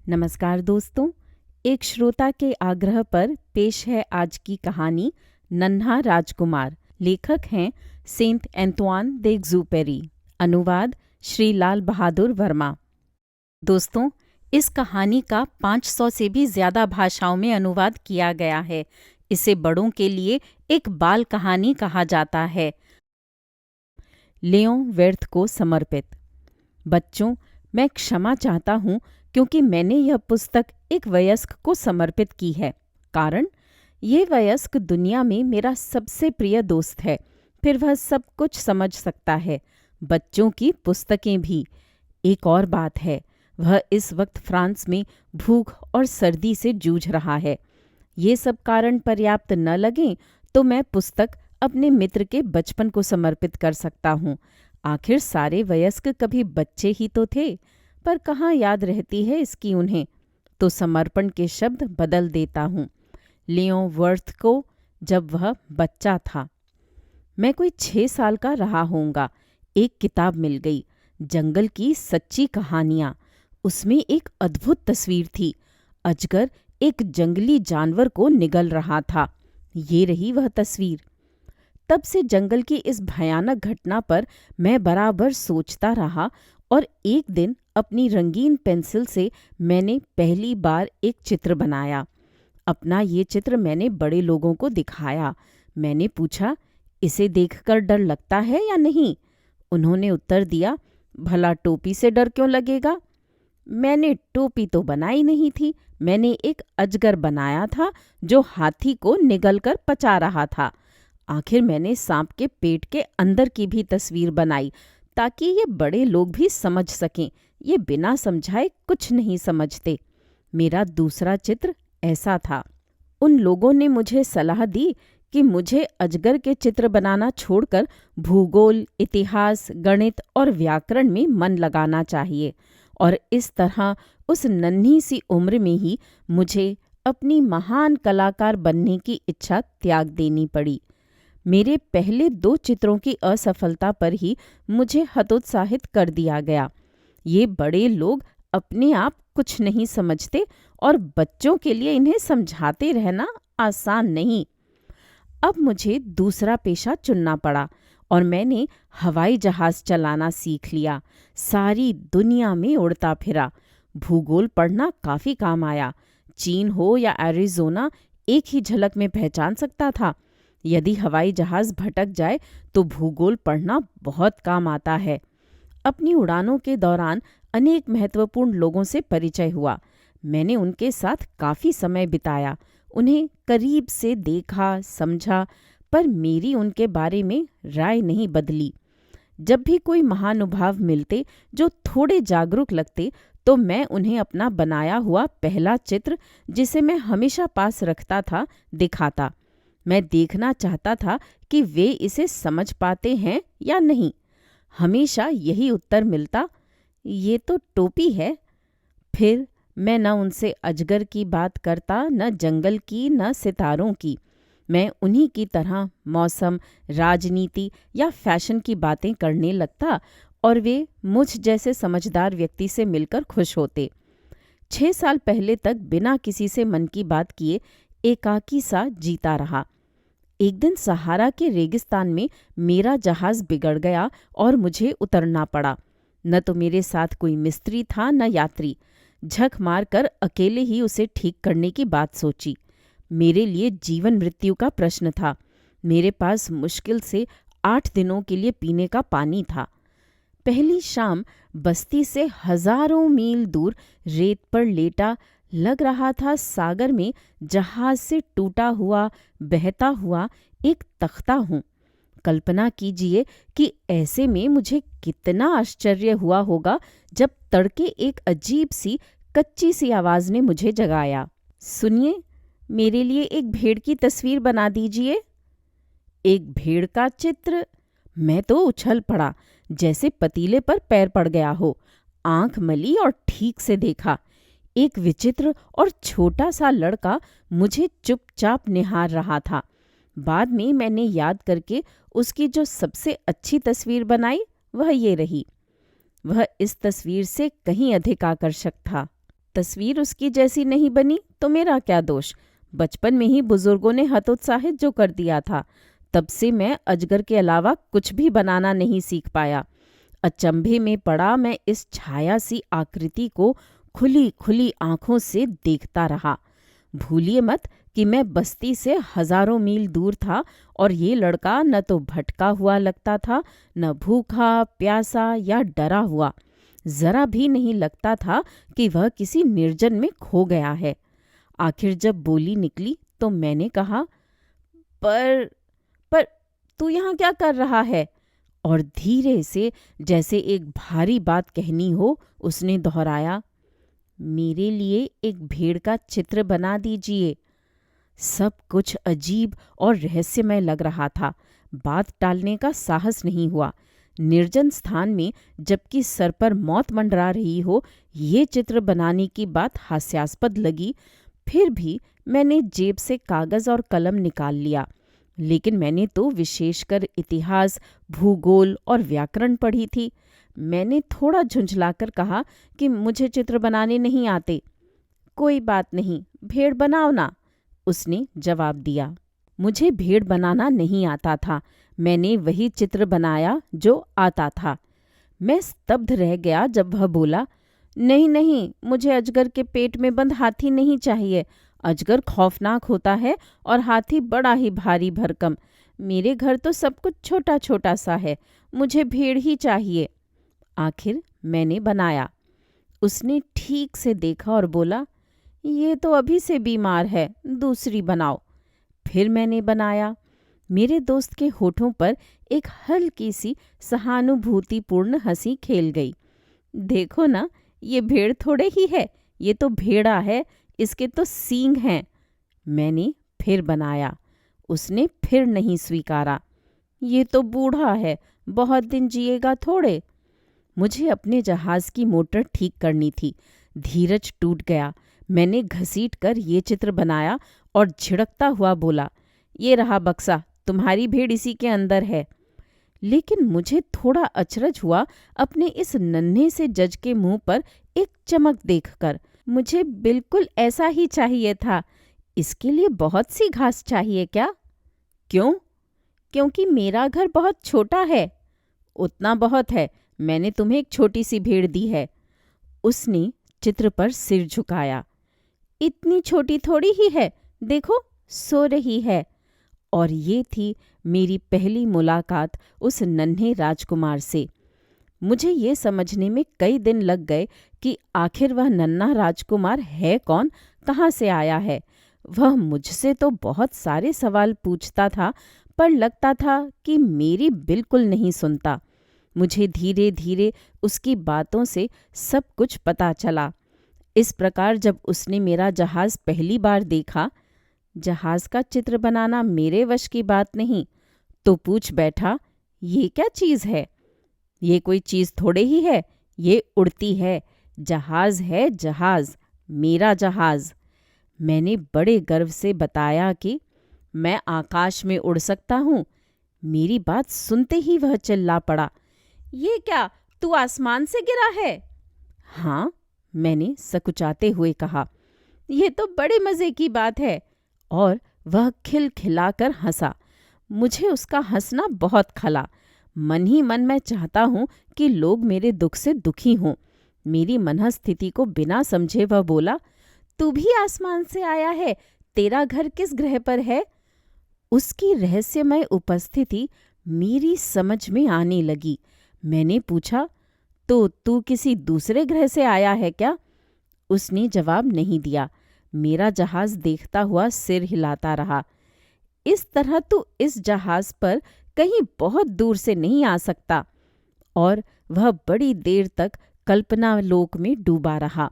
नमस्कार दोस्तों, एक श्रोता के आग्रह पर पेश है आज की कहानी नन्हा राजकुमार। लेखक हैं सेंट एंतुआन दे एक्ज़ुपेरी। अनुवाद श्री लाल बहादुर वर्मा। दोस्तों, इस कहानी का 500 से भी ज़्यादा भाषाओं में अनुवाद किया गया है। इसे बड़ों के लिए एक बाल कहानी कहा जाता है। लियोन व्यर्थ को समर्पित। बच्चों, मैं क्षमा चाहता हूँ क्योंकि मैंने यह पुस्तक एक वयस्क को समर्पित की है। कारण, ये वयस्क दुनिया में मेरा सबसे प्रिय दोस्त है। फिर वह सब कुछ समझ सकता है, बच्चों की पुस्तकें भी। एक और बात है, वह इस वक्त फ्रांस में भूख और सर्दी से जूझ रहा है। ये सब कारण पर्याप्त न लगें तो मैं पुस्तक अपने मित्र के बचपन को समर्पित कर सकता हूँ। आखिर सारे वयस्क कभी बच्चे ही तो थे, पर कहाँ याद रहती है इसकी उन्हें। तो समर्पण के शब्द बदल देता हूँ। लियोन वर्थ को जब वह बच्चा था। मैं कोई 6 साल का रहा होऊंगा। एक किताब मिल गई, जंगल की सच्ची कहानियाँ। उसमें एक अद्भुत तस्वीर थी। अजगर एक जंगली जानवर को निगल रहा था। ये रही वह तस्वीर। तब से जंगल की इस भयानक घटना पर मैं बराबर सोचता रहा और एक दिन अपनी रंगीन पेंसिल से मैंने पहली बार एक चित्र बनाया। अपना ये चित्र मैंने बड़े लोगों को दिखाया। मैंने पूछा, इसे देखकर डर लगता है या नहीं? उन्होंने उत्तर दिया, भला टोपी से डर क्यों लगेगा? मैंने टोपी तो बनाई नहीं थी, मैंने एक अजगर बनाया था जो हाथी को निगलकर पचा रहा था। आखिर मैंने सांप के पेट के अंदर की भी तस्वीर बनाई ताकि ये बड़े लोग भी समझ सकें। ये बिना समझाए कुछ नहीं समझते। मेरा दूसरा चित्र ऐसा था। उन लोगों ने मुझे सलाह दी कि मुझे अजगर के चित्र बनाना छोड़कर भूगोल, इतिहास, गणित और व्याकरण में मन लगाना चाहिए। और इस तरह उस नन्ही सी उम्र में ही मुझे अपनी महान कलाकार बनने की इच्छा त्याग देनी पड़ी। मेरे पहले 2 चित्रों की असफलता पर ही मुझे हतोत्साहित कर दिया गया। ये बड़े लोग अपने आप कुछ नहीं समझते और बच्चों के लिए इन्हें समझाते रहना आसान नहीं। अब मुझे दूसरा पेशा चुनना पड़ा और मैंने हवाई जहाज चलाना सीख लिया। सारी दुनिया में उड़ता फिरा। भूगोल पढ़ना काफ़ी काम आया। चीन हो या एरिज़ोना, एक ही झलक में पहचान सकता था। यदि हवाई जहाज भटक जाए तो भूगोल पढ़ना बहुत काम आता है। अपनी उड़ानों के दौरान अनेक महत्वपूर्ण लोगों से परिचय हुआ। मैंने उनके साथ काफ़ी समय बिताया, उन्हें करीब से देखा, समझा, पर मेरी उनके बारे में राय नहीं बदली। जब भी कोई महानुभाव मिलते जो थोड़े जागरूक लगते तो मैं उन्हें अपना बनाया हुआ पहला चित्र, जिसे मैं हमेशा पास रखता था, दिखाता। मैं देखना चाहता था कि वे इसे समझ पाते हैं या नहीं। हमेशा यही उत्तर मिलता, ये तो टोपी है। फिर मैं न उनसे अजगर की बात करता, न जंगल की, न सितारों की। मैं उन्हीं की तरह मौसम, राजनीति या फैशन की बातें करने लगता और वे मुझ जैसे समझदार व्यक्ति से मिलकर खुश होते। 6 साल पहले तक बिना किसी से मन की बात किए एकाकी सा जीता रहा। एक दिन सहारा के रेगिस्तान में मेरा जहाज बिगड़ गया और मुझे उतरना पड़ा। न तो मेरे साथ कोई मिस्त्री था, न यात्री। झक मारकर अकेले ही उसे ठीक करने की बात सोची। मेरे लिए जीवन मृत्यु का प्रश्न था। मेरे पास मुश्किल से 8 दिनों के लिए पीने का पानी था। पहली शाम बस्ती से हजारों मील दूर रेत पर लेटा लग रहा था सागर में जहाज से टूटा हुआ, बहता हुआ एक तख्ता हूँ। कल्पना कीजिए कि ऐसे में मुझे कितना आश्चर्य हुआ होगा जब तड़के एक अजीब सी कच्ची सी आवाज ने मुझे जगाया। सुनिए, मेरे लिए एक भेड़ की तस्वीर बना दीजिए। एक भेड़ का चित्र? मैं तो उछल पड़ा, जैसे पतीले पर पैर पड़ गया हो। आंख मली और ठीक से देखा। एक विचित्र और छोटा सा लड़का मुझे चुपचाप निहार रहा था। बाद में मैंने याद करके उसकी जो सबसे अच्छी तस्वीर बनाई वह ये रही। वह इस तस्वीर से कहीं अधिक आकर्षक था। तस्वीर उसकी जैसी नहीं बनी तो मेरा क्या दोष। बचपन में ही बुजुर्गों ने हतोत्साहित जो कर दिया था, तब से मैं अजगर के अलावा कुछ भी बनाना नहीं सीख पाया। अचंभे में पड़ा मैं इस छाया सी आकृति को खुली खुली आंखों से देखता रहा। भूलिए मत कि मैं बस्ती से हजारों मील दूर था और ये लड़का न तो भटका हुआ लगता था, न भूखा प्यासा या डरा हुआ। जरा भी नहीं लगता था कि वह किसी निर्जन में खो गया है। आखिर जब बोली निकली तो मैंने कहा, पर पर तू यहाँ क्या कर रहा है? और धीरे से, जैसे एक भारी बात कहनी हो, उसने दोहराया, मेरे लिए एक भेड़ का चित्र बना दीजिए। सब कुछ अजीब और रहस्यमय लग रहा था। बात टालने का साहस नहीं हुआ। निर्जन स्थान में, जबकि सर पर मौत मंडरा रही हो, ये चित्र बनाने की बात हास्यास्पद लगी। फिर भी मैंने जेब से कागज और कलम निकाल लिया। लेकिन मैंने तो विशेषकर इतिहास, भूगोल और व्याकरण पढ़ी थी। मैंने थोड़ा झुंझलाकर कहा कि मुझे चित्र बनाने नहीं आते। कोई बात नहीं, भेड़ बनाओ ना, उसने जवाब दिया। मुझे भेड़ बनाना नहीं आता था। मैंने वही चित्र बनाया जो आता था। मैं स्तब्ध रह गया जब वह बोला, नहीं नहीं, मुझे अजगर के पेट में बंद हाथी नहीं चाहिए। अजगर खौफनाक होता है और हाथी बड़ा ही भारी भरकम। मेरे घर तो सब कुछ छोटा छोटा सा है। मुझे भेड़ ही चाहिए। आखिर मैंने बनाया। उसने ठीक से देखा और बोला, ये तो अभी से बीमार है, दूसरी बनाओ। फिर मैंने बनाया। मेरे दोस्त के होठों पर एक हल्की सी सहानुभूतिपूर्ण हंसी खेल गई। देखो ना, ये भेड़ थोड़े ही है, ये तो भेड़ा है, इसके तो सींग हैं। मैंने फिर बनाया। उसने फिर नहीं स्वीकारा। ये तो बूढ़ा है, बहुत दिन जिएगा थोड़े। मुझे अपने जहाज की मोटर ठीक करनी थी। धीरज टूट गया। मैंने घसीट कर ये चित्र बनाया और झिड़कता हुआ बोला, ये रहा बक्सा, तुम्हारी भेड़ इसी के अंदर है। लेकिन मुझे थोड़ा अचरज हुआ अपने इस नन्हे से जज के मुंह पर एक चमक देखकर। मुझे बिल्कुल ऐसा ही चाहिए था। इसके लिए बहुत सी घास चाहिए क्या? क्यों? क्योंकि मेरा घर बहुत छोटा है। उतना बहुत है, मैंने तुम्हें एक छोटी सी भेड़ दी है। उसने चित्र पर सिर झुकाया। इतनी छोटी थोड़ी ही है, देखो सो रही है। और ये थी मेरी पहली मुलाकात उस नन्हे राजकुमार से। मुझे ये समझने में कई दिन लग गए कि आखिर वह नन्हा राजकुमार है कौन, कहाँ से आया है। वह मुझसे तो बहुत सारे सवाल पूछता था, पर लगता था कि मेरी बिल्कुल नहीं सुनता। मुझे धीरे धीरे उसकी बातों से सब कुछ पता चला। इस प्रकार जब उसने मेरा जहाज पहली बार देखा, जहाज का चित्र बनाना मेरे वश की बात नहीं, तो पूछ बैठा, ये क्या चीज़ है? ये कोई चीज़ थोड़े ही है, ये उड़ती है। जहाज है जहाज, मेरा जहाज। मैंने बड़े गर्व से बताया कि मैं आकाश में उड़ सकता हूँ। मेरी बात सुनते ही वह चिल्ला पड़ा, ये क्या, तू आसमान से गिरा है? हाँ, मैंने सकुचाते हुए कहा। ये तो बड़े मज़े की बात है। और वह खिलखिलाकर हंसा। मुझे उसका हंसना बहुत खला। मन ही मन मैं चाहता हूँ कि लोग मेरे दुख से दुखी हों। मेरी मनःस्थिति को बिना समझे वह बोला, तू भी आसमान से आया है, तेरा घर किस ग्रह पर है? उसकी रहस्यमय उपस्थिति मेरी समझ में आने लगी। मैंने पूछा, तो तू किसी दूसरे ग्रह से आया है क्या? उसने जवाब नहीं दिया। मेरा जहाज देखता हुआ सिर हिलाता रहा। इस तरह तू इस जहाज पर कहीं बहुत दूर से नहीं आ सकता। और वह बड़ी देर तक कल्पना लोक में डूबा रहा।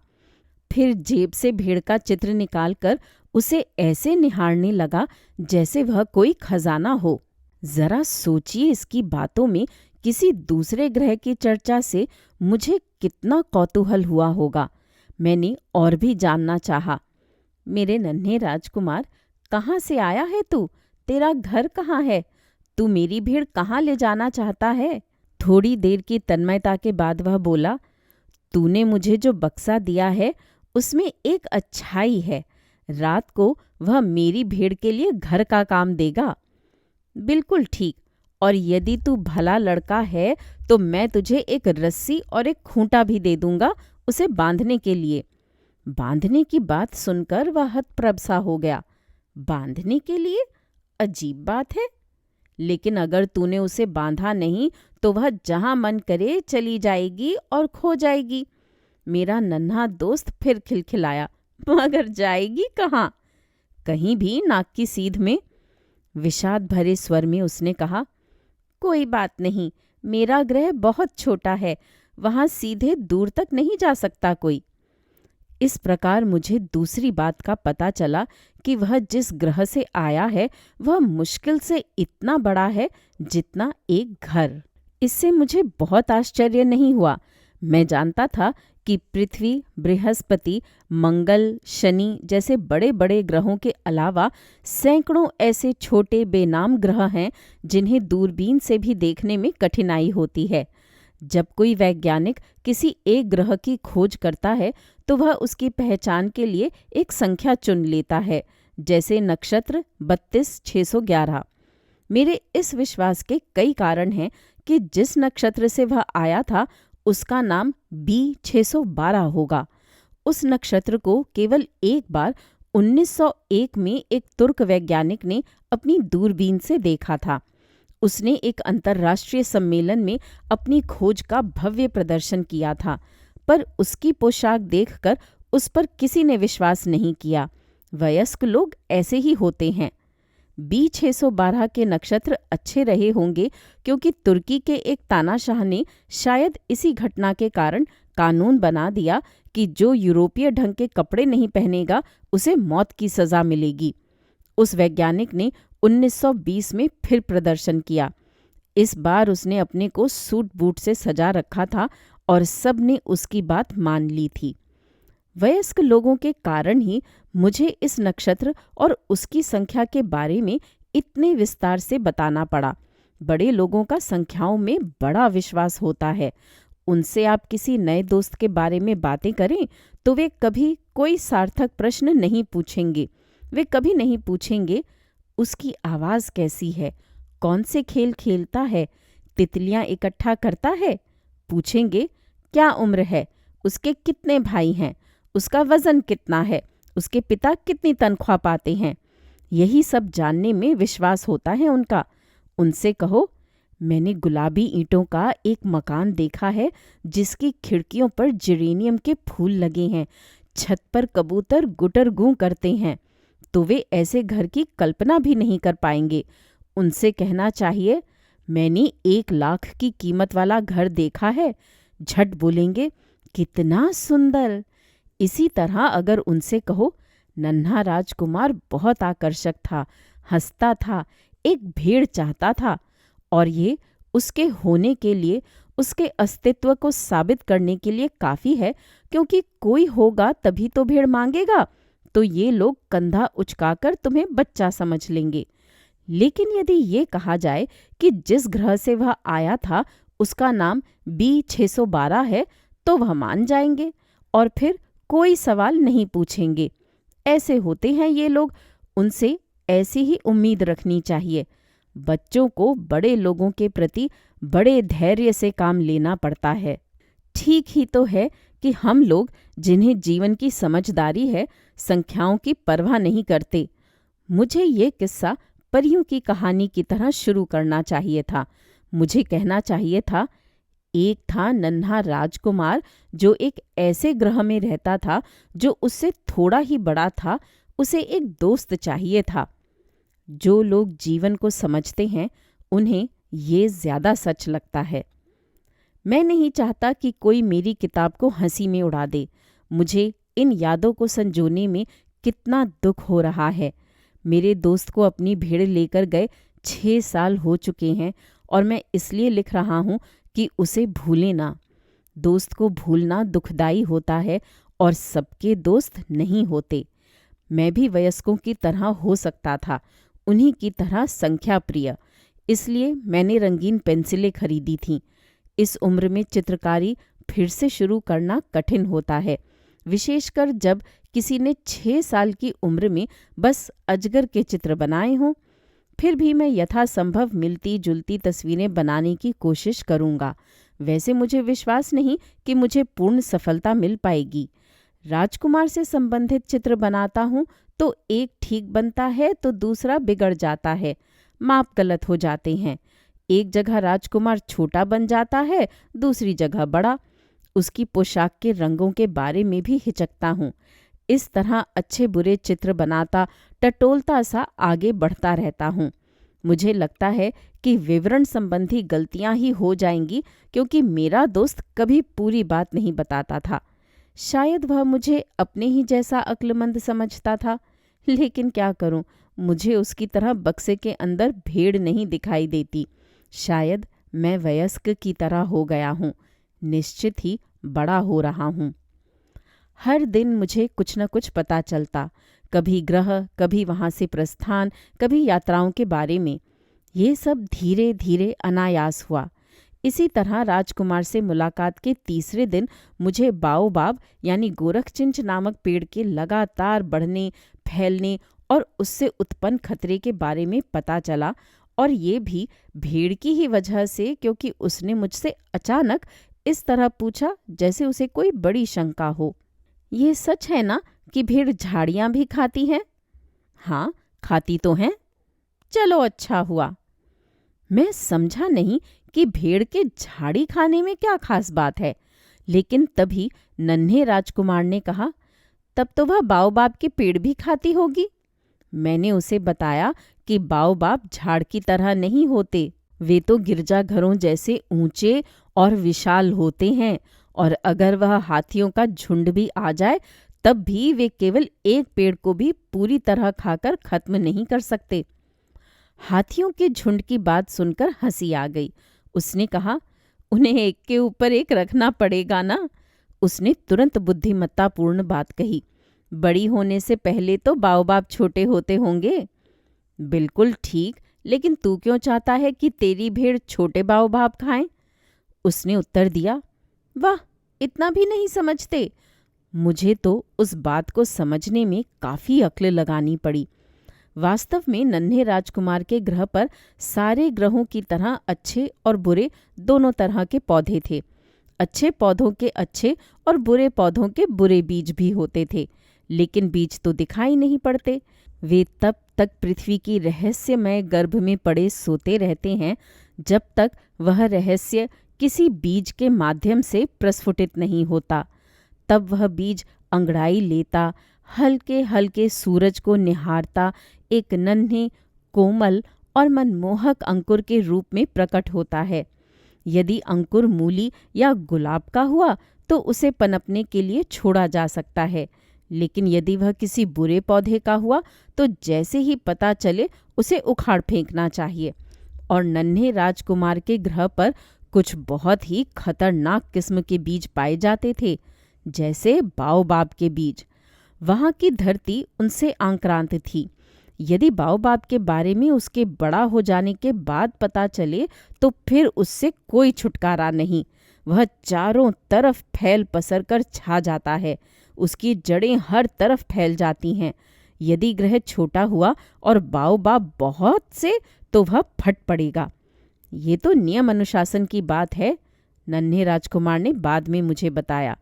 फिर जेब से भेड़ का चित्र निकालकर उसे ऐसे निहारने लगा जैसे वह कोई खजाना हो। जरा सोचिए, इसकी बातों में किसी दूसरे ग्रह की चर्चा से मुझे कितना कौतूहल हुआ होगा। मैंने और भी जानना चाहा। मेरे नन्हे राजकुमार, कहाँ से आया है तू? तेरा घर कहाँ है? तू मेरी भेड़ कहाँ ले जाना चाहता है? थोड़ी देर की तन्मयता के बाद वह बोला, तूने मुझे जो बक्सा दिया है उसमें एक अच्छाई है। रात को वह मेरी भेड़ के लिए घर का काम देगा। बिल्कुल ठीक। और यदि तू भला लड़का है तो मैं तुझे एक रस्सी और एक खूंटा भी दे दूंगा उसे बांधने के लिए। बांधने की बात सुनकर वह हतप्रभ सा हो गया। बांधने के लिए? अजीब बात है। लेकिन अगर तूने उसे बांधा नहीं तो वह जहां मन करे चली जाएगी और खो जाएगी। मेरा नन्हा दोस्त फिर खिलखिलाया। मगर जाएगी कहाँ? कहीं भी नाक की सीध में। विषाद भरे स्वर में उसने कहा, कोई बात नहीं, मेरा ग्रह बहुत छोटा है, वहां सीधे दूर तक नहीं जा सकता कोई। इस प्रकार मुझे दूसरी बात का पता चला कि वह जिस ग्रह से आया है वह मुश्किल से इतना बड़ा है जितना एक घर। इससे मुझे बहुत आश्चर्य नहीं हुआ। मैं जानता था कि पृथ्वी, बृहस्पति, मंगल, शनि जैसे बड़े बड़े ग्रहों के अलावा सैकड़ों ऐसे छोटे बेनाम ग्रह हैं जिन्हें दूरबीन से भी देखने में कठिनाई होती है। जब कोई वैज्ञानिक किसी एक ग्रह की खोज करता है तो वह उसकी पहचान के लिए एक संख्या चुन लेता है, जैसे नक्षत्र 32,611। मेरे इस विश्वास के कई कारण हैं कि जिस नक्षत्र से वह आया था उसका नाम B612 होगा। उस नक्षत्र को केवल एक बार 1901 में एक तुर्क वैज्ञानिक ने अपनी दूरबीन से देखा था। उसने एक अंतर्राष्ट्रीय सम्मेलन में अपनी खोज का भव्य प्रदर्शन किया था, पर उसकी पोशाक देखकर उस पर किसी ने विश्वास नहीं किया। वयस्क लोग ऐसे ही होते हैं। B612 के नक्षत्र अच्छे रहे होंगे क्योंकि तुर्की के एक तानाशाह ने शायद इसी घटना के कारण कानून बना दिया कि जो यूरोपीय ढंग के कपड़े नहीं पहनेगा उसे मौत की सजा मिलेगी। उस वैज्ञानिक ने 1920 में फिर प्रदर्शन किया। इस बार उसने अपने को सूट बूट से सजा रखा था और सब ने उसकी बात मान ली थी। वयस्क लोगों के कारण ही मुझे इस नक्षत्र और उसकी संख्या के बारे में इतने विस्तार से बताना पड़ा। बड़े लोगों का संख्याओं में बड़ा विश्वास होता है। उनसे आप किसी नए दोस्त के बारे में बातें करें तो वे कभी कोई सार्थक प्रश्न नहीं पूछेंगे। वे कभी नहीं पूछेंगे उसकी आवाज़ कैसी है, कौन से खेल खेलता है, तितलियां इकट्ठा करता है। पूछेंगे क्या उम्र है, उसके कितने भाई हैं, उसका वजन कितना है, उसके पिता कितनी तनख्वाह पाते हैं। यही सब जानने में विश्वास होता है उनका। उनसे कहो, मैंने गुलाबी ईंटों का एक मकान देखा है जिसकी खिड़कियों पर जेरेनियम के फूल लगे हैं, छत पर कबूतर गुटर गूं करते हैं। तो वे ऐसे घर की कल्पना भी नहीं कर पाएंगे। उनसे कहना चाहिए, मैंने 1 लाख की कीमत वाला घर देखा है। झट बोलेंगे, कितना सुंदर। इसी तरह अगर उनसे कहो, नन्हा राजकुमार बहुत आकर्षक था, हंसता था, एक भेड़ चाहता था, और ये उसके होने के लिए, उसके अस्तित्व को साबित करने के लिए काफ़ी है, क्योंकि कोई होगा तभी तो भेड़ मांगेगा, तो ये लोग कंधा उचकाकर तुम्हें बच्चा समझ लेंगे। लेकिन यदि ये कहा जाए कि जिस ग्रह से वह आया था उसका नाम B612 है तो वह मान जाएंगे और फिर कोई सवाल नहीं पूछेंगे। ऐसे होते हैं ये लोग, उनसे ऐसी ही उम्मीद रखनी चाहिए। बच्चों को बड़े लोगों के प्रति बड़े धैर्य से काम लेना पड़ता है। ठीक ही तो है कि हम लोग जिन्हें जीवन की समझदारी है संख्याओं की परवाह नहीं करते। मुझे ये किस्सा परियों की कहानी की तरह शुरू करना चाहिए था। मुझे कहना चाहिए था, एक था नन्हा राजकुमार जो एक ऐसे ग्रह में रहता था जो उससे थोड़ा ही बड़ा था। उसे एक दोस्त चाहिए था। जो लोग जीवन को समझते हैं उन्हें ये ज्यादा सच लगता है। मैं नहीं चाहता कि कोई मेरी किताब को हंसी में उड़ा दे। मुझे इन यादों को संजोने में कितना दुख हो रहा है। मेरे दोस्त को अपनी भेड़ लेकर गए 6 साल हो चुके हैं और मैं इसलिए लिख रहा हूँ कि उसे भूलें ना। दोस्त को भूलना दुखदाई होता है और सबके दोस्त नहीं होते। मैं भी वयस्कों की तरह हो सकता था, उन्हीं की तरह संख्या प्रिय। इसलिए मैंने रंगीन पेंसिलें खरीदी थीं। इस उम्र में चित्रकारी फिर से शुरू करना कठिन होता है। विशेषकर जब किसी ने 6 साल की उम्र में बस अजगर के चित्र बनाए हों। फिर भी मैं यथासंभव मिलती जुलती तस्वीरें बनाने की कोशिश करूंगा। वैसे मुझे विश्वास नहीं कि मुझे पूर्ण सफलता मिल पाएगी। राजकुमार से संबंधित चित्र बनाता हूँ तो एक ठीक बनता है तो दूसरा बिगड़ जाता है, माप गलत हो जाते हैं। एक जगह राजकुमार छोटा बन जाता है, दूसरी जगह बड़ा। उसकी पोशाक के रंगों के बारे में भी हिचकता हूँ। इस तरह अच्छे बुरे चित्र बनाता टटोलता सा आगे बढ़ता रहता हूँ। मुझे लगता है कि विवरण संबंधी गलतियां ही हो जाएंगी, क्योंकि मेरा दोस्त कभी पूरी बात नहीं बताता था। शायद वह मुझे अपने ही जैसा अक्लमंद समझता था, लेकिन क्या करूं, मुझे उसकी तरह बक्से के अंदर भेड़ नहीं दिखाई देती। शायद मैं वयस्क की तरह हो गया हूँ, निश्चित ही बड़ा हो रहा हूँ। हर दिन मुझे कुछ न कुछ पता चलता, कभी ग्रह, कभी वहाँ से प्रस्थान, कभी यात्राओं के बारे में। ये सब धीरे धीरे अनायास हुआ। इसी तरह राजकुमार से मुलाकात के तीसरे दिन मुझे बाओबाब यानी गोरखचिंच नामक पेड़ के लगातार बढ़ने, फैलने और उससे उत्पन्न खतरे के बारे में पता चला, और ये भी भेड़ की ही वजह से, क्योंकि उसने मुझसे अचानक इस तरह पूछा जैसे उसे कोई बड़ी शंका हो। ये सच है ना कि भेड़ झाड़ियां भी खाती हैं? हाँ, खाती तो हैं। चलो अच्छा हुआ। मैं समझा नहीं कि भेड़ के झाड़ी खाने में क्या खास बात है, लेकिन तभी नन्हे राजकुमार ने कहा, तब तो वह बाओबाब के पेड़ भी खाती होगी। मैंने उसे बताया कि बाओबाब झाड़ की तरह नहीं होते, वे तो गिरजाघरों जैसे ऊंचे और विशाल होते हैं, और अगर वह हाथियों का झुंड भी आ जाए तब भी वे केवल एक पेड़ को भी पूरी तरह खाकर खत्म नहीं कर सकते। हाथियों के झुंड की बात सुनकर हंसी आ गई। उसने कहा, उन्हें एक के ऊपर एक रखना पड़ेगा ना। उसने तुरंत बुद्धिमत्तापूर्ण बात कही, बड़ी होने से पहले तो बाओबाब छोटे होते होंगे। बिल्कुल ठीक, लेकिन तू क्यों चाहता है कि तेरी भेड़ छोटे बाओबाब खाएं? उसने उत्तर दिया, वाह, इतना भी नहीं समझते। मुझे तो उस बात को समझने में काफी अक्ल लगानी पड़ी। वास्तव में नन्हे राजकुमार के ग्रह पर सारे ग्रहों की तरह अच्छे और बुरे दोनों तरह के पौधे थे। अच्छे पौधों के अच्छे और बुरे पौधों के बुरे बीज भी होते थे, लेकिन बीज तो दिखाई नहीं पड़ते। वे तब तक पृथ्वी की रहस्यमय गर्भ में पड़े सोते रहते हैं जब तक वह रहस्य किसी बीज के माध्यम से प्रस्फुटित नहीं होता। तब वह बीज अंगड़ाई लेता, हल्के हल्के सूरज को निहारता एक नन्हे, कोमल और मनमोहक अंकुर के रूप में प्रकट होता है। यदि अंकुर मूली या गुलाब का हुआ तो उसे पनपने के लिए छोड़ा जा सकता है, लेकिन यदि वह किसी बुरे पौधे का हुआ तो जैसे ही पता चले उसे उखाड़ फेंकना चाहिए। और नन्हे राजकुमार के ग्रह पर कुछ बहुत ही खतरनाक किस्म के बीज पाए जाते थे, जैसे बाओबाब के बीज। वहाँ की धरती उनसे आक्रांत थी। यदि बाओबाब के बारे में उसके बड़ा हो जाने के बाद पता चले तो फिर उससे कोई छुटकारा नहीं। वह चारों तरफ फैल पसर कर छा जाता है, उसकी जड़ें हर तरफ फैल जाती हैं। यदि ग्रह छोटा हुआ और बाओबाब बहुत से तो वह फट पड़ेगा। ये तो नियम अनुशासन की बात है, नन्हे राजकुमार ने बाद में मुझे बताया।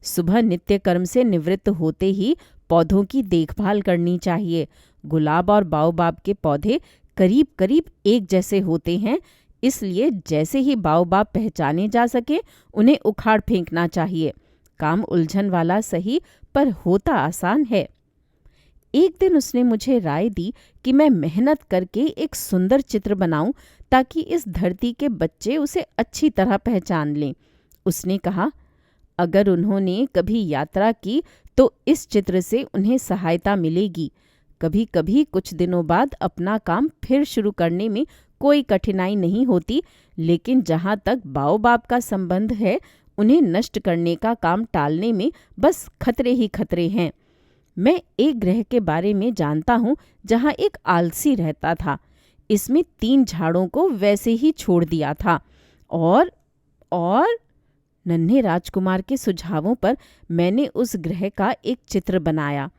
सुबह नित्य कर्म से निवृत्त होते ही पौधों की देखभाल करनी चाहिए। गुलाब और बाओबाब के पौधे करीब करीब एक जैसे होते हैं, इसलिए जैसे ही बाओबाब पहचाने जा सके उन्हें उखाड़ फेंकना चाहिए। काम उलझन वाला सही, पर होता आसान है। एक दिन उसने मुझे राय दी कि मैं मेहनत करके एक सुंदर चित्र बनाऊं ताकि इस धरती के बच्चे उसे अच्छी तरह पहचान लें। उसने कहा, अगर उन्होंने कभी यात्रा की तो इस चित्र से उन्हें सहायता मिलेगी। कभी कभी कुछ दिनों बाद अपना काम फिर शुरू करने में कोई कठिनाई नहीं होती, लेकिन जहाँ तक बाओबाब का संबंध है, उन्हें नष्ट करने का काम टालने में बस खतरे ही खतरे हैं। मैं एक ग्रह के बारे में जानता हूँ जहाँ एक आलसी रहता था। इसमें 3 झाड़ों को वैसे ही छोड़ दिया था और नन्हे राजकुमार के सुझावों पर मैंने उस ग्रह का एक चित्र बनाया।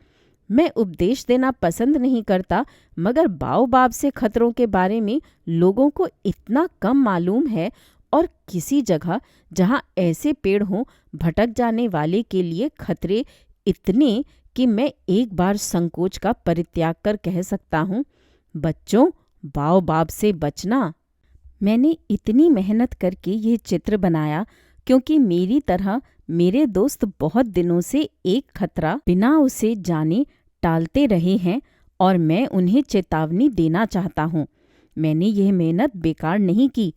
मैं उपदेश देना पसंद नहीं करता, मगर बाओबाब से खतरों के बारे में लोगों को इतना कम मालूम है, और किसी जगह जहाँ ऐसे पेड़ हों, भटक जाने वाले के लिए खतरे इतने कि मैं एक बार संकोच का परित्याग कर कह सकता हूँ, बच्चों, बाओबाब से बचना। मैंने इतनी मेहनत करके ये चित्र बनाया क्योंकि मेरी तरह मेरे दोस्त बहुत दिनों से एक खतरा बिना उसे जाने टालते रहे हैं, और मैं उन्हें चेतावनी देना चाहता हूँ। मैंने यह मेहनत बेकार नहीं की।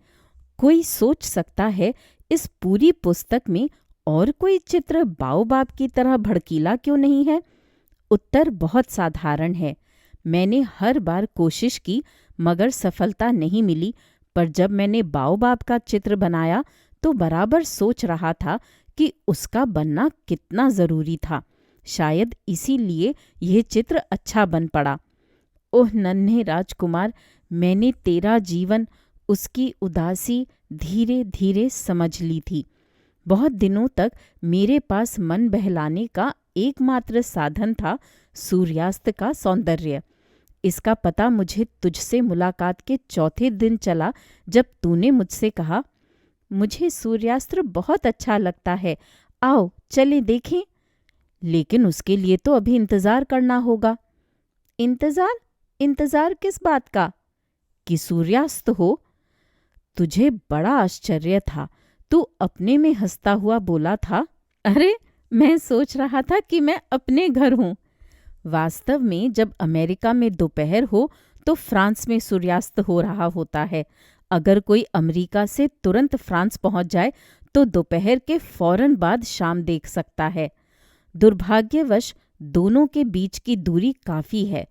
कोई सोच सकता है, इस पूरी पुस्तक में और कोई चित्र बाओबाब की तरह भड़कीला क्यों नहीं है? उत्तर बहुत साधारण है। मैंने हर बार कोशिश की, मगर सफलता नहीं मिली। पर जब मैंने बाओबाब का चित्र बनाया तो बराबर सोच रहा था कि उसका बनना कितना ज़रूरी था। शायद इसीलिए यह चित्र अच्छा बन पड़ा। ओह नन्हे राजकुमार, मैंने तेरा जीवन, उसकी उदासी धीरे धीरे समझ ली थी। बहुत दिनों तक मेरे पास मन बहलाने का एकमात्र साधन था सूर्यास्त का सौंदर्य। इसका पता मुझे तुझसे मुलाकात के चौथे दिन चला, जब तूने मुझसे कहा, मुझे सूर्यास्त बहुत अच्छा लगता है, आओ चले देखें। लेकिन उसके लिए तो अभी इंतज़ार करना होगा। इंतज़ार? इंतज़ार किस बात का? कि सूर्यास्त हो। तुझे बड़ा आश्चर्य था। तू अपने में हंसता हुआ बोला था, अरे मैं सोच रहा था कि मैं अपने घर हूँ। वास्तव में जब अमेरिका में दोपहर हो तो फ्रांस में सूर्यास्त हो रहा होता है। अगर कोई अमेरिका से तुरंत फ्रांस पहुंच जाए तो दोपहर के फौरन बाद शाम देख सकता है। दुर्भाग्यवश दोनों के बीच की दूरी काफ़ी है,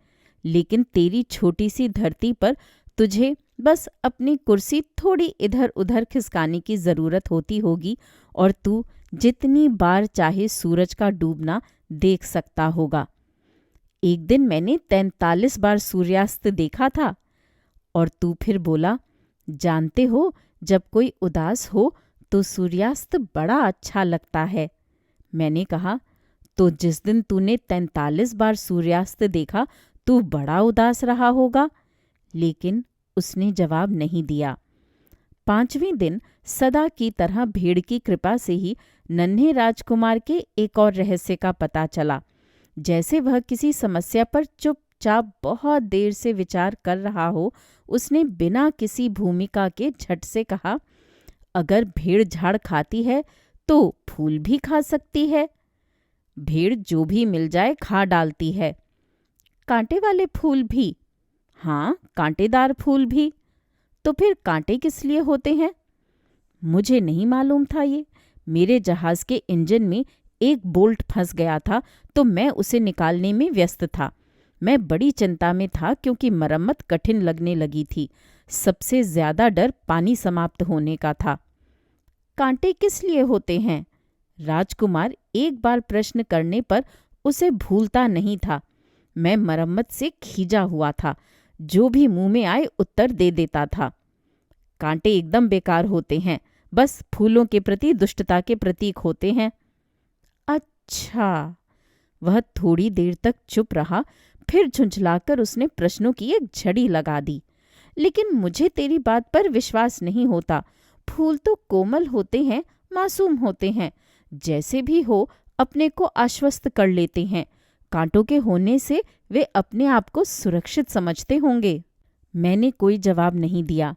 लेकिन तेरी छोटी सी धरती पर तुझे बस अपनी कुर्सी थोड़ी इधर उधर खिसकाने की ज़रूरत होती होगी, और तू जितनी बार चाहे सूरज का डूबना देख सकता होगा। एक दिन मैंने 43 बार सूर्यास्त देखा था। और तू फिर बोला, जानते हो, जब कोई उदास हो तो सूर्यास्त बड़ा अच्छा लगता है। मैंने कहा, तो जिस दिन तूने 43 बार सूर्यास्त देखा तू बड़ा उदास रहा होगा। लेकिन उसने जवाब नहीं दिया। 5वें दिन सदा की तरह भेड़ की कृपा से ही नन्हे राजकुमार के एक और रहस्य का पता चला। जैसे वह किसी समस्या पर चुपचाप बहुत देर से विचार कर रहा हो, उसने बिना किसी भूमिका के झट से कहा, अगर भेड़ झाड़ खाती है तो फूल भी खा सकती है। भेड़ जो भी मिल जाए खा डालती है। कांटे वाले फूल भी? हाँ, कांटेदार फूल भी। तो फिर कांटे किस लिए होते हैं? मुझे नहीं मालूम था ये। मेरे जहाज के इंजन में एक बोल्ट फंस गया था, तो मैं उसे निकालने में व्यस्त था। मैं बड़ी चिंता में था क्योंकि मरम्मत कठिन लगने लगी थी। सबसे ज्यादा डर पानी समाप्त होने का था। कांटे किस लिए होते हैं? राजकुमार एक बार प्रश्न करने पर उसे भूलता नहीं था। मैं मरम्मत से खींचा हुआ था। जो भी मुंह में आए उत्तर दे देता था। कांटे एकदम बेकार होते हैं, बस फूलों के प्रति दुष्टता के प्रतीक होते हैं। अच्छा। वह थोड़ी देर तक चुप रहा, फिर झुंझलाकर उसने प्रश्नों की एक झड़ी लगा दी। लेकिन मुझे तेरी बात पर विश्वास नहीं होता। फूल तो कोमल होते हैं, मासूम होते हैं, जैसे भी हो अपने को आश्वस्त कर लेते हैं। कांटों के होने से वे अपने आप को सुरक्षित समझते होंगे। मैंने कोई जवाब नहीं दिया।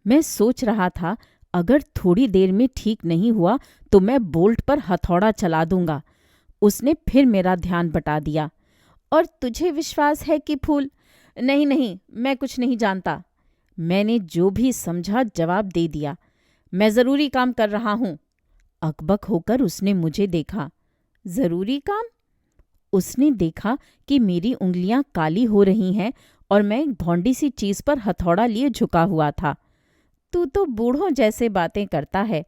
मैं सोच रहा था, अगर थोड़ी देर में ठीक नहीं हुआ तो मैं बोल्ट पर हथौड़ा चला दूंगा। उसने फिर मेरा ध्यान बटा दिया। और तुझे विश्वास है कि फूल? नहीं नहीं, मैं कुछ नहीं जानता। मैंने जो भी समझा जवाब दे दिया। मैं ज़रूरी काम कर रहा हूँ। अकबक होकर उसने मुझे देखा। ज़रूरी काम? उसने देखा कि मेरी उंगलियां काली हो रही हैं और मैं एक भौंडी सी चीज़ पर हथौड़ा लिए झुका हुआ था। तू तो बूढ़ों जैसे बातें करता है।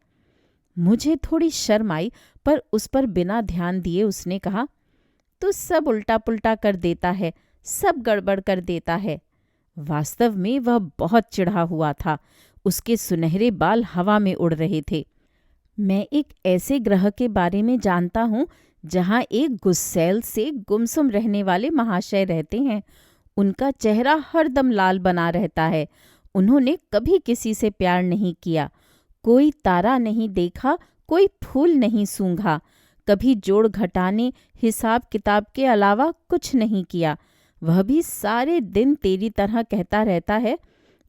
मुझे थोड़ी शर्म आई, पर उस पर बिना ध्यान दिए उसने कहा, तू सब उल्टा पुल्टा कर देता है, सब गड़बड़ कर देता है। वास्तव में वह बहुत चिढ़ा हुआ था। उसके सुनहरे बाल हवा में उड़ रहे थे। मैं एक ऐसे ग्रह के बारे में जानता हूँ जहाँ एक गुस्सैल से गुमसुम रहने वाले महाशय रहते हैं। उनका चेहरा हरदम लाल बना रहता है। उन्होंने कभी किसी से प्यार नहीं किया, कोई तारा नहीं देखा, कोई फूल नहीं सूंघा, कभी जोड़ घटाने हिसाब किताब के अलावा कुछ नहीं किया। वह भी सारे दिन तेरी तरह कहता रहता है,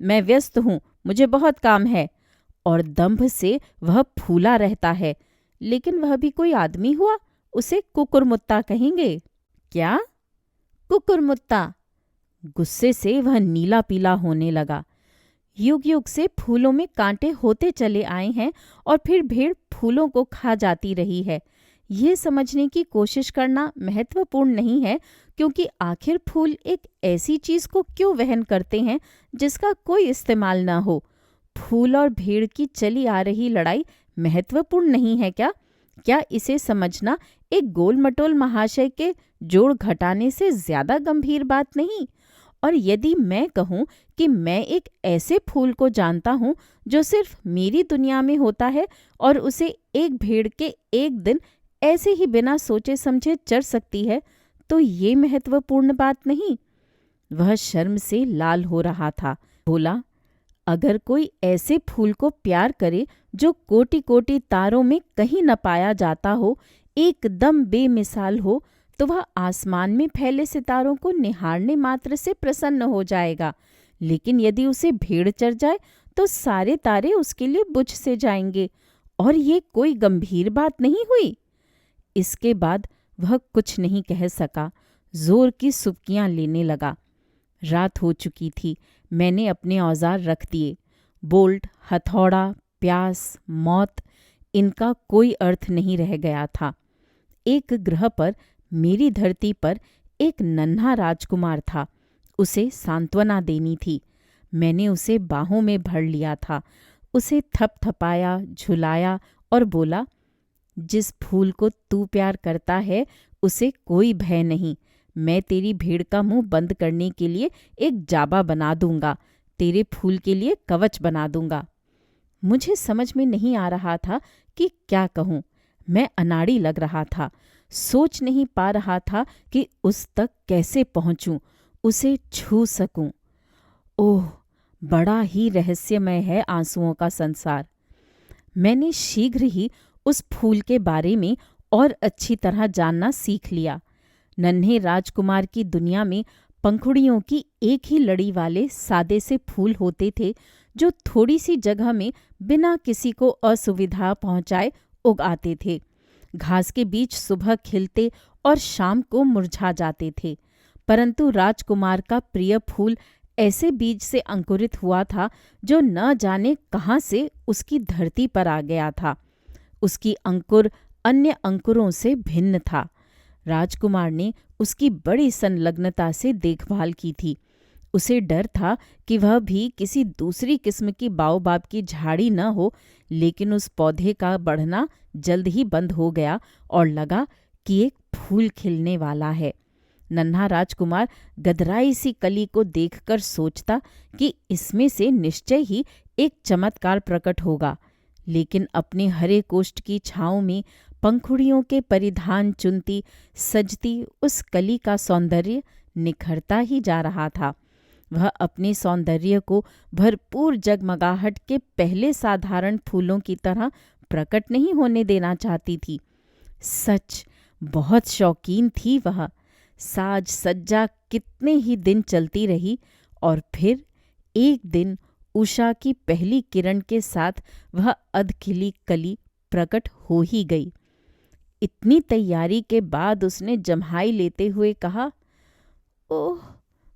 मैं व्यस्त हूँ, मुझे बहुत काम है। और दंभ से वह फूला रहता है। लेकिन वह भी कोई आदमी हुआ, उसे कुकुरमुत्ता कहेंगे क्या? कुकुरमुत्ता। गुस्से से वह नीला पीला होने लगा। युग युग से फूलों में कांटे होते चले आए हैं और फिर भेड़ फूलों को खा जाती रही है। ये समझने की कोशिश करना महत्वपूर्ण नहीं है, क्योंकि आखिर फूल एक ऐसी चीज को क्यों वहन करते हैं जिसका कोई इस्तेमाल ना हो। फूल और भेड़ की चली आ रही लड़ाई महत्वपूर्ण नहीं है क्या? क्या इसे समझना एक गोल मटोल महाशय के जोड़ घटाने से ज्यादा गंभीर बात नहीं? और यदि मैं कहूँ कि मैं एक ऐसे फूल को जानता हूँ जो सिर्फ मेरी दुनिया में होता है और उसे एक भेड़ के एक दिन ऐसे ही बिना सोचे समझे चर सकती है, तो ये महत्वपूर्ण बात नहीं? वह शर्म से लाल हो रहा था। बोला, अगर कोई ऐसे फूल को प्यार करे जो कोटि कोटि तारों में कहीं न पाया जाता हो, एकदम बेमिसाल हो, तो वह आसमान में फैले सितारों को निहारने मात्र से प्रसन्न हो जाएगा। लेकिन यदि उसे भेड़ चढ़ जाए तो सारे तारे उसके लिए बुझ से जाएंगे। और ये कोई गंभीर बात नहीं हुई। इसके बाद वह कुछ नहीं कह सका, जोर की सुबकियां लेने लगा। रात हो चुकी थी। मैंने अपने औजार रख दिए। बोल्ट, हथौड़ा, प्यास, मौत, इनका कोई अर्थ नहीं रह गया था। एक ग्रह पर, मेरी धरती पर, एक नन्हा राजकुमार था। उसे सांत्वना देनी थी। मैंने उसे बाहों में भर लिया था। उसे थपथपाया, झुलाया और बोला, जिस फूल को तू प्यार करता है उसे कोई भय नहीं। मैं तेरी भेड़ का मुंह बंद करने के लिए एक जाबा बना दूंगा, तेरे फूल के लिए कवच बना दूंगा। मुझे समझ में नहीं आ रहा था कि क्या कहूँ। मैं अनाड़ी लग रहा था। सोच नहीं पा रहा था कि उस तक कैसे पहुंचूं, उसे छू सकूं। ओह, बड़ा ही रहस्यमय है आंसुओं का संसार। मैंने शीघ्र ही उस फूल के बारे में और अच्छी तरह जानना सीख लिया। नन्हे राजकुमार की दुनिया में पंखुड़ियों की एक ही लड़ी वाले सादे से फूल होते थे, जो थोड़ी सी जगह में बिना किसी को असुविधा पहुंचाए उग आते थे। घास के बीच सुबह खिलते और शाम को मुरझा जाते थे। परंतु राजकुमार का प्रिय फूल ऐसे बीज से अंकुरित हुआ था जो न जाने कहाँ से उसकी धरती पर आ गया था। उसकी अंकुर अन्य अंकुरों से भिन्न था। राजकुमार ने उसकी बड़ी संलग्नता से देखभाल की थी। उसे डर था कि वह भी किसी दूसरी किस्म की बाओबाब की झाड़ी न हो, लेकिन उस पौधे का बढ़ना जल्द ही बंद हो गया और लगा कि एक फूल खिलने वाला है। नन्हा राजकुमार गदराई सी कली को देखकर सोचता कि इसमें से निश्चय ही एक चमत्कार प्रकट होगा, लेकिन अपने हरे कोष्ठ की छाँव में पंखुड़ियों के परिधान चुनती सजती उस कली का सौंदर्य निखरता ही जा रहा था। वह अपने सौंदर्य को भरपूर जगमगाहट के पहले साधारण फूलों की तरह प्रकट नहीं होने देना चाहती थी। सच, बहुत शौकीन थी वह। साज सज्जा कितने ही दिन चलती रही और फिर एक दिन उषा की पहली किरण के साथ वह अधखिली कली प्रकट हो ही गई। इतनी तैयारी के बाद उसने जम्हाई लेते हुए कहा, ओह,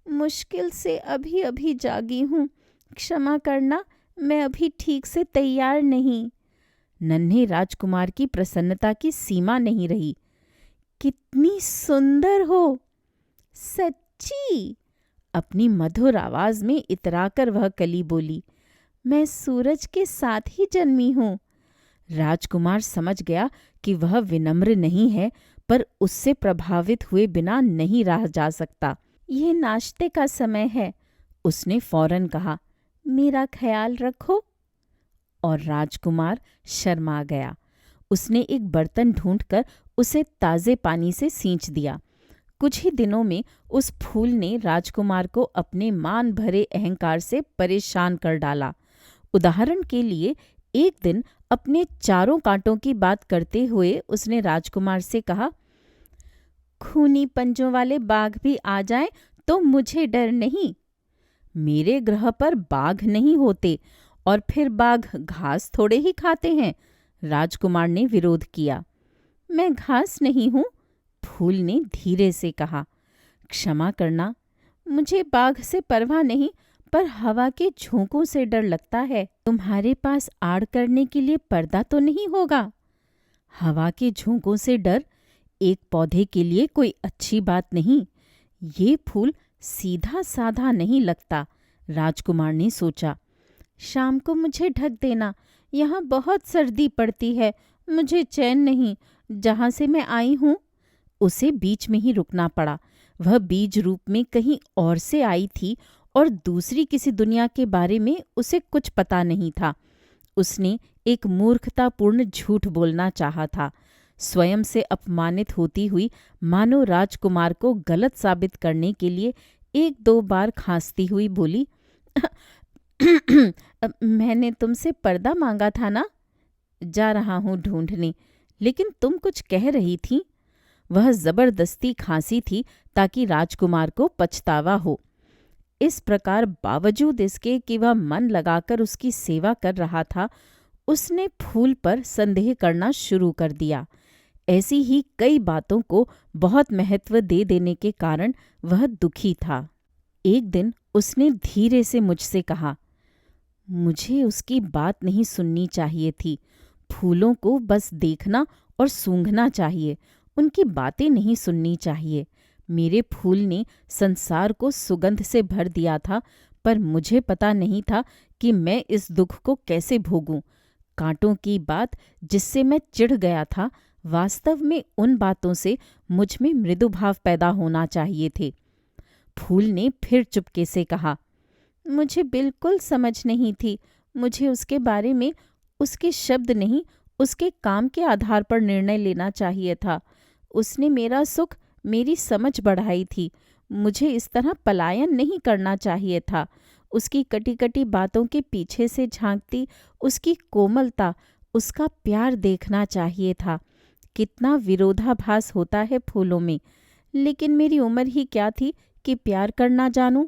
मुश्किल से अभी अभी जागी हूँ, क्षमा करना, मैं अभी ठीक से तैयार नहीं। नन्हे राजकुमार की प्रसन्नता की सीमा नहीं रही। कितनी सुंदर हो! सच्ची! अपनी मधुर आवाज में इतराकर वह कली बोली, मैं सूरज के साथ ही जन्मी हूँ। राजकुमार समझ गया कि वह विनम्र नहीं है, पर उससे प्रभावित हुए बिना नहीं रहा जा सकता। ये नाश्ते का समय है, उसने फौरन कहा, मेरा ख्याल रखो। और राजकुमार शर्मा गया। उसने एक बर्तन ढूंढकर उसे ताज़े पानी से सींच दिया। कुछ ही दिनों में उस फूल ने राजकुमार को अपने मान भरे अहंकार से परेशान कर डाला। उदाहरण के लिए, एक दिन अपने चारों कांटों की बात करते हुए उसने राजकुमार से कहा, खूनी पंजों वाले बाघ भी आ जाएं तो मुझे डर नहीं। मेरे ग्रह पर बाघ नहीं होते, और फिर बाघ घास थोड़े ही खाते हैं। राजकुमार ने विरोध किया। मैं घास नहीं हूं, फूल ने धीरे से कहा। क्षमा करना, मुझे बाघ से परवाह नहीं, पर हवा के झोंकों से डर लगता है। तुम्हारे पास आड़ करने के लिए पर्दा तो नहीं होगा? हवा के झोंकों से डर एक पौधे के लिए कोई अच्छी बात नहीं। ये फूल सीधा साधा नहीं लगता, राजकुमार ने सोचा। शाम को मुझे ढक देना, यहाँ बहुत सर्दी पड़ती है, मुझे चैन नहीं। जहाँ से मैं आई हूँ। उसे बीच में ही रुकना पड़ा। वह बीज रूप में कहीं और से आई थी और दूसरी किसी दुनिया के बारे में उसे कुछ पता नहीं था। उसने एक मूर्खतापूर्ण झूठ बोलना चाहा था, स्वयं से अपमानित होती हुई, मानो राजकुमार को गलत साबित करने के लिए एक दो बार खांसती हुई बोली, मैंने तुमसे पर्दा मांगा था ना? जा रहा हूं ढूंढने। लेकिन तुम कुछ कह रही थी। वह जबरदस्ती खांसी थी ताकि राजकुमार को पछतावा हो। इस प्रकार बावजूद इसके कि वह मन लगाकर उसकी सेवा कर रहा था, उसने फूल पर संदेह करना शुरू कर दिया। ऐसी ही कई बातों को बहुत महत्व दे देने के कारण वह दुखी था। एक दिन उसने धीरे से मुझसे कहा, मुझे उसकी बात नहीं सुननी चाहिए थी। फूलों को बस देखना और सूंघना चाहिए, उनकी बातें नहीं सुननी चाहिए। मेरे फूल ने संसार को सुगंध से भर दिया था, पर मुझे पता नहीं था कि मैं इस दुख को कैसे भोगूं। कांटों की बात जिससे मैं चिढ़ गया था, वास्तव में उन बातों से मुझ में मृदु भाव पैदा होना चाहिए थे। फूल ने फिर चुपके से कहा, मुझे बिल्कुल समझ नहीं थी। मुझे उसके बारे में उसके शब्द नहीं, उसके काम के आधार पर निर्णय लेना चाहिए था। उसने मेरा सुख, मेरी समझ बढ़ाई थी। मुझे इस तरह पलायन नहीं करना चाहिए था। उसकी कटी कटी बातों के पीछे से झांकती उसकी कोमलता, उसका प्यार देखना चाहिए था। कितना विरोधाभास होता है फूलों में। लेकिन मेरी उम्र ही क्या थी कि प्यार करना जानूं।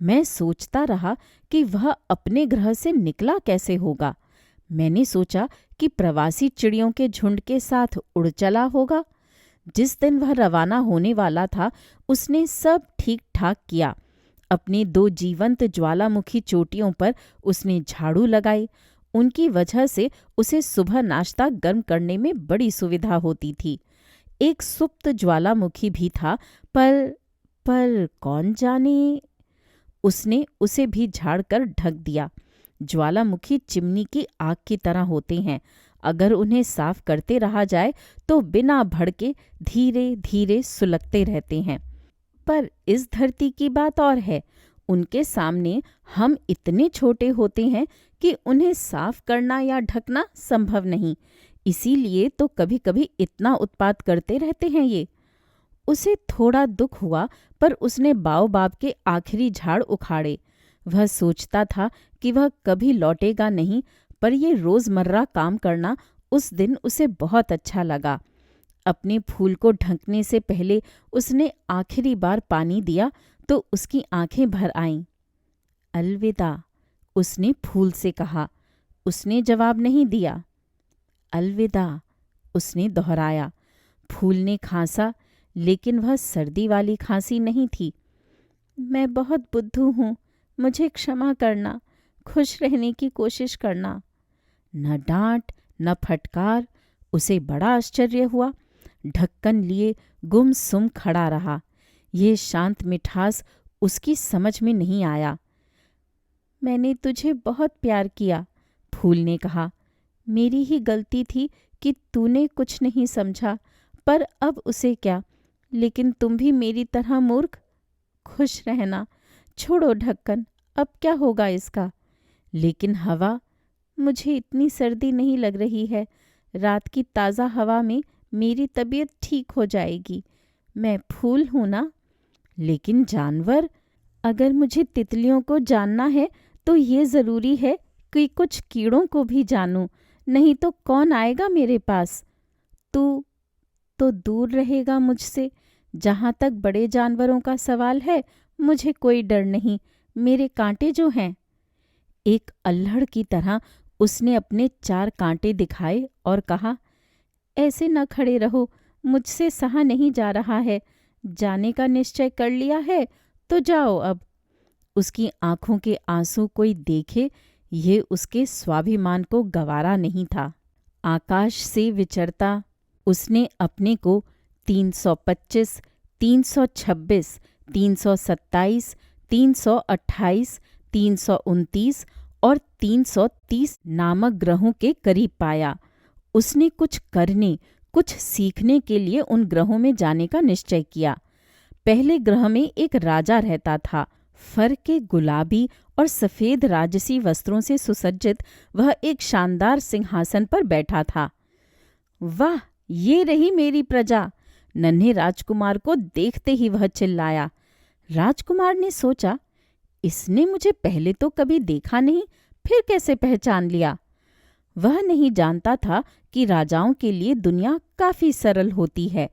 मैं सोचता रहा कि वह अपने ग्रह से निकला कैसे होगा। मैंने सोचा कि प्रवासी चिड़ियों के झुंड के साथ उड़ चला होगा। जिस दिन वह रवाना होने वाला था, उसने सब ठीक ठाक किया। अपने 2 जीवंत ज्वालामुखी चोटियों पर उसने झाड़ू लगाई। उनकी वजह से उसे सुबह नाश्ता गर्म करने में बड़ी सुविधा होती थी। एक सुप्त ज्वालामुखी भी था, पर कौन जाने। उसने उसे भी झाड़कर ढक दिया। ज्वालामुखी चिमनी की आग की तरह होते हैं। अगर उन्हें साफ करते रहा जाए तो बिना भड़के धीरे धीरे सुलगते रहते हैं। पर इस धरती की बात और है। उनके सामने हम इतने छोटे होते हैं कि उन्हें साफ करना या ढकना संभव नहीं। इसीलिए तो कभी कभी इतना उत्पात करते रहते हैं ये। उसे थोड़ा दुख हुआ, पर उसने बाओबाब के आखिरी झाड़ उखाड़े। वह सोचता था कि वह कभी लौटेगा नहीं, पर ये रोजमर्रा काम करना उस दिन उसे बहुत अच्छा लगा। अपने फूल को ढकने से पहले उसने आखिरी बार पानी दिया तो उसकी आंखें भर आईं। अलविदा, उसने फूल से कहा। उसने जवाब नहीं दिया। अलविदा, उसने दोहराया। फूल ने खांसा, लेकिन वह सर्दी वाली खांसी नहीं थी। मैं बहुत बुद्धू हूँ, मुझे क्षमा करना। खुश रहने की कोशिश करना। न डांट न फटकार। उसे बड़ा आश्चर्य हुआ। ढक्कन लिए गुमसुम खड़ा रहा। ये शांत मिठास उसकी समझ में नहीं आया। मैंने तुझे बहुत प्यार किया, फूल ने कहा। मेरी ही गलती थी कि तूने कुछ नहीं समझा, पर अब उसे क्या। लेकिन तुम भी मेरी तरह मूर्ख। खुश रहना। छोड़ो ढक्कन, अब क्या होगा इसका। लेकिन हवा, मुझे इतनी सर्दी नहीं लग रही है। रात की ताज़ा हवा में मेरी तबीयत ठीक हो जाएगी। मैं फूल हूँ ना। लेकिन जानवर, अगर मुझे तितलियों को जानना है तो ये ज़रूरी है कि कुछ कीड़ों को भी जानूं, नहीं तो कौन आएगा मेरे पास। तू तो दूर रहेगा मुझसे। जहाँ तक बड़े जानवरों का सवाल है, मुझे कोई डर नहीं। मेरे कांटे जो हैं। एक अल्हड़ की तरह उसने अपने 4 कांटे दिखाए और कहा, ऐसे न खड़े रहो, मुझसे सहा नहीं जा रहा है। जाने का निश्चय कर लिया है तो जाओ अब। उसकी आंखों के आंसू कोई देखे, ये उसके स्वाभिमान को गवारा नहीं था। आकाश से विचरता उसने अपने को 325, 326, 327, 328, 329 और 330 नामक ग्रहों के करीब पाया। उसने कुछ करने, कुछ सीखने के लिए उन ग्रहों में जाने का निश्चय किया। पहले ग्रह में एक राजा रहता था। फर के गुलाबी और सफ़ेद राजसी वस्त्रों से सुसज्जित वह एक शानदार सिंहासन पर बैठा था। वाह, ये रही मेरी प्रजा! नन्हे राजकुमार को देखते ही वह चिल्लाया। राजकुमार ने सोचा, इसने मुझे पहले तो कभी देखा नहीं, फिर कैसे पहचान लिया। वह नहीं जानता था कि राजाओं के लिए दुनिया काफी सरल होती है।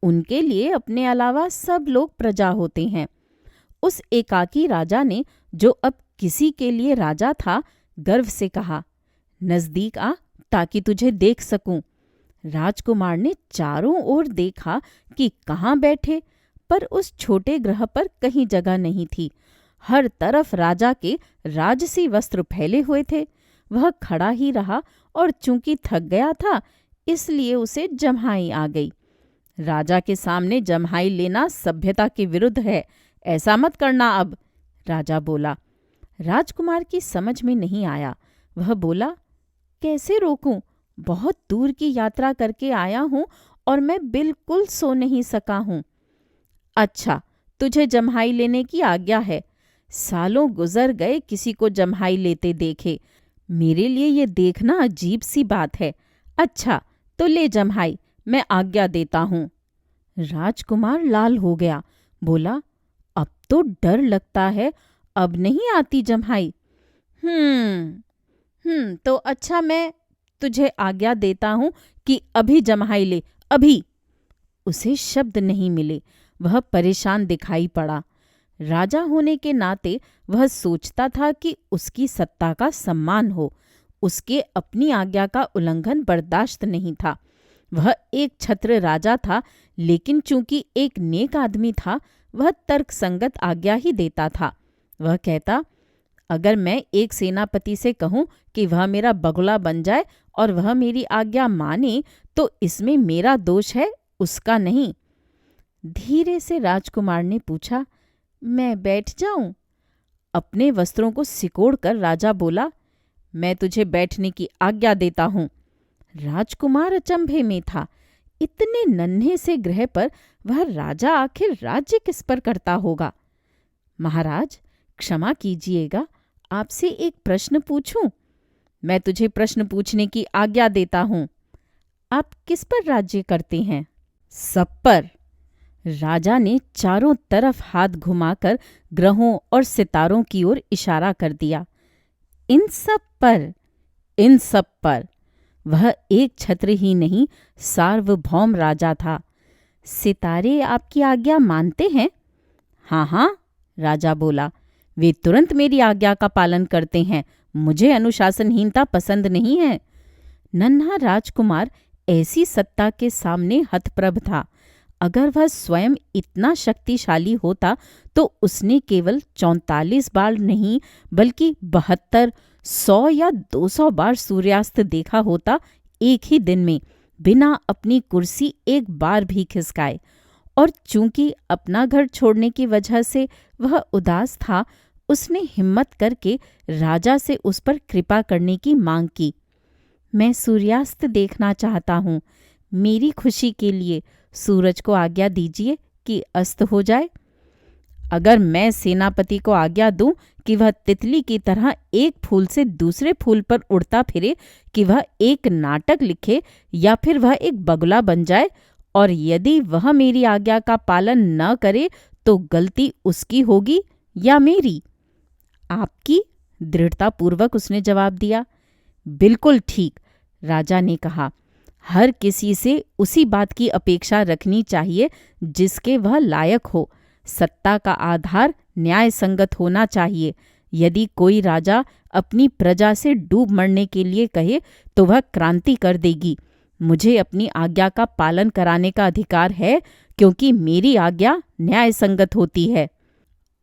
उनके लिए अपने अलावा सब लोग प्रजा होते हैं। उस एकाकी राजा ने, जो अब किसी के लिए राजा था, गर्व से कहा, नजदीक आ ताकि तुझे देख सकूं। राजकुमार ने चारों ओर देखा कि कहाँ बैठे, पर उस छोटे ग्रह पर कहीं जगह नहीं थी। हर तरफ राजा के राजसी वस्त्र फैले हुए थे। वह खड़ा ही रहा और चूंकि थक गया था, इसलिए उसे जम्हाई आ गई। राजा के सामने जम्हाई लेना सभ्यता के विरुद्ध है, ऐसा मत करना अब, राजा बोला। राजकुमार की समझ में नहीं आया। वह बोला, कैसे रोकूं? बहुत दूर की यात्रा करके आया हूं और मैं बिल्कुल सो नहीं सका हूं। अच्छा, तुझे जम्हाई लेने की आज्ञा है। सालों गुजर गए किसी को जम्हाई लेते देखे। मेरे लिए ये देखना अजीब सी बात है। अच्छा, तो ले जम्हाई, मैं आज्ञा देता हूं। राजकुमार लाल हो गया। बोला, अब तो डर लगता है, अब नहीं आती जम्हाई। तो अच्छा, मैं तुझे आज्ञा देता हूं कि अभी जम्हाई ले, अभी। उसे शब्द नहीं मिले। वह परेशान दिखाई पड़ा। राजा होने के नाते वह सोचता था कि उसकी सत्ता का सम्मान हो। उसके अपनी आज्ञा का उल्लंघन बर्दाश्त नहीं था। वह एक छत्र राजा था, लेकिन चूंकि एक नेक आदमी था, वह तर्कसंगत आज्ञा ही देता था। वह कहता, अगर मैं एक सेनापति से कहूं कि वह मेरा बगुला बन जाए और वह मेरी आज्ञा माने, तो इसमें मेरा दोष है, उसका नहीं। धीरे से राजकुमार ने पूछा, मैं बैठ जाऊं? अपने वस्त्रों को सिकोड़कर राजा बोला, मैं तुझे बैठने की आज्ञा देता हूं। राजकुमार अचंभे में था। इतने नन्हे से ग्रह पर वह राजा आखिर राज्य किस पर करता होगा। महाराज, क्षमा कीजिएगा, आपसे एक प्रश्न पूछूं? मैं तुझे प्रश्न पूछने की आज्ञा देता हूं। आप किस पर राज्य करते हैं? सब पर। राजा ने चारों तरफ हाथ घुमाकर ग्रहों और सितारों की ओर इशारा कर दिया। इन सब पर, इन सब पर। वह एक छत्र ही नहीं, सार्वभौम राजा था। सितारे आपकी आज्ञा मानते हैं? हाँ हाँ, राजा बोला, वे तुरंत मेरी आज्ञा का पालन करते हैं। मुझे अनुशासनहीनता पसंद नहीं है। नन्हा राजकुमार ऐसी सत्ता के सामने हतप्रभ था। अगर वह स्वयं इतना शक्तिशाली होता तो उसने केवल 44 बार नहीं, बल्कि 72, 100 या 200 बार सूर्यास्त देखा होता, एक ही दिन में, बिना अपनी कुर्सी एक बार भी खिसकाए। और चूंकि अपना घर छोड़ने की वजह से वह उदास था, उसने हिम्मत करके राजा से उस पर कृपा करने की मांग की। मैं सूर्यास्त देखना चाहता हूँ। मेरी खुशी के लिए सूरज को आज्ञा दीजिए कि अस्त हो जाए। अगर मैं सेनापति को आज्ञा दूं कि वह तितली की तरह एक फूल से दूसरे फूल पर उड़ता फिरे, कि वह एक नाटक लिखे या फिर वह एक बगुला बन जाए, और यदि वह मेरी आज्ञा का पालन न करे तो गलती उसकी होगी या मेरी? आपकी, दृढ़तापूर्वक उसने जवाब दिया। बिल्कुल ठीक, राजा ने कहा। हर किसी से उसी बात की अपेक्षा रखनी चाहिए जिसके वह लायक हो। सत्ता का आधार न्याय संगत होना चाहिए। यदि कोई राजा अपनी प्रजा से डूब मरने के लिए कहे तो वह क्रांति कर देगी। मुझे अपनी आज्ञा का पालन कराने का अधिकार है, क्योंकि मेरी आज्ञा न्याय संगत होती है।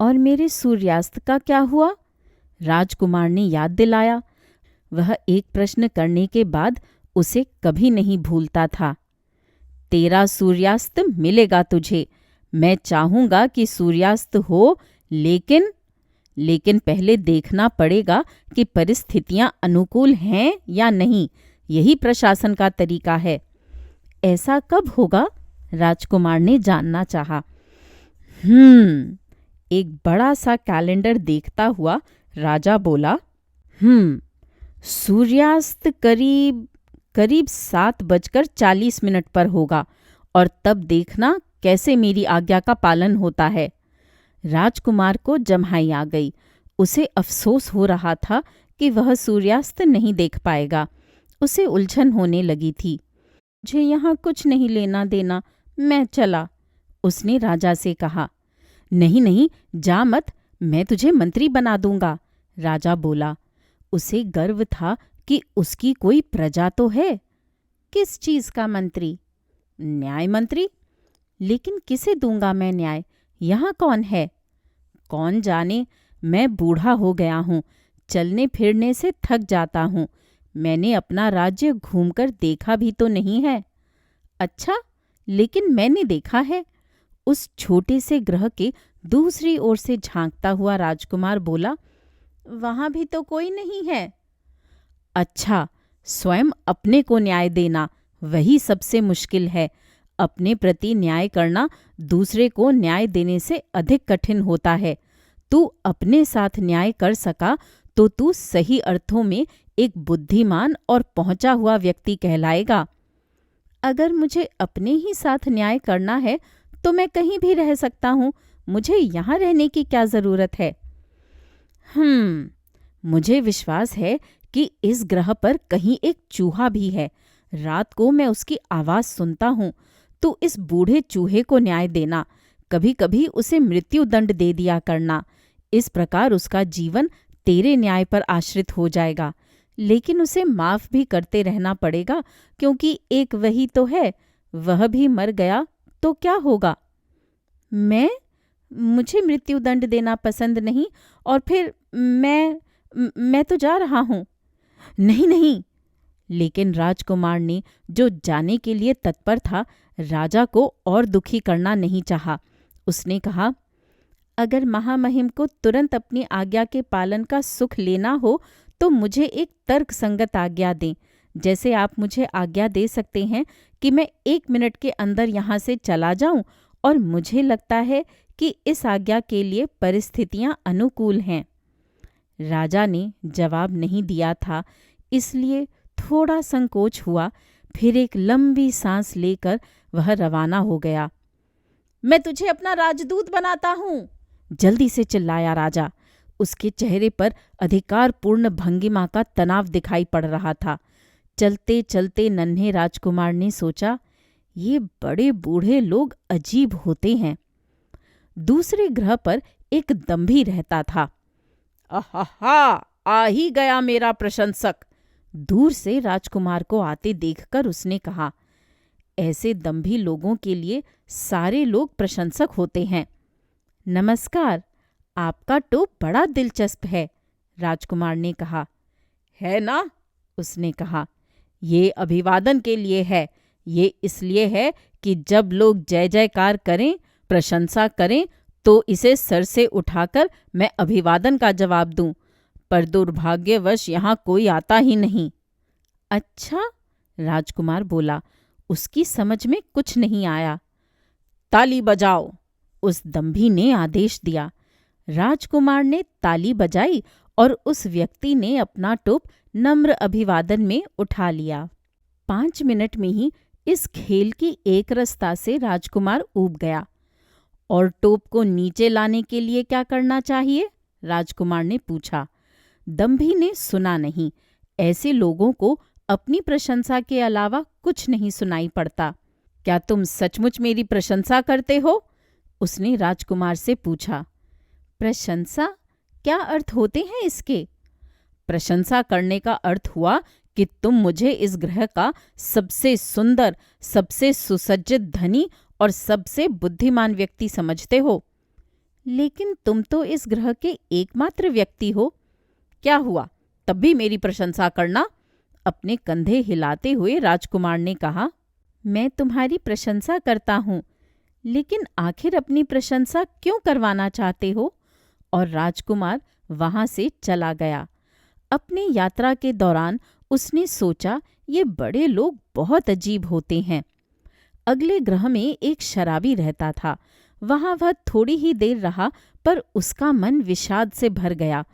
और मेरे सूर्यास्त का क्या हुआ? राजकुमार ने याद दिलाया। वह एक प्रश्न करने के बाद उसे कभी नहीं भूलता था। तेरा सूर्यास्त मिलेगा तुझे। मैं चाहूंगा कि सूर्यास्त हो, लेकिन पहले देखना पड़ेगा कि परिस्थितियां अनुकूल हैं या नहीं। यही प्रशासन का तरीका है। ऐसा कब होगा? राजकुमार ने जानना चाहा। एक बड़ा सा कैलेंडर देखता हुआ राजा बोला, सूर्यास्त करीब 7:40 पर होगा, और तब देखना कैसे मेरी आज्ञा का पालन होता है। राजकुमार को जम्हाई आ गई। उसे अफसोस हो रहा था कि वह सूर्यास्त नहीं देख पाएगा। उसे उलझन होने लगी थी। मुझे यहाँ कुछ नहीं लेना देना, मैं चला, उसने राजा से कहा। नहीं, जा मत, मैं तुझे मंत्री बना दूंगा, राजा बोला। उसे गर्व था कि उसकी कोई प्रजा तो है। किस चीज का मंत्री? न्याय मंत्री। लेकिन किसे दूंगा मैं न्याय? यहाँ कौन है? कौन जाने, मैं बूढ़ा हो गया हूँ, चलने फिरने से थक जाता हूँ। मैंने अपना राज्य घूमकर देखा भी तो नहीं है। अच्छा, लेकिन मैंने देखा है। उस छोटे से ग्रह के दूसरी ओर से झांकता हुआ राजकुमार बोला, वहां भी तो कोई नहीं है। अच्छा, स्वयं अपने को न्याय देना, वही सबसे मुश्किल है। अपने प्रति न्याय करना दूसरे को न्याय देने से अधिक कठिन होता है। तू अपने साथ न्याय कर सका तो तू सही अर्थों में एक बुद्धिमान और पहुंचा हुआ व्यक्ति कहलाएगा। अगर मुझे अपने ही साथ न्याय करना है तो मैं कहीं भी रह सकता हूँ। मुझे यहाँ रहने की क्या जरूरत है? मुझे विश्वास है कि इस ग्रह पर कहीं एक चूहा भी है। रात को मैं उसकी आवाज सुनता हूँ। तू इस बूढ़े चूहे को न्याय देना, कभी कभी उसे मृत्यु दंड दे दिया करना। इस प्रकार उसका जीवन तेरे न्याय पर आश्रित हो जाएगा। लेकिन उसे माफ भी करते रहना पड़ेगा, क्योंकि एक वही तो है। वह भी मर गया तो क्या होगा? मुझे मृत्यु दंड देना पसंद नहीं, और फिर मैं तो जा रहा हूँ। नहीं, लेकिन राजकुमार ने, जो जाने के लिए तत्पर था, राजा को और दुखी करना नहीं चाहा। उसने कहा, अगर महामहिम को तुरंत अपनी आज्ञा के पालन का सुख लेना हो तो मुझे एक तर्क संगत आज्ञा दें। जैसे आप मुझे आज्ञा दे सकते हैं कि मैं 1 मिनट के अंदर यहाँ से चला जाऊं, और मुझे लगता है कि इस आज्ञा के लिए परिस्थितियां अनुकूल हैं। राजा ने जवाब नहीं दिया था, इसलिए थोड़ा संकोच हुआ। फिर एक लंबी सांस लेकर वह रवाना हो गया। मैं तुझे अपना राजदूत बनाता हूँ, जल्दी से चिल्लाया राजा। उसके चेहरे पर अधिकारपूर्ण भंगिमा का तनाव दिखाई पड़ रहा था। चलते चलते नन्हे राजकुमार ने सोचा, ये बड़े बूढ़े लोग अजीब होते हैं। दूसरे ग्रह पर एक दंभी रहता था। आहा, आ ही गया मेरा प्रशंसक, दूर से राजकुमार को आते देखकर उसने कहा। ऐसे दंभी लोगों के लिए सारे लोग प्रशंसक होते हैं। नमस्कार, आपका टोप बड़ा दिलचस्प है, राजकुमार ने कहा। है ना? उसने कहा। ये अभिवादन के लिए है। ये इसलिए है कि जब लोग जय जयकार करें, प्रशंसा करें, तो इसे सर से उठाकर मैं अभिवादन का जवाब दूं। पर दुर्भाग्यवश यहाँ कोई आता ही नहीं। अच्छा, राजकुमार बोला। उसकी समझ में कुछ नहीं आया। ताली बजाओ, उस दंभी ने आदेश दिया। राजकुमार ने ताली बजाई और उस व्यक्ति ने अपना टोप नम्र अभिवादन में उठा लिया। 5 मिनट में ही इस खेल की एक रसता से राजकुमार ऊब गया। और टोप को नीचे लाने के लिए क्या करना चाहिए? राजकुमार ने पूछा। दंभी ने सुना नहीं। ऐसे लोगों को अपनी प्रशंसा के अलावा कुछ नहीं सुनाई पड़ता। क्या तुम सचमुच मेरी प्रशंसा करते हो? उसने राजकुमार से पूछा। प्रशंसा? क्या अर्थ होते हैं इसके? प्रशंसा करने का अर्थ हुआ कि तुम मुझे इस ग्रह का सबसे सुंदर, सबसे सुसज्जित धनी और सबसे बुद्धिमान व्यक्ति समझते हो। लेकिन तुम तो इस ग्रह के एकमात्र व्यक्ति हो। क्या हुआ, तब भी मेरी प्रशंसा करना? अपने कंधे हिलाते हुए राजकुमार ने कहा। मैं तुम्हारी प्रशंसा करता हूँ, लेकिन आखिर अपनी प्रशंसा क्यों करवाना चाहते हो? और राजकुमार वहां से चला गया। अपनी यात्रा के दौरान उसने सोचा, ये बड़े लोग बहुत अजीब होते हैं। अगले ग्रह में एक शराबी रहता था। वहां वह थोड़ी ही देर रहा, पर उसका मन विषाद से भर गया।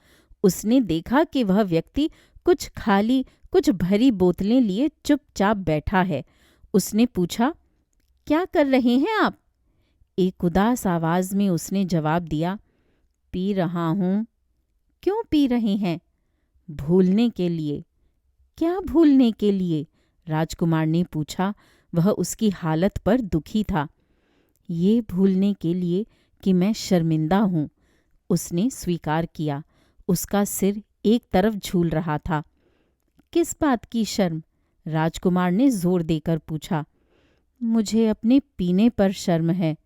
उसने देखा कि वह व्यक्ति कुछ खाली, कुछ भरी बोतलें लिए चुपचाप बैठा है। उसने पूछा, क्या कर रहे हैं आप? एक उदास आवाज में उसने जवाब दिया, पी रहा हूं। क्यों पी रहे हैं? भूलने के लिए। क्या भूलने के लिए? राजकुमार ने पूछा। वह उसकी हालत पर दुखी था। ये भूलने के लिए कि मैं शर्मिंदा हूं। उसने स्वीकार किया। उसका सिर एक तरफ झूल रहा था। किस बात की शर्म? राजकुमार ने जोर देकर पूछा। मुझे अपने पीने पर शर्म है।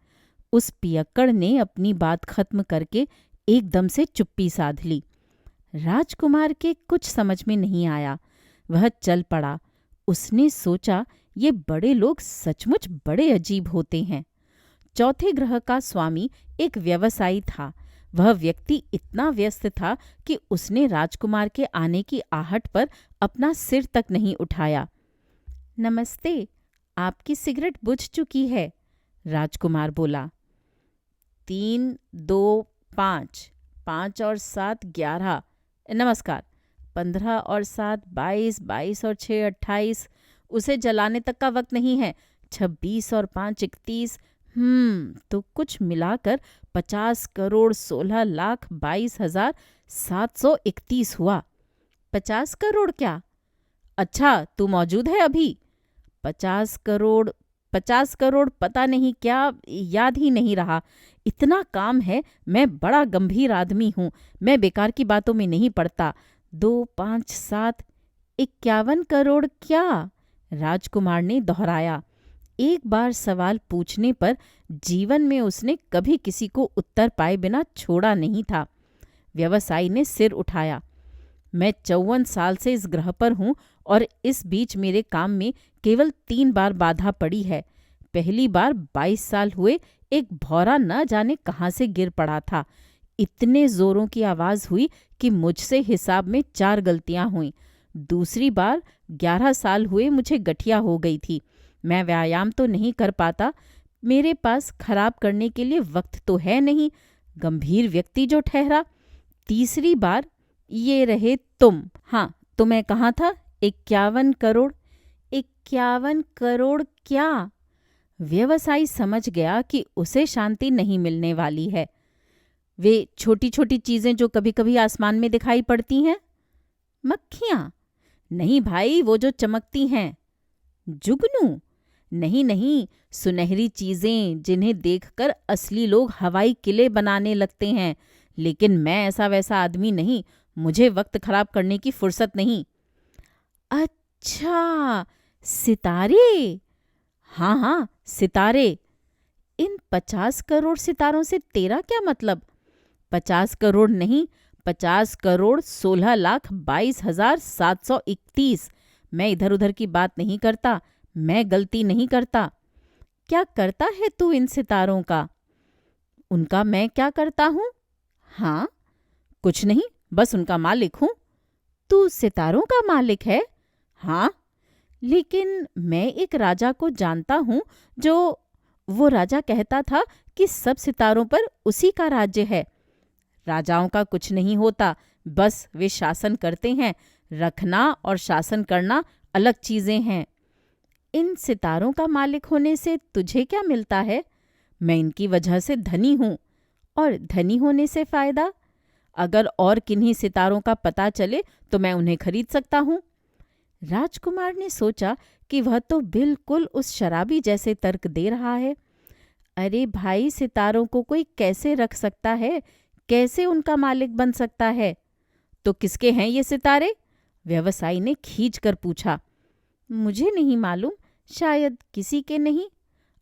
उस पियक्कड़ ने अपनी बात खत्म करके एकदम से चुप्पी साध ली। राजकुमार के कुछ समझ में नहीं आया। वह चल पड़ा। उसने सोचा, ये बड़े लोग सचमुच बड़े अजीब होते हैं। चौथे ग्रह का स्वामी एक व्यवसायी था। वह व्यक्ति इतना व्यस्त था कि उसने राजकुमार के आने की आहट पर अपना सिर तक नहीं उठाया। नमस्ते, आपकी सिगरेट बुझ चुकी है, राजकुमार बोला। 3, 2, 5, 5 और 7, 11। नमस्कार। 15 और 7, 22, 22 और 6, 28। उसे जलाने तक का वक्त नहीं है। 26 और 5, 31। तो कुछ मिलाकर 50 करोड़ 16 लाख 22,731 हुआ। 50 करोड़ क्या? अच्छा, तू मौजूद है अभी? 50 करोड़, 50 करोड़ पता नहीं क्या, याद ही नहीं रहा। इतना काम है। मैं बड़ा गंभीर आदमी हूँ। मैं बेकार की बातों में नहीं पड़ता। 2, 5, 7, 51 करोड़ क्या? राजकुमार ने दोहराया। एक बार सवाल पूछने पर जीवन में उसने कभी किसी को उत्तर पाए बिना छोड़ा नहीं था। व्यवसायी ने सिर उठाया। मैं 54 साल से इस ग्रह पर हूँ और इस बीच मेरे काम में केवल 3 बार बाधा पड़ी है। पहली बार 22 साल हुए एक भौरा न जाने कहाँ से गिर पड़ा था। इतने जोरों की आवाज़ हुई कि मुझसे हिसाब में 4 गलतियां हुईं। दूसरी बार 11 साल हुए मुझे गठिया हो गई थी। मैं व्यायाम तो नहीं कर पाता। मेरे पास खराब करने के लिए वक्त तो है नहीं। गंभीर व्यक्ति जो ठहरा। तीसरी बार ये रहे तुम। हाँ, तुम्हें कहाँ था? 51 करोड़। 51 करोड़ क्या? व्यवसायी समझ गया कि उसे शांति नहीं मिलने वाली है। वे छोटी छोटी चीजें जो कभी कभी आसमान में दिखाई पड़ती हैं। मक्खियां? नहीं भाई, वो जो चमकती हैं। जुगनू? नहीं नहीं, सुनहरी चीजें जिन्हें देखकर असली लोग हवाई किले बनाने लगते हैं। लेकिन मैं ऐसा वैसा आदमी नहीं। मुझे वक्त खराब करने की फुर्सत नहीं। अच्छा, सितारे? हाँ हाँ, सितारे। इन 50 करोड़ सितारों से तेरा क्या मतलब? 50 करोड़ नहीं, 50 करोड़ 16 लाख 22,731। मैं इधर उधर की बात नहीं करता। मैं गलती नहीं करता। क्या करता है तू इन सितारों का? उनका मैं क्या करता हूँ? हाँ, कुछ नहीं, बस उनका मालिक हूँ। तू सितारों का मालिक है? हाँ, लेकिन मैं एक राजा को जानता हूँ जो, वो राजा कहता था कि सब सितारों पर उसी का राज्य है। राजाओं का कुछ नहीं होता, बस वे शासन करते हैं। रखना और शासन करना अलग चीजें हैं। इन सितारों का मालिक होने से तुझे क्या मिलता है? मैं इनकी वजह से धनी हूं। और धनी होने से फायदा? अगर और किन्हीं सितारों का पता चले तो मैं उन्हें खरीद सकता हूं। राजकुमार ने सोचा कि वह तो बिल्कुल उस शराबी जैसे तर्क दे रहा है। अरे भाई, सितारों को कोई कैसे रख सकता है? कैसे उनका मालिक बन सकता है? तो किसके हैं ये सितारे? व्यवसायी ने खींच कर पूछा। मुझे नहीं मालूम, शायद किसी के नहीं।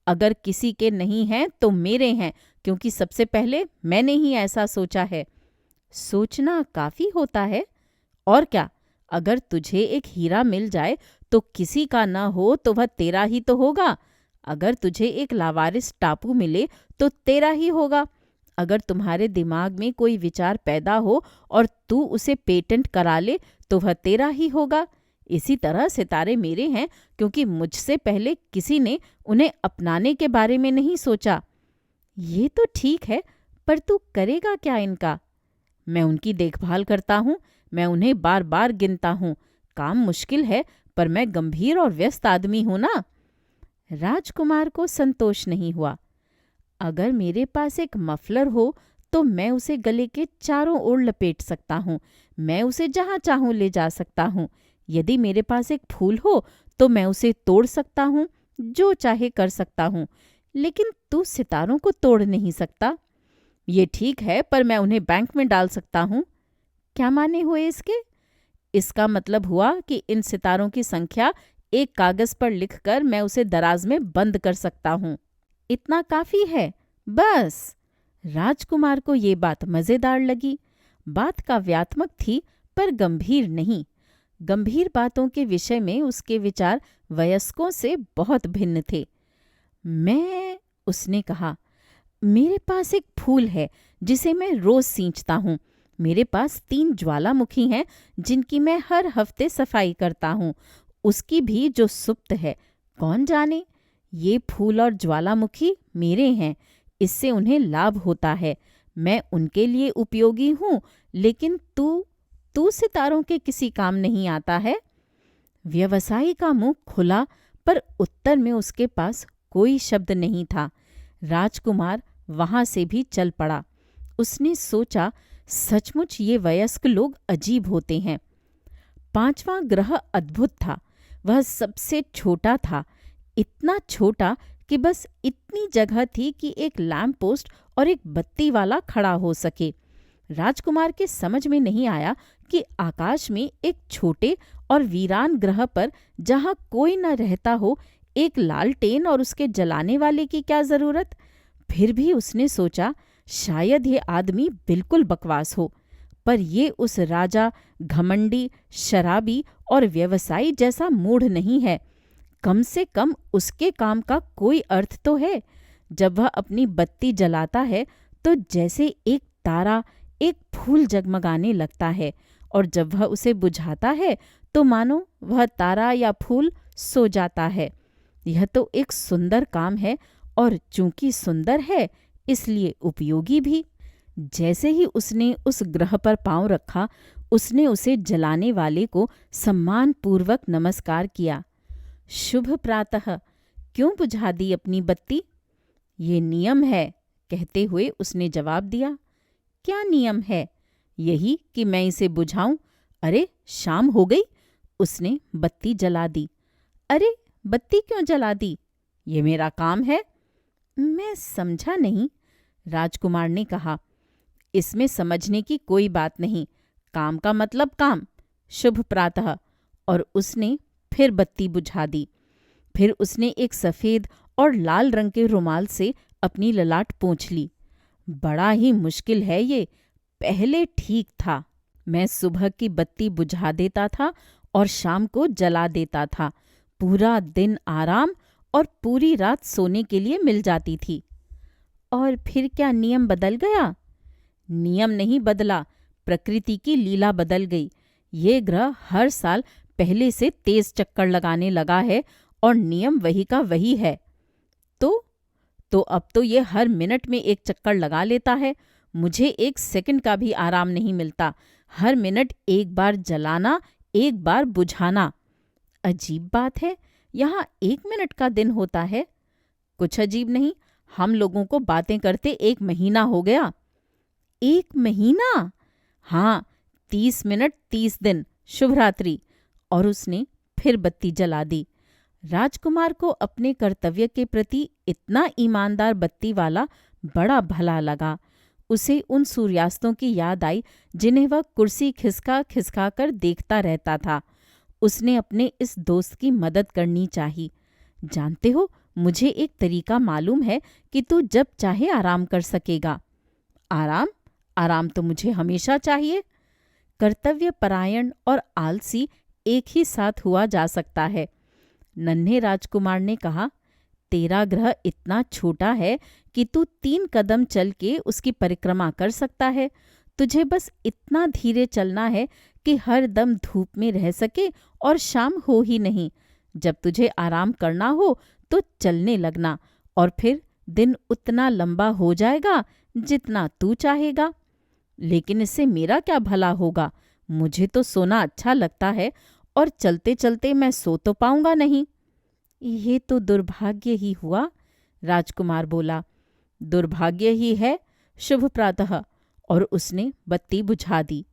अगर किसी के नहीं हैं तो मेरे हैं, क्योंकि सबसे पहले मैंने ही ऐसा सोचा है। सोचना काफी होता है। और क्या, अगर तुझे एक हीरा मिल जाए तो किसी का न हो तो वह तेरा ही तो होगा। अगर तुझे एक लावारिस टापू मिले तो तेरा ही होगा। अगर तुम्हारे दिमाग में कोई विचार पैदा हो और तू उसे पेटेंट करा ले तो वह तेरा ही होगा। इसी तरह सितारे मेरे हैं, क्योंकि मुझसे पहले किसी ने उन्हें अपनाने के बारे में नहीं सोचा। ये तो ठीक है, पर तू करेगा क्या इनका? मैं उनकी देखभाल करता हूँ, मैं उन्हें बार बार गिनता हूँ। काम मुश्किल है, पर मैं गंभीर और व्यस्त आदमी हूं ना। राजकुमार को संतोष नहीं हुआ। अगर मेरे पास एक मफलर हो तो मैं उसे गले के चारों ओर लपेट सकता हूँ। मैं उसे जहाँ चाहूँ ले जा सकता हूँ। यदि मेरे पास एक फूल हो तो मैं उसे तोड़ सकता हूँ, जो चाहे कर सकता हूँ। लेकिन तू सितारों को तोड़ नहीं सकता। ये ठीक है, पर मैं उन्हें बैंक में डाल सकता हूँ। क्या माने हुए इसके? इसका मतलब हुआ कि इन सितारों की संख्या एक कागज पर लिखकर मैं उसे दराज में बंद कर सकता हूँ। इतना काफी है, बस। राजकुमार को ये बात मजेदार लगी। बात काव्यात्मक थी, पर गंभीर नहीं। गंभीर बातों के विषय में उसके विचार वयस्कों से बहुत भिन्न थे। उसने कहा, मेरे पास एक फूल है जिसे मैं रोज सींचता हूँ। मेरे पास 3 ज्वालामुखी हैं जिनकी मैं हर हफ्ते सफाई करता हूँ। उसकी भी जो सुप्त है, कौन जाने। ये फूल और ज्वालामुखी मेरे हैं, इससे उन्हें लाभ होता है। मैं उनके लिए उपयोगी हूँ, लेकिन तू सितारों के किसी काम नहीं आता है। व्यवसायी का मुंह खुला, पर उत्तर में उसके पास कोई शब्द नहीं था। राजकुमार वहां से भी चल पड़ा। उसने सोचा, सचमुच ये वयस्क लोग अजीब होते हैं। 5वां ग्रह अद्भुत था। वह सबसे छोटा था, इतना छोटा कि बस इतनी जगह थी कि एक लैंप पोस्ट और एक बत्ती वाला खड़ा हो सके। राजकुमार के समझ में नहीं आया कि आकाश में एक छोटे और वीरान ग्रह पर, जहां कोई न रहता हो, एक लालटेन और उसके जलाने वाले की क्या जरूरत। फिर भी उसने सोचा, शायद ये आदमी बिल्कुल बकवास हो, पर ये उस राजा, घमंडी, शराबी और व्यवसायी जैसा मूढ़ नहीं है। कम से कम उसके काम का कोई अर्थ तो है। जब वह अपनी बत्ती जलाता है तो जैसे एक तारा, एक फूल जगमगाने लगता है, और जब वह उसे बुझाता है तो मानो वह तारा या फूल सो जाता है। यह तो एक सुंदर काम है, और चूंकि सुंदर है इसलिए उपयोगी भी। जैसे ही उसने उस ग्रह पर पांव रखा, उसने उसे जलाने वाले को सम्मानपूर्वक नमस्कार किया। शुभ प्रातः। क्यों बुझा दी अपनी बत्ती? ये नियम है, कहते हुए उसने जवाब दिया। क्या नियम है? यही कि मैं इसे बुझाऊं। अरे, शाम हो गई। उसने बत्ती जला दी। अरे, बत्ती क्यों जला दी? ये मेरा काम है। मैं समझा नहीं, राजकुमार ने कहा। इसमें समझने की कोई बात नहीं। काम का मतलब काम। शुभ प्रातः। और उसने फिर बत्ती बुझा दी। फिर उसने एक सफ़ेद और लाल रंग के रुमाल से अपनी ललाट पोंछ ली। बड़ा ही मुश्किल है ये। पहले ठीक था। मैं सुबह की बत्ती बुझा देता था और शाम को जला देता था। पूरा दिन आराम और पूरी रात सोने के लिए मिल जाती थी। और फिर क्या नियम बदल गया? नियम नहीं बदला, प्रकृति की लीला बदल गई। ये ग्रह हर साल पहले से तेज चक्कर लगाने लगा है और नियम वही का वही है। तो तो अब तो ये हर मिनट में एक चक्कर लगा लेता है। मुझे 1 सेकंड का भी आराम नहीं मिलता। हर मिनट एक बार जलाना, एक बार बुझाना। अजीब बात है, यहाँ 1 मिनट का दिन होता है। कुछ अजीब नहीं, हम लोगों को बातें करते 1 महीना हो गया। 1 महीना? हाँ, 30 मिनट 30 दिन। शुभ रात्रि। और उसने फिर बत्ती जला दी। राजकुमार को अपने कर्तव्य के प्रति इतना ईमानदार बत्ती वाला बड़ा भला लगा। उसे उन सूर्यास्तों की याद आई जिन्हें वह कुर्सी खिसका खिसका कर देखता रहता था। उसने अपने इस दोस्त की मदद करनी चाहिए। जानते हो, मुझे एक तरीका मालूम है कि तू जब चाहे आराम कर सकेगा। आराम? आराम तो मुझे हमेशा चाहिए। कर्तव्य परायण और आलसी एक ही साथ हुआ जा सकता है। नन्हे राजकुमार ने कहा, तेरा ग्रह इतना छोटा है कि तू 3 कदम चल के उसकी परिक्रमा कर सकता है। तुझे बस इतना धीरे चलना है कि हर दम धूप में रह सके और शाम हो ही नहीं। जब तुझे आराम करना हो तो चलने लगना, और फिर दिन उतना लंबा हो जाएगा जितना तू चाहेगा। लेकिन इससे मेरा क्या भला होगा? मुझे तो सोना अच्छा लगता है, और चलते चलते मैं सो तो पाऊंगा नहीं। ये तो दुर्भाग्य ही हुआ, राजकुमार बोला। दुर्भाग्य ही है। शुभ प्रातः। और उसने बत्ती बुझा दी।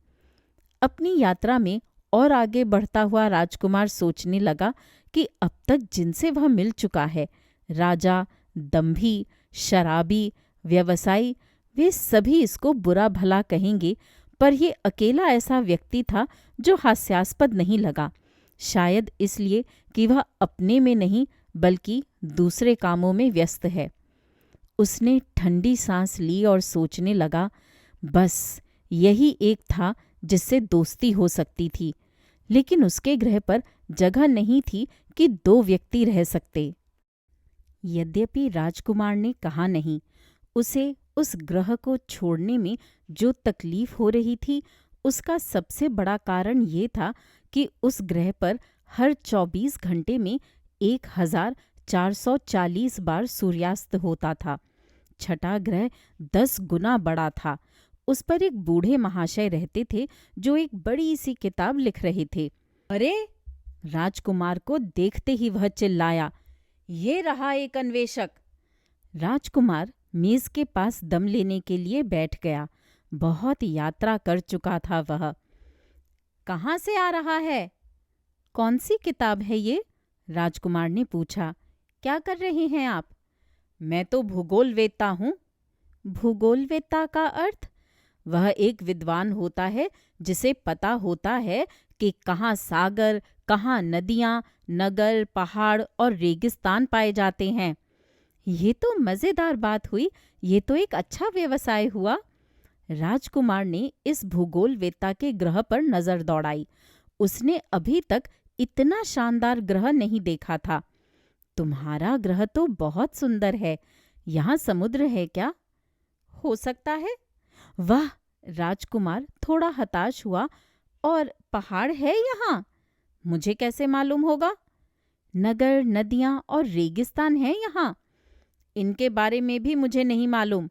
अपनी यात्रा में और आगे बढ़ता हुआ राजकुमार सोचने लगा कि अब तक जिनसे वह मिल चुका है, राजा, दंभी, शराबी, व्यवसायी, वे सभी इसको बुरा भला कहेंगे, पर ये अकेला ऐसा व्यक्ति था जो हास्यास्पद नहीं लगा। शायद इसलिए कि वह अपने में नहीं बल्कि दूसरे कामों में व्यस्त है। उसने ठंडी सांस ली और सोचने लगा, बस यही एक था जिससे दोस्ती हो सकती थी। लेकिन उसके ग्रह पर जगह नहीं थी कि 2 व्यक्ति रह सकते। यद्यपि राजकुमार ने कहा नहीं, उसे उस ग्रह को छोड़ने में जो तकलीफ हो रही थी, उसका सबसे बड़ा कारण ये था कि उस ग्रह पर हर 24 घंटे में 1440 बार सूर्यास्त होता था। छठा ग्रह 10 गुना बड़ा था। उस पर एक बूढ़े महाशय रहते थे जो एक बड़ी सी किताब लिख रहे थे। अरे! राजकुमार को देखते ही वह चिल्लाया, ये रहा एक अन्वेषक। राजकुमार मेज के पास दम लेने के लिए बैठ गया। बहुत यात्रा कर चुका था वह। कहाँ से आ रहा है? कौन सी किताब है ये? राजकुमार ने पूछा। क्या कर रहे हैं आप? मैं तो भूगोल वेत्ता हूँ। भूगोल वेत्ता का अर्थ? वह एक विद्वान होता है जिसे पता होता है कि कहाँ सागर, कहाँ नदियाँ, नगर, पहाड़ और रेगिस्तान पाए जाते हैं। ये तो मज़ेदार बात हुई। ये तो एक अच्छा व्यवसाय हुआ। राजकुमार ने इस भूगोल वेत्ता के ग्रह पर नजर दौड़ाई। उसने अभी तक इतना शानदार ग्रह नहीं देखा था। तुम्हारा ग्रह तो बहुत सुंदर है। यहाँ समुद्र है क्या? हो सकता है। वाह! राजकुमार थोड़ा हताश हुआ। और पहाड़ है यहाँ? मुझे कैसे मालूम होगा? नगर, नदियाँ और रेगिस्तान है यहाँ। इनके बारे में भी मुझे नहीं मालूम।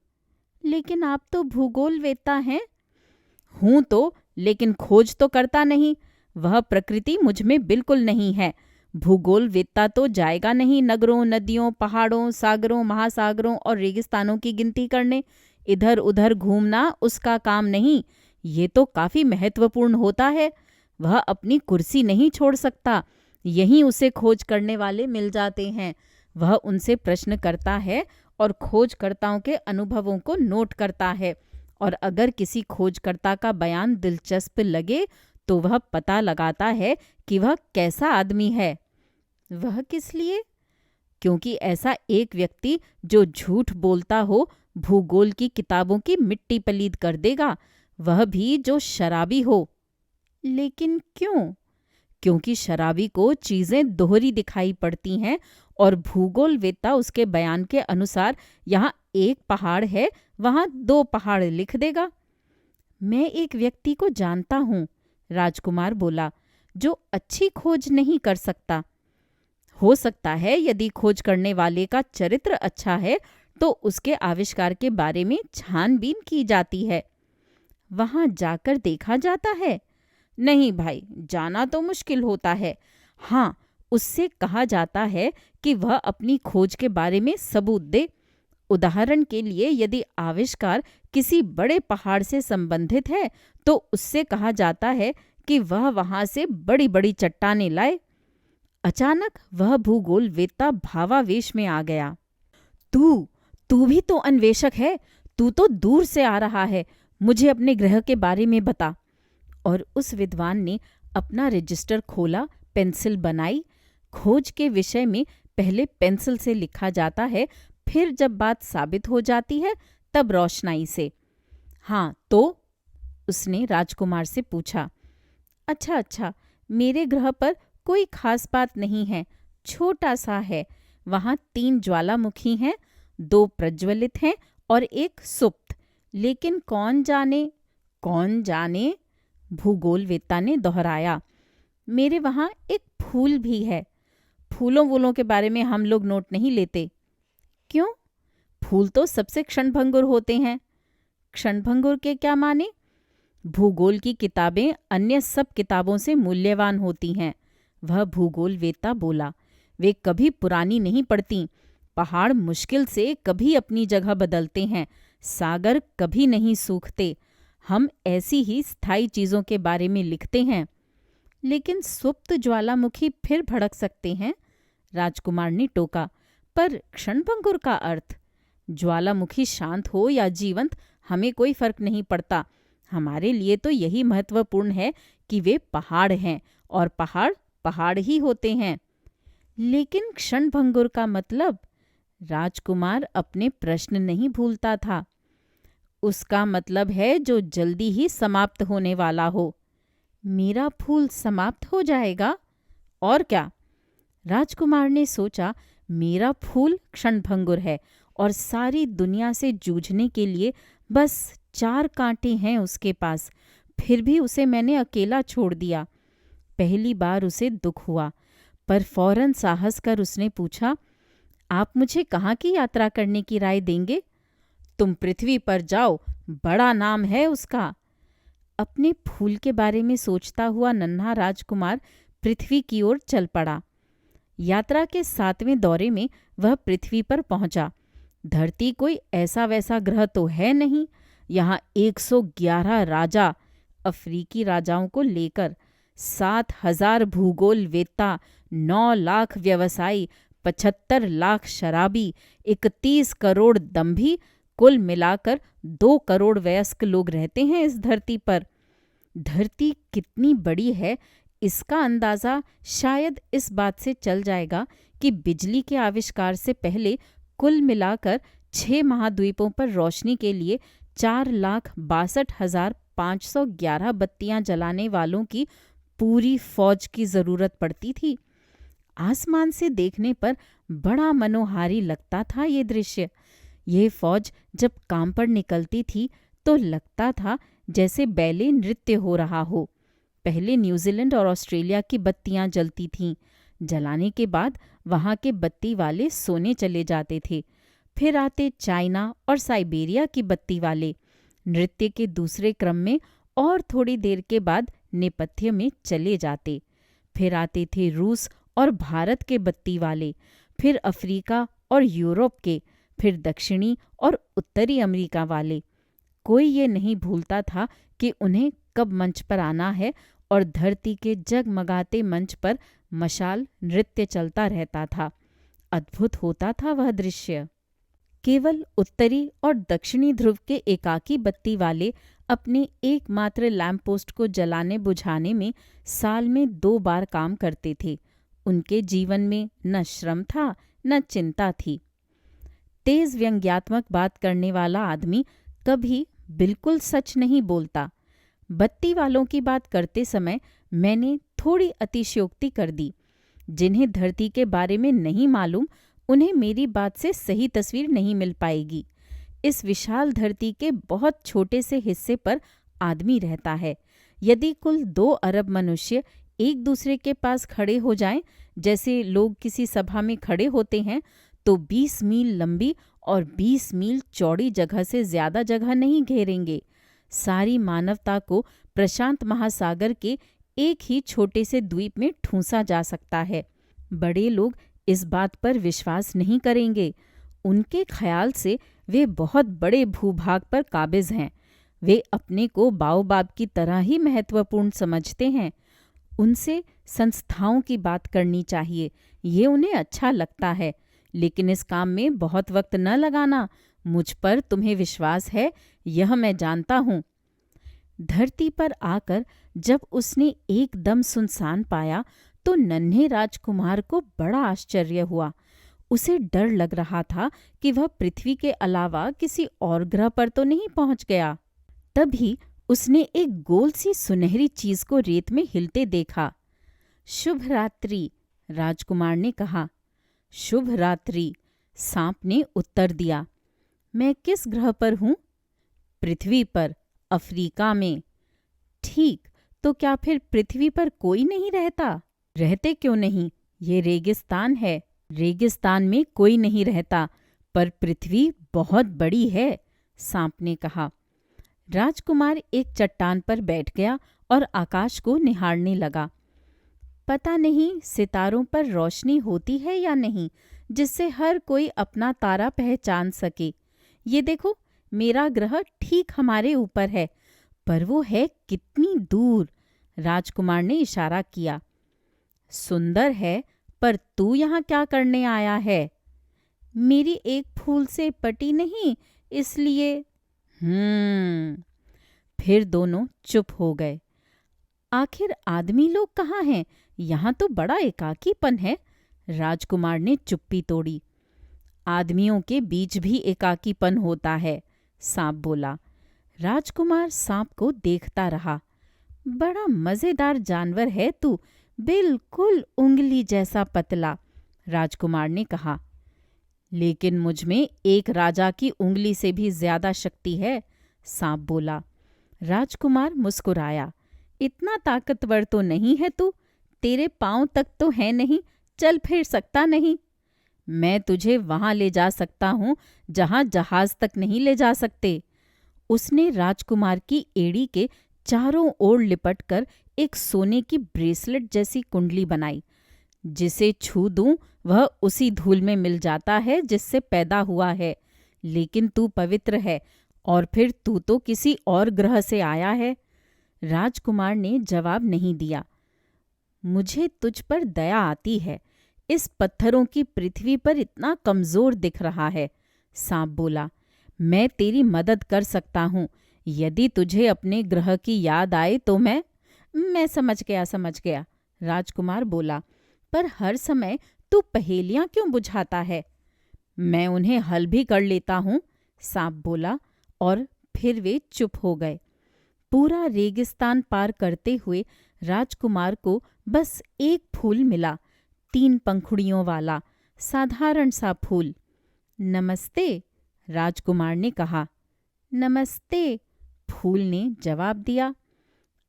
लेकिन आप तो भूगोल वेत्ता हैं। हूँ तो, लेकिन खोज तो करता नहीं। वह प्रकृति मुझ में बिल्कुल नहीं है। भूगोल वेत्ता तो जाएगा नहीं नगरों, नदियों, पहाड़ों, सागरों, महासागरों और रेगिस्तानों की गिनती करने। इधर उधर घूमना उसका काम नहीं। ये तो काफी महत्वपूर्ण होता है। वह अपनी कुर्सी नहीं छोड़ सकता। यहीं उसे खोज करने वाले मिल जाते हैं। वह उनसे प्रश्न करता है और खोजकर्ताओं के अनुभवों को नोट करता है। और अगर किसी खोजकर्ता का बयान दिलचस्प लगे तो वह पता लगाता है कि वह कैसा आदमी है। वह किस लिए? क्योंकि ऐसा एक व्यक्ति जो झूठ बोलता हो भूगोल की किताबों की मिट्टी पलीद कर देगा, वह भी जो शराबी हो। लेकिन क्यों? क्योंकि शराबी को चीजें दोहरी दिखाई पड़ती हैं और भूगोल वेत्ता उसके बयान के अनुसार यहाँ एक पहाड़ है, वहाँ 2 पहाड़ लिख देगा। मैं एक व्यक्ति को जानता हूँ, राजकुमार बोला, जो अच्छी खोज नहीं कर सकता। हो सकता है यदि खोज करने वाले का चरित्र अच्छा है तो उसके आविष्कार के बारे में छानबीन की जाती है। वहां जाकर देखा जाता है? नहीं भाई, जाना तो मुश्किल होता है। हाँ, उससे कहा जाता है कि वह अपनी खोज के बारे में सबूत दे। उदाहरण के लिए, यदि आविष्कार किसी बड़े पहाड़ से संबंधित है तो उससे कहा जाता है कि वह वहां से बड़ी बड़ी चट्टानें लाए। अचानक वह भूगोलवेत्ता भावावेश में आ गया। तू तू भी तो अन्वेषक है। तू तो दूर से आ रहा है। मुझे अपने ग्रह के बारे में बता। और उस विद्वान ने अपना रजिस्टर खोला, पेंसिल बनाई। खोज के विषय में पहले पेंसिल से लिखा जाता है, फिर जब बात साबित हो जाती है तब रोशनाई से। हाँ तो? उसने राजकुमार से पूछा। अच्छा, मेरे ग्रह पर कोई खास बात नहीं है, छोटा सा है। वहाँ 3 ज्वालामुखी हैं, 2 प्रज्वलित हैं और 1 सुप्त। लेकिन कौन जाने? भूगोलवेत्ता ने दोहराया। मेरे वहाँ एक फूल भी है। फूलों वूलों के बारे में हम लोग नोट नहीं लेते। क्यों? फूल तो सबसे क्षणभंगुर होते हैं। क्षणभंगुर के क्या माने? भूगोल की किताबें अन्य सब किताबों से मूल्यवान होती हैं, वह भूगोलवेत्ता बोला। वे कभी पुरानी नहीं पड़ती। पहाड़ मुश्किल से कभी अपनी जगह बदलते हैं, सागर कभी नहीं सूखते। हम ऐसी ही स्थायी चीज़ों के बारे में लिखते हैं। लेकिन सुप्त ज्वालामुखी फिर भड़क सकते हैं, राजकुमार ने टोका। पर क्षणभंगुर का अर्थ? ज्वालामुखी शांत हो या जीवंत, हमें कोई फर्क नहीं पड़ता। हमारे लिए तो यही महत्वपूर्ण है कि वे पहाड़ हैं और पहाड़ पहाड़ ही होते हैं। लेकिन क्षणभंगुर का मतलब? राजकुमार अपने प्रश्न नहीं भूलता था। उसका मतलब है जो जल्दी ही समाप्त होने वाला हो। मेरा फूल समाप्त हो जाएगा? और क्या? राजकुमार ने सोचा, मेरा फूल क्षणभंगुर है और सारी दुनिया से जूझने के लिए बस 4 कांटे हैं उसके पास। फिर भी उसे मैंने अकेला छोड़ दिया। पहली बार उसे दुख हुआ, पर फौरन साहस कर उसने पूछा, आप मुझे कहाँ की यात्रा करने की राय देंगे? तुम पृथ्वी पर जाओ, बड़ा नाम है उसका। अपने फूल के बारे में सोचता हुआ नन्हा राजकुमार पृथ्वी की ओर चल पड़ा। यात्रा के 7वें दौरे में वह पृथ्वी पर पहुंचा। धरती कोई ऐसा वैसा ग्रह तो है नहीं। यहाँ 111 राजा, अफ्रीकी राजाओं को लेकर 7,000 भूगोलवेत्ता, 9 लाख व्यवसायी, 75 लाख शराबी, 31 करोड़ दंभी, कुल मिलाकर 2 करोड़ वयस्क लोग रहते हैं इस धरती पर। धरती कितनी बड़ी है इसका अंदाज़ा शायद इस बात से चल जाएगा कि बिजली के आविष्कार से पहले कुल मिलाकर 6 महाद्वीपों पर रोशनी के लिए 4,62,511 बत्तियां जलाने वालों की पूरी फौज की जरूरत पड़ती थी। आसमान से देखने पर बड़ा मनोहारी लगता था ये दृश्य। ये फौज जब काम पर निकलती थी तो लगता था जैसे बैले नृत्य हो रहा हो। पहले न्यूजीलैंड और ऑस्ट्रेलिया की बत्तियां जलती थीं। जलाने के बाद वहाँ के बत्ती वाले सोने चले जाते थे। फिर आते चाइना और साइबेरिया की बत्ती वाले, नृत्य के दूसरे क्रम में, और थोड़ी देर के बाद नेपथ्य में चले जाते। फिर आते थे रूस और भारत के बत्ती वाले, फिर अफ्रीका और यूरोप के, फिर दक्षिणी और उत्तरी अमेरिका वाले। कोई ये नहीं भूलता था कि उन्हें कब मंच पर आना है, और धरती के जगमगाते मंच पर मशाल नृत्य चलता रहता था। अद्भुत होता था वह दृश्य। केवल उत्तरी और दक्षिणी ध्रुव के एकाकी बत्ती वाले अपने एकमात्र लैंप पोस्ट को जलाने बुझाने में साल में 2 बार काम करते थे। उनके जीवन में न श्रम था न चिंता थी। तेज व्यंग्यात्मक बात करने वाला आदमी कभी बिल्कुल सच नहीं बोलता। बत्ती वालों की बात करते समय मैंने थोड़ी अतिशयोक्ति कर दी। जिन्हें धरती के बारे में नहीं मालूम, उन्हें मेरी बात से सही तस्वीर नहीं मिल पाएगी। इस विशाल धरती के बहुत छोटे से हिस्से पर आदमी रहता है। यदि कुल 2 अरब मनुष्य एक दूसरे के पास खड़े हो जाएं, जैसे लोग किसी सभा में खड़े होते हैं, तो 20 मील लंबी और 20 मील चौड़ी जगह से ज्यादा जगह नहीं घेरेंगे। सारी मानवता को प्रशांत महासागर के एक ही छोटे से द्वीप में ठूंसा जा सकता है। बड़े लोग इस बात पर विश्वास नहीं करेंगे। उनके ख्याल से वे बहुत बड़े भूभाग पर काबिज हैं। वे अपने को बाओबाब की तरह ही महत्वपूर्ण समझते हैं। उनसे संस्थाओं की बात करनी चाहिए, ये उन्हें अच्छा लगता है। लेकिन इस काम में बहुत वक्त न लगाना। मुझ पर तुम्हें विश्वास है, यह मैं जानता हूँ। धरती पर आकर जब उसने एकदम सुनसान पाया तो नन्हे राजकुमार को बड़ा आश्चर्य हुआ। उसे डर लग रहा था कि वह पृथ्वी के अलावा किसी और ग्रह पर तो नहीं पहुंच गया। तभी उसने एक गोल सी सुनहरी चीज को रेत में हिलते देखा। शुभ रात्रि, राजकुमार ने कहा। शुभ रात्रि, सांप ने उत्तर दिया। मैं किस ग्रह पर हूँ? पृथ्वी पर, अफ्रीका में। ठीक, तो क्या फिर पृथ्वी पर कोई नहीं रहता? रहते क्यों नहीं? ये रेगिस्तान है। रेगिस्तान में कोई नहीं रहता, पर पृथ्वी बहुत बड़ी है, सांप ने कहा। राजकुमार एक चट्टान पर बैठ गया और आकाश को निहारने लगा। पता नहीं सितारों पर रोशनी होती है या नहीं, जिससे हर कोई अपना तारा पहचान सके। ये देखो, मेरा ग्रह ठीक हमारे ऊपर है, पर वो है कितनी दूर। राजकुमार ने इशारा किया। सुंदर है, पर तू यहाँ क्या करने आया है? मेरी एक फूल से पटी नहीं, इसलिए। फिर दोनों चुप हो गए। आखिर आदमी लोग कहाँ हैं? यहाँ तो बड़ा एकाकीपन है। राजकुमार ने चुप्पी तोड़ी। आदमियों के बीच भी एकाकीपन होता है, सांप बोला। राजकुमार सांप को देखता रहा। बड़ा मजेदार जानवर है तू, बिल्कुल उंगली जैसा पतला, राजकुमार ने कहा। लेकिन मुझ में एक राजा की उंगली से भी ज्यादा शक्ति है, सांप बोला। राजकुमार मुस्कुराया। इतना ताकतवर तो नहीं है तू, तेरे पांव तक तो है नहीं, चल फिर सकता नहीं। मैं तुझे वहां ले जा सकता हूं जहां जहाज तक नहीं ले जा सकते। उसने राजकुमार की एड़ी के चारों ओर लिपटकर एक सोने की ब्रेसलेट जैसी कुंडली बनाई। जिसे छू दूं वह उसी धूल में मिल जाता है जिससे पैदा हुआ है। लेकिन तू पवित्र है, और फिर तू तो किसी और ग्रह से आया है। राजकुमार ने जवाब नहीं दिया। मुझे तुझ पर दया आती है। इस पत्थरों की पृथ्वी पर इतना कमजोर दिख रहा है, सांप बोला। मैं तेरी मदद कर सकता हूँ। यदि तुझे अपने ग्रह की याद आए तो मैं समझ गया, राजकुमार बोला। पर हर समय तू पहेलियां क्यों बुझाता है? मैं उन्हें हल भी कर लेता हूँ, सांप बोला, और फिर वे चुप हो गए। पूरा रेगिस्तान पार करते हुए राजकुमार को बस एक फूल मिला, 3 पंखुड़ियों वाला, साधारण सा फूल। नमस्ते, राजकुमार ने कहा। नमस्ते, फूल ने जवाब दिया।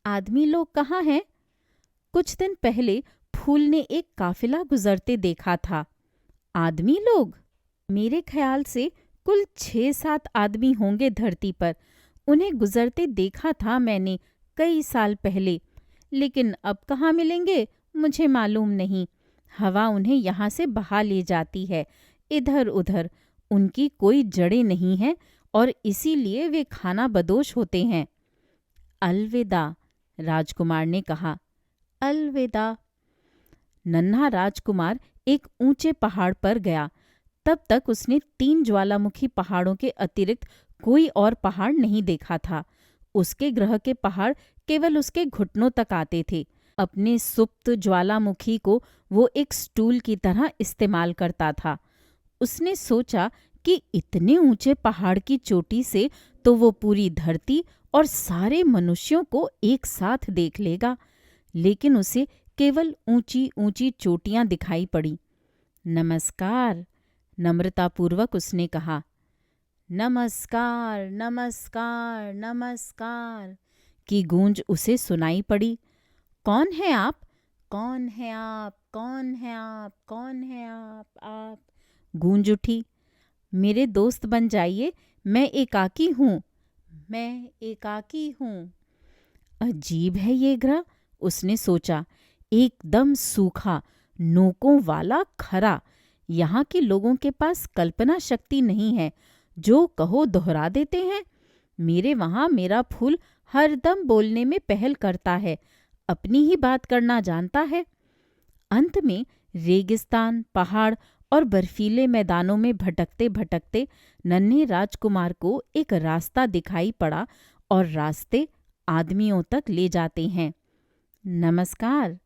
आदमी लोग कहाँ हैं? कुछ दिन पहले फूल ने एक काफिला गुजरते देखा था। आदमी लोग? मेरे ख्याल से कुल 6-7 आदमी होंगे धरती पर। उन्हें गुजरते देखा था मैंने कई साल पहले, लेकिन अब कहाँ मिलेंगे मुझे मालूम नहीं। हवा उन्हें यहाँ से बहा ले जाती है, इधर उधर। उनकी कोई जड़ें नहीं हैं और इसीलिए वे खाना बदोश होते हैं। अलविदा, राजकुमार ने कहा। अलविदा। नन्हा राजकुमार एक ऊंचे पहाड़ पर गया। तब तक उसने 3 ज्वालामुखी पहाड़ों के अतिरिक्त कोई और पहाड़ नहीं देखा था। उसके ग्रह के पहाड़ केवल उसके घुटनों तक आते थे। अपने सुप्त ज्वालामुखी को वो एक स्टूल की तरह इस्तेमाल करता था। उसने सोचा कि इतने ऊंचे पहाड़ की चोटी से तो वो पूरी धरती और सारे मनुष्यों को एक साथ देख लेगा। लेकिन उसे केवल ऊंची ऊंची चोटियां दिखाई पड़ी। नमस्कार, नम्रतापूर्वक उसने कहा। नमस्कार, नमस्कार, नमस्कार की गूंज उसे सुनाई पड़ी। कौन है आप? कौन है आप? कौन है आप? कौन है आप? गूंज उठी। मेरे दोस्त बन जाइए, मैं एकाकी हूँ, मैं एकाकी हूँ। अजीब है ये ग्रह, उसने सोचा। एकदम सूखा, नोकों वाला खरा। यहाँ के लोगों के पास कल्पना शक्ति नहीं है, जो कहो दोहरा देते हैं। मेरे वहाँ मेरा फूल हरदम बोलने में पहल करता है, अपनी ही बात करना जानता है। अंत में रेगिस्तान, पहाड़ और बर्फीले मैदानों में भटकते भटकते नन्हे राजकुमार को एक रास्ता दिखाई पड़ा और रास्ते आदमियों तक ले जाते हैं। नमस्कार,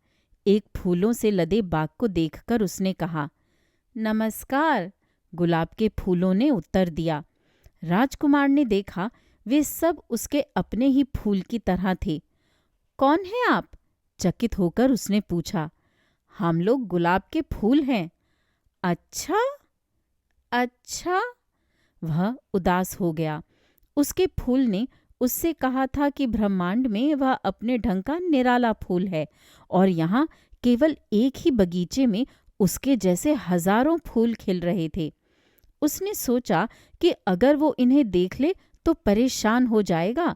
एक फूलों से लदे बाग को देखकर उसने कहा। नमस्कार, गुलाब के फूलों ने उत्तर दिया। राजकुमार ने देखा वे सब उसके अपने ही फूल की तरह थे। कौन है आप? चकित होकर उसने पूछा। हम लोग गुलाब के फूल हैं। अच्छा अच्छा, वह उदास हो गया। उसके फूल ने उससे कहा था कि ब्रह्मांड में वह अपने ढंग का निराला फूल है और यहाँ केवल एक ही बगीचे में उसके जैसे हजारों फूल खिल रहे थे। उसने सोचा कि अगर वो इन्हें देख ले तो परेशान हो जाएगा।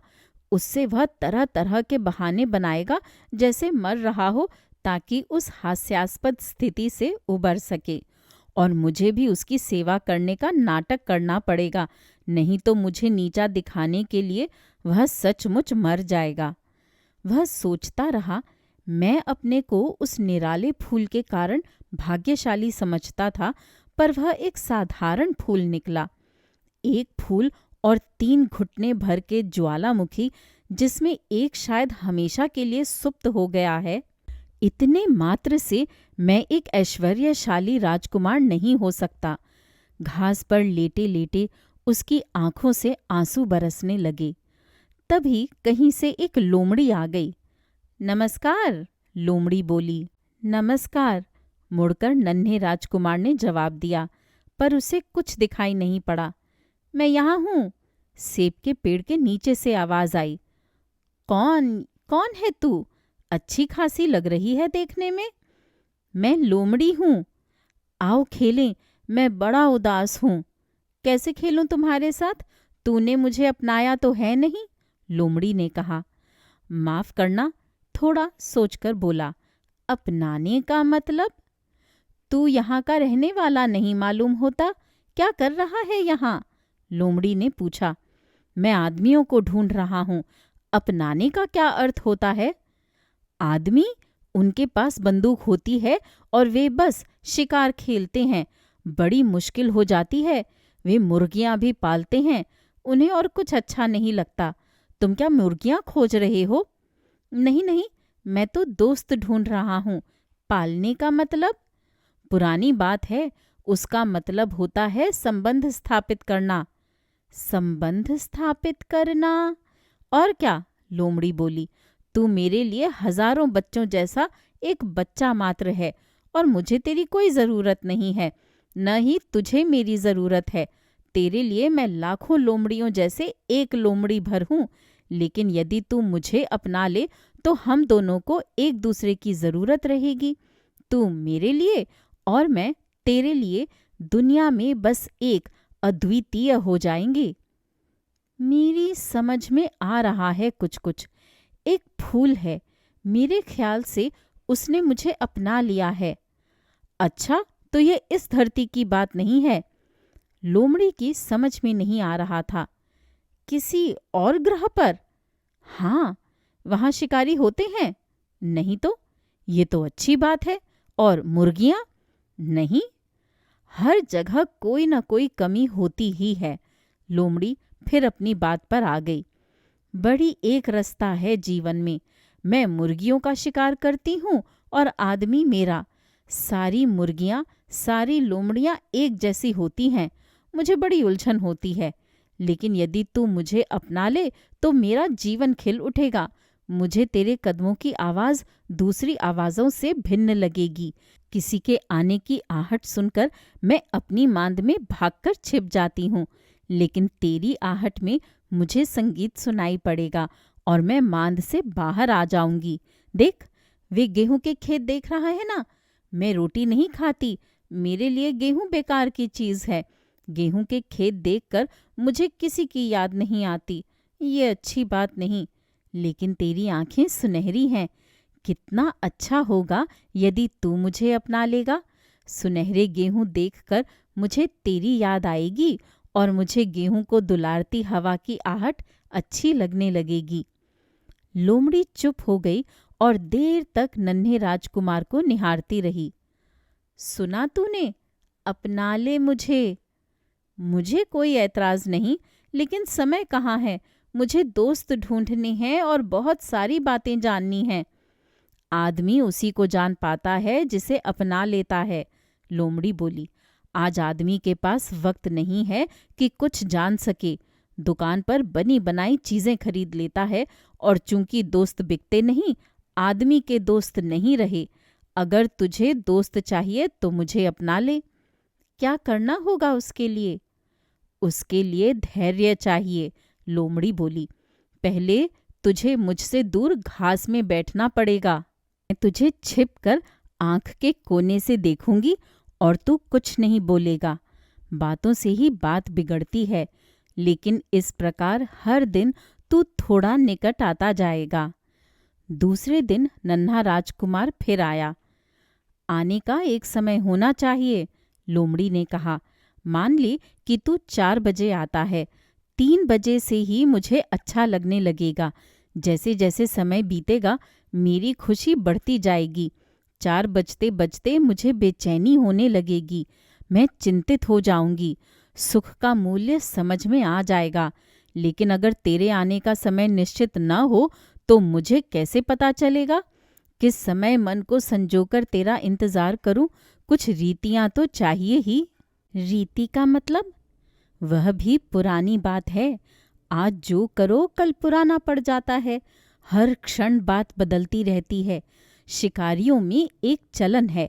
उससे वह तरह तरह के बहाने बनाएगा, जैसे मर रहा हो, ताकि उस हास्यास्पद स्थिति से उबर सके। और मुझे भी उसकी सेवा करने का नाटक करना पड़ेगा, नहीं तो मुझे नीचा दिखाने के लिए वह सचमुच मर जाएगा। वह सोचता रहा। मैं अपने को उस निराले फूल के कारण भाग्यशाली समझता था, पर वह एक साधारण फूल निकला। एक फूल और 3 घुटने भर के ज्वालामुखी, जिसमें एक शायद हमेशा के लिए सुप्त हो गया है। इतने मात्र से मैं एक ऐश्वर्यशाली राजकुमार नहीं हो सकता। घास पर लेटे लेटे उसकी आंखों से आंसू बरसने लगे। तभी कहीं से एक लोमड़ी आ गई। नमस्कार, लोमड़ी बोली। नमस्कार, मुड़कर नन्हे राजकुमार ने जवाब दिया, पर उसे कुछ दिखाई नहीं पड़ा। मैं यहाँ हूँ, सेब के पेड़ के नीचे से आवाज आई। कौन कौन है तू? अच्छी खासी लग रही है देखने में। मैं लोमड़ी हूँ। आओ खेलें, मैं बड़ा उदास हूँ। कैसे खेलूं तुम्हारे साथ? तूने मुझे अपनाया तो है नहीं, लोमड़ी ने कहा। माफ करना, थोड़ा सोचकर बोला। अपनाने का मतलब? तू यहाँ का रहने वाला नहीं मालूम होता। क्या कर रहा है यहाँ? लोमड़ी ने पूछा। मैं आदमियों को ढूंढ रहा हूँ। अपनाने का क्या अर्थ होता है? आदमी? उनके पास बंदूक होती है और वे बस शिकार खेलते हैं। बड़ी मुश्किल हो जाती है। वे मुर्गियां भी पालते हैं। उन्हें और कुछ अच्छा नहीं लगता। तुम क्या मुर्गियां खोज रहे हो? नहीं नहीं, मैं तो दोस्त ढूंढ रहा हूँ। पालने का मतलब? पुरानी बात है, उसका मतलब होता है संबंध स्थापित करना। संबंध स्थापित करना? और क्या, लोमड़ी बोली। तू मेरे लिए हजारों बच्चों जैसा एक बच्चा मात्र है और मुझे तेरी कोई ज़रूरत नहीं है, न ही तुझे मेरी ज़रूरत है। तेरे लिए मैं लाखों लोमड़ियों जैसे एक लोमड़ी भर हूँ। लेकिन यदि तू मुझे अपना ले तो हम दोनों को एक दूसरे की ज़रूरत रहेगी। तू मेरे लिए और मैं तेरे लिए दुनिया में बस एक अद्वितीय हो जाएंगे। मेरी समझ में आ रहा है कुछ कुछ। एक फूल है, मेरे ख्याल से उसने मुझे अपना लिया है। अच्छा, तो ये इस धरती की बात नहीं है? लोमड़ी की समझ में नहीं आ रहा था। किसी और ग्रह पर? हाँ, वहाँ शिकारी होते हैं? नहीं तो? ये तो अच्छी बात है। और मुर्गियाँ? नहीं। हर जगह कोई न कोई कमी होती ही है। लोमड़ी फिर अपनी बात पर आ गई। बड़ी एक रास्ता है जीवन में। मैं मुर्गियों का शिकार करती हूँ और आदमी मेरा। सारी मुर्गियाँ, सारी लोमड़ियाँ एक जैसी होती हैं। मुझे बड़ी उलझन होती है। लेकिन यदि तू मुझे अपना ले तो मेरा जीवन खिल उठेगा। मुझे तेरे कदमों की आवाज़ दूसरी आवाज़ों से भिन्न लगेगी। किसी के आने की आहट सुनकर मैं अपनी मांद में भागकर छिप जाती हूँ, लेकिन तेरी आहट में मुझे संगीत सुनाई पड़ेगा और मैं मांद से बाहर आ जाऊंगी। देख, वे गेहूं के खेत देख रहा है ना? मैं रोटी नहीं खाती, मेरे लिए गेहूं बेकार की चीज़ है। गेहूं के खेत देखकर मुझे किसी की याद नहीं आती, ये अच्छी बात नहीं। लेकिन तेरी आंखें सुनहरी हैं। कितना अच्छा होगा यदि तू मुझे अपना लेगा। सुनहरे गेहूं देखकर मुझे तेरी याद आएगी और मुझे गेहूं को दुलारती हवा की आहट अच्छी लगने लगेगी। लोमड़ी चुप हो गई और देर तक नन्हे राजकुमार को निहारती रही। सुना तूने? अपना ले मुझे। मुझे कोई ऐतराज नहीं, लेकिन समय कहाँ है? मुझे दोस्त ढूंढने हैं और बहुत सारी बातें जाननी हैं। आदमी उसी को जान पाता है जिसे अपना लेता है, लोमड़ी बोली। आज आदमी के पास वक्त नहीं है कि कुछ जान सके। दुकान पर बनी बनाई चीजें खरीद लेता है और चूंकि दोस्त बिकते नहीं, आदमी के दोस्त नहीं रहे। अगर तुझे दोस्त चाहिए तो मुझे अपना ले। क्या करना होगा उसके लिए? उसके लिए धैर्य चाहिए, लोमड़ी बोली। पहले तुझे मुझसे दूर घास में बैठना पड़ेगा। मैं तुझे छिपकर आंख के कोने से देखूंगी और तू कुछ नहीं बोलेगा। बातों से ही बात बिगड़ती है, लेकिन इस प्रकार हर दिन तू थोड़ा निकट आता जाएगा। दूसरे दिन नन्हा राजकुमार फिर आया। आने का एक समय होना चाहिए, लोमड़ी ने कहा। मान ले कि तू 4 बजे आता है। 3 बजे से ही मुझे अच्छा लगने लगेगा। जैसे जैसे समय बीतेगा मेरी खुशी बढ़ती जाएगी। 4 बजते बजते मुझे बेचैनी होने लगेगी। मैं चिंतित हो जाऊंगी। सुख का मूल्य समझ में आ जाएगा। लेकिन अगर तेरे आने का समय निश्चित न हो तो मुझे कैसे पता चलेगा? किस समय मन को संजोकर तेरा इंतजार करूं? कुछ रीतियां तो चाहिए ही। रीति का मतलब? वह भी पुरानी बात है। आज जो करो कल पुराना पड़ जाता है। हर क्षण बात बदलती रहती है। शिकारियों में एक चलन है।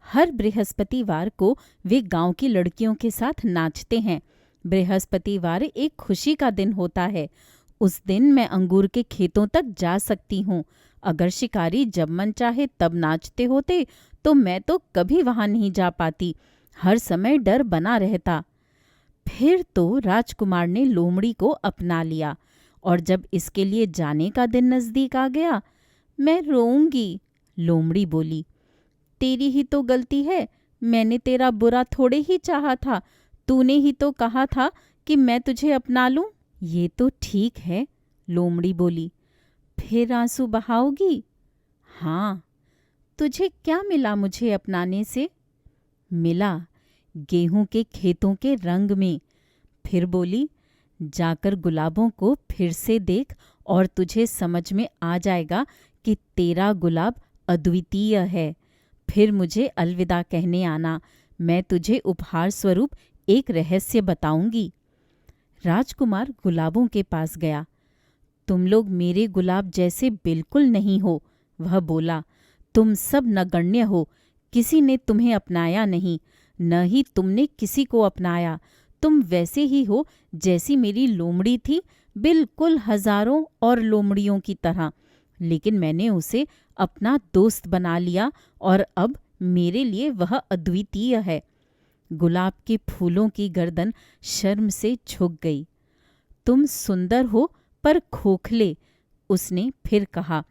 हर बृहस्पतिवार को वे गांव की लड़कियों के साथ नाचते हैं। बृहस्पतिवार एक खुशी का दिन होता है। उस दिन मैं अंगूर के खेतों तक जा सकती हूँ। अगर शिकारी जब मन चाहे तब नाचते होते तो मैं तो कभी वहां नहीं जा पाती। हर समय डर बना रहता। फिर तो राजकुमार ने लोमड़ी को अपना लिया और जब इसके लिए जाने का दिन नजदीक आ गया, मैं रोऊंगी, लोमड़ी बोली। तेरी ही तो गलती है। मैंने तेरा बुरा थोड़े ही चाहा था। तूने ही तो कहा था कि मैं तुझे अपना लूं। ये तो ठीक है, लोमड़ी बोली। फिर आंसू बहाओगी? हाँ। तुझे क्या मिला मुझे अपनाने से? मिला गेहूं के खेतों के रंग में। फिर बोली, जाकर गुलाबों को फिर से देख और तुझे समझ में आ जाएगा कि तेरा गुलाब अद्वितीय है। फिर मुझे अलविदा कहने आना। मैं तुझे उपहार स्वरूप एक रहस्य बताऊंगी। राजकुमार गुलाबों के पास गया। तुम लोग मेरे गुलाब जैसे बिल्कुल नहीं हो, वह बोला। तुम सब नगण्य हो। किसी ने तुम्हें अपनाया नहीं, न ही तुमने किसी को अपनाया। तुम वैसे ही हो जैसी मेरी लोमड़ी थी, बिल्कुल हजारों और लोमड़ियों की तरह। लेकिन मैंने उसे अपना दोस्त बना लिया और अब मेरे लिए वह अद्वितीय है। गुलाब के फूलों की गर्दन शर्म से झुक गई। तुम सुंदर हो पर खोखले, उसने फिर कहा।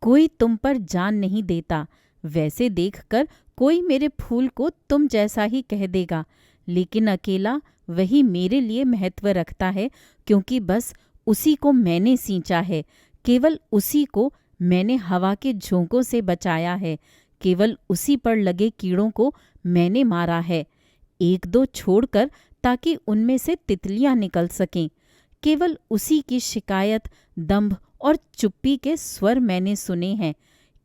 कोई तुम पर जान नहीं देता। वैसे देखकर कोई मेरे फूल को तुम जैसा ही कह देगा, लेकिन अकेला वही मेरे लिए महत्व रखता है, क्योंकि बस उसी को मैंने सींचा है। केवल उसी को मैंने हवा के झोंकों से बचाया है। केवल उसी पर लगे कीड़ों को मैंने मारा है, 1-2 छोड़कर, ताकि उनमें से तितलियां निकल सकें। केवल उसी की शिकायत, दंभ और चुप्पी के स्वर मैंने सुने हैं।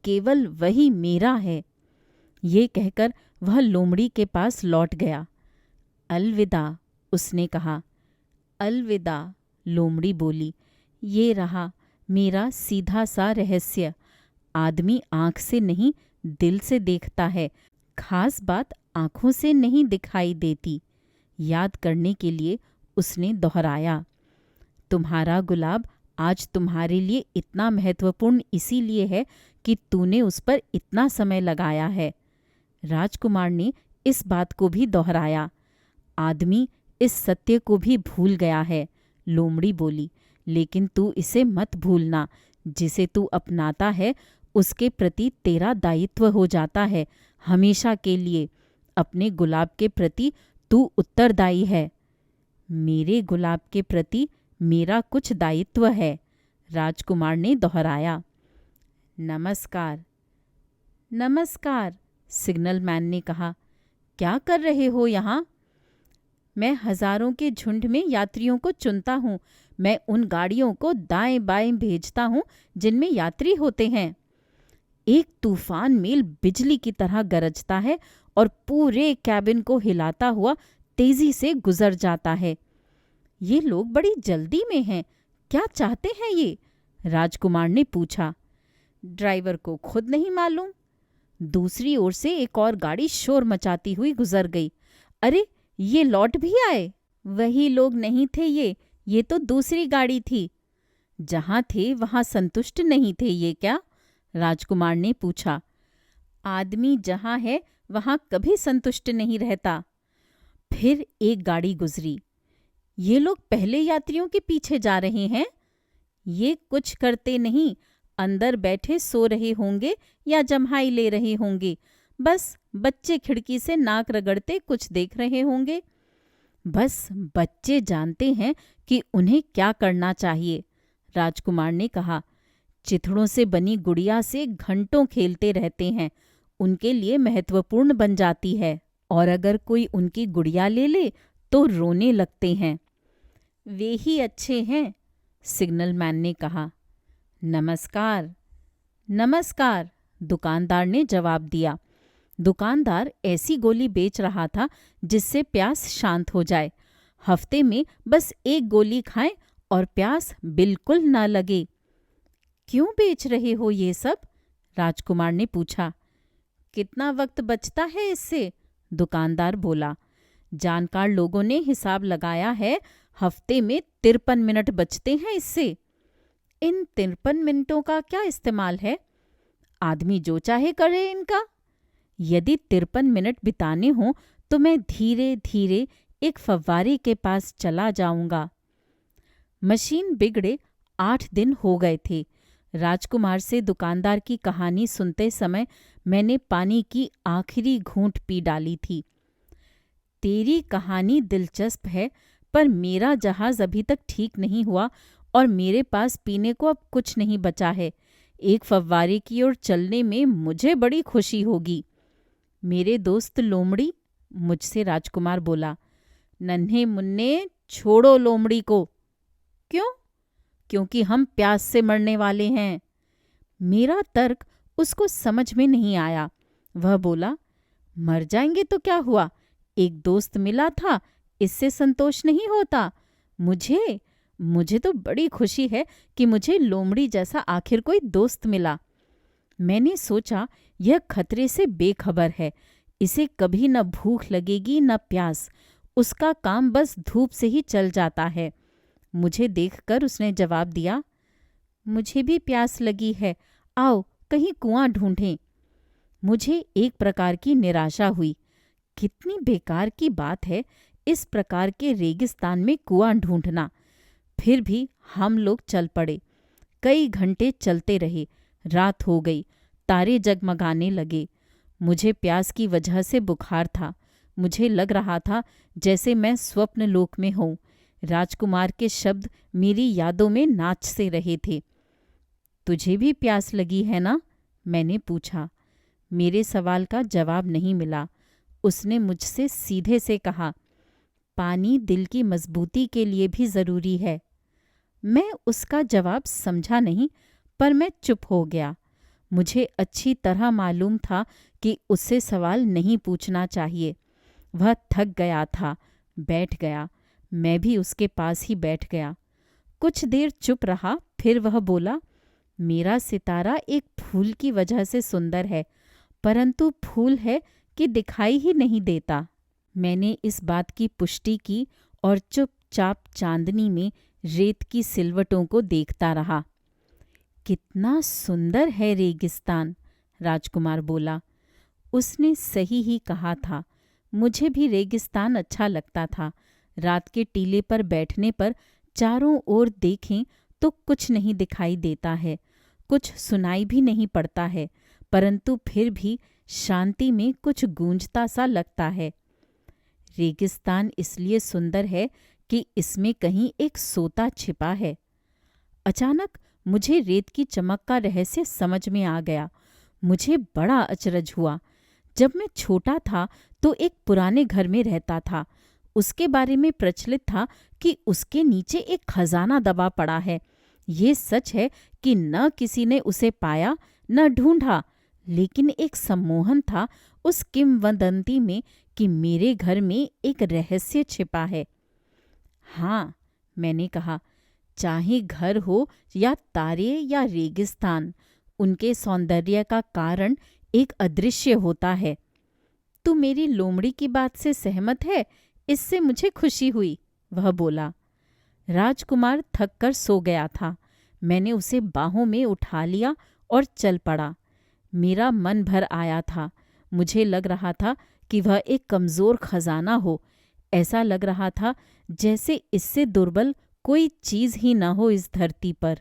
केवल वही मेरा है। ये कहकर वह लोमड़ी के पास लौट गया। अलविदा, उसने कहा। अलविदा, लोमड़ी बोली। ये रहा मेरा सीधा सा रहस्य। आदमी आंख से नहीं दिल से देखता है। खास बात आंखों से नहीं दिखाई देती। याद करने के लिए उसने दोहराया। तुम्हारा गुलाब आज तुम्हारे लिए इतना महत्वपूर्ण इसीलिए है कि तूने उस पर इतना समय लगाया है। राजकुमार ने इस बात को भी दोहराया। आदमी इस सत्य को भी भूल गया है। लोमड़ी बोली, लेकिन तू इसे मत भूलना। जिसे तू अपनाता है उसके प्रति तेरा दायित्व हो जाता है हमेशा के लिए। अपने गुलाब के प्रति तू उत्तरदायी है। मेरे गुलाब के प्रति मेरा कुछ दायित्व है, राजकुमार ने दोहराया। नमस्कार। नमस्कार, सिग्नल मैन ने कहा। क्या कर रहे हो यहाँ? मैं हजारों के झुंड में यात्रियों को चुनता हूँ। मैं उन गाड़ियों को दाएं बाएं भेजता हूँ जिनमें यात्री होते हैं। एक तूफान मेल बिजली की तरह गरजता है और पूरे कैबिन को हिलाता हुआ तेजी से गुजर जाता है। ये लोग बड़ी जल्दी में हैं। क्या चाहते हैं ये? राजकुमार ने पूछा। ड्राइवर को खुद नहीं मालूम। दूसरी ओर से एक और गाड़ी शोर मचाती हुई गुजर गई। अरे, ये लौट भी आए। वही लोग नहीं थे ये तो दूसरी गाड़ी थी। जहां थे वहां संतुष्ट नहीं थे ये क्या? राजकुमार ने पूछा। आदमी जहां है वहां कभी संतुष्ट नहीं रहता। फिर एक गाड़ी गुजरी। ये लोग पहले यात्रियों के पीछे जा रहे हैं। ये कुछ करते नहीं, अंदर बैठे सो रहे होंगे या जम्हाई ले रहे होंगे। बस बच्चे खिड़की से नाक रगड़ते कुछ देख रहे होंगे। बस बच्चे जानते हैं कि उन्हें क्या करना चाहिए, राजकुमार ने कहा। चिथड़ों से बनी गुड़िया से घंटों खेलते रहते हैं। उनके लिए महत्वपूर्ण बन जाती है और अगर कोई उनकी गुड़िया ले ले तो रोने लगते हैं। वे ही अच्छे हैं, सिग्नल मैन ने कहा। नमस्कार। नमस्कार, दुकानदार ने जवाब दिया। दुकानदार ऐसी गोली बेच रहा था जिससे प्यास शांत हो जाए। हफ्ते में बस एक गोली खाएं और प्यास बिल्कुल ना लगे। क्यों बेच रहे हो ये सब? राजकुमार ने पूछा। कितना वक्त बचता है इससे? दुकानदार बोला। जानकार लोगों ने हिसाब लगाया है, हफ्ते में 53 मिनट बचते हैं इससे। इन 53 मिनटों का क्या इस्तेमाल है? आदमी जो चाहे करे इनका। यदि 53 मिनट बिताने हों तो मैं धीरे धीरे एक फव्वारे के पास चला जाऊंगा। मशीन बिगड़े 8 दिन हो गए थे। राजकुमार से दुकानदार की कहानी सुनते समय मैंने पानी की आखिरी घूंट पी डाली थी। तेरी कहानी दिलचस्प है, पर मेरा जहाज अभी तक ठीक नहीं हुआ और मेरे पास पीने को अब कुछ नहीं बचा है। एक फव्वारे की ओर चलने में मुझे बड़ी खुशी होगी। मेरे दोस्त लोमड़ी, मुझसे राजकुमार बोला। नन्हे मुन्ने, छोड़ो लोमड़ी को। क्यों? क्योंकि हम प्यास से मरने वाले हैं। मेरा तर्क उसको समझ में नहीं आया। वह बोला, मर जाएंगे तो क्या हुआ? एक दोस्त मिला था, इससे संतोष नहीं होता? मुझे तो बड़ी खुशी है कि मुझे लोमड़ी जैसा आखिर कोई दोस्त मिला। मैंने सोचा, यह खतरे से बेखबर है। इसे कभी न भूख लगेगी न प्यास। उसका काम बस धूप से ही चल जाता है। मुझे देखकर उसने जवाब दिया, मुझे भी प्यास लगी है, आओ कहीं कुआं ढूंढें। मुझे एक प्रकार की निराशा हुई। कितनी बेकार की बात है इस प्रकार के रेगिस्तान में कुआं ढूंढना। फिर भी हम लोग चल पड़े। कई घंटे चलते रहे। रात हो गई, तारे जगमगाने लगे। मुझे प्यास की वजह से बुखार था। मुझे लग रहा था जैसे मैं स्वप्न लोक में हूँ। राजकुमार के शब्द मेरी यादों में नाच से रहे थे। तुझे भी प्यास लगी है ना? मैंने पूछा। मेरे सवाल का जवाब नहीं मिला। उसने मुझसे सीधे से कहा, पानी दिल की मजबूती के लिए भी ज़रूरी है। मैं उसका जवाब समझा नहीं, पर मैं चुप हो गया। मुझे अच्छी तरह मालूम था कि उससे सवाल नहीं पूछना चाहिए। वह थक गया था, बैठ गया। मैं भी उसके पास ही बैठ गया। कुछ देर चुप रहा, फिर वह बोला, मेरा सितारा एक फूल की वजह से सुंदर है, परंतु फूल है कि दिखाई ही नहीं देता। मैंने इस बात की पुष्टि की और चुपचाप चांदनी में रेत की सिलवटों को देखता रहा। कितना सुंदर है रेगिस्तान, राजकुमार बोला। उसने सही ही कहा था। मुझे भी रेगिस्तान अच्छा लगता था। रात के टीले पर बैठने पर चारों ओर देखें तो कुछ नहीं दिखाई देता है, कुछ सुनाई भी नहीं पड़ता है, परंतु फिर भी शांति में कुछ गूंजता सा लगता है। रेगिस्तान इसलिए सुंदर है कि इसमें कहीं एक सोता छिपा है। अचानक मुझे रेत की चमक का रहस्य समझ में आ गया। मुझे बड़ा अचरज हुआ। जब मैं छोटा था तो एक पुराने घर में रहता था। उसके बारे में प्रचलित था कि उसके नीचे एक खजाना दबा पड़ा है। ये सच है कि न किसी ने उसे पाया न ढूंढा, लेकिन एक सम्मोहन था उस किंवदंती में कि मेरे घर में एक रहस्य छिपा है। हाँ, मैंने कहा, चाहे घर हो या तारे या रेगिस्तान, उनके सौंदर्य का कारण एक अदृश्य होता है। तू मेरी लोमड़ी की बात से सहमत है? इससे मुझे खुशी हुई, वह बोला। राजकुमार थक कर सो गया था। मैंने उसे बाहों में उठा लिया और चल पड़ा। मेरा मन भर आया था। मुझे लग रहा था कि वह एक कमज़ोर खजाना हो। ऐसा लग रहा था जैसे इससे दुर्बल कोई चीज़ ही न हो इस धरती पर।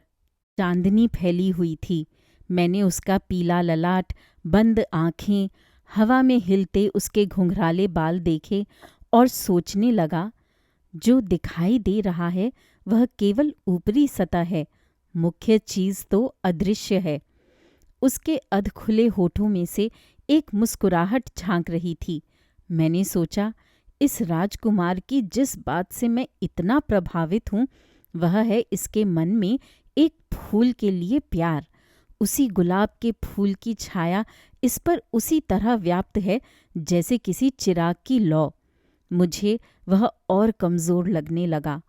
चांदनी फैली हुई थी। मैंने उसका पीला ललाट, बंद आँखें, हवा में हिलते उसके घुंघराले बाल देखे और सोचने लगा, जो दिखाई दे रहा है वह केवल ऊपरी सतह है, मुख्य चीज़ तो अदृश्य है। उसके अधखुले होठों में से एक मुस्कुराहट झांक रही थी। मैंने सोचा, इस राजकुमार की जिस बात से मैं इतना प्रभावित हूँ वह है इसके मन में एक फूल के लिए प्यार। उसी गुलाब के फूल की छाया इस पर उसी तरह व्याप्त है जैसे किसी चिराग की लौ। मुझे वह और कमज़ोर लगने लगा।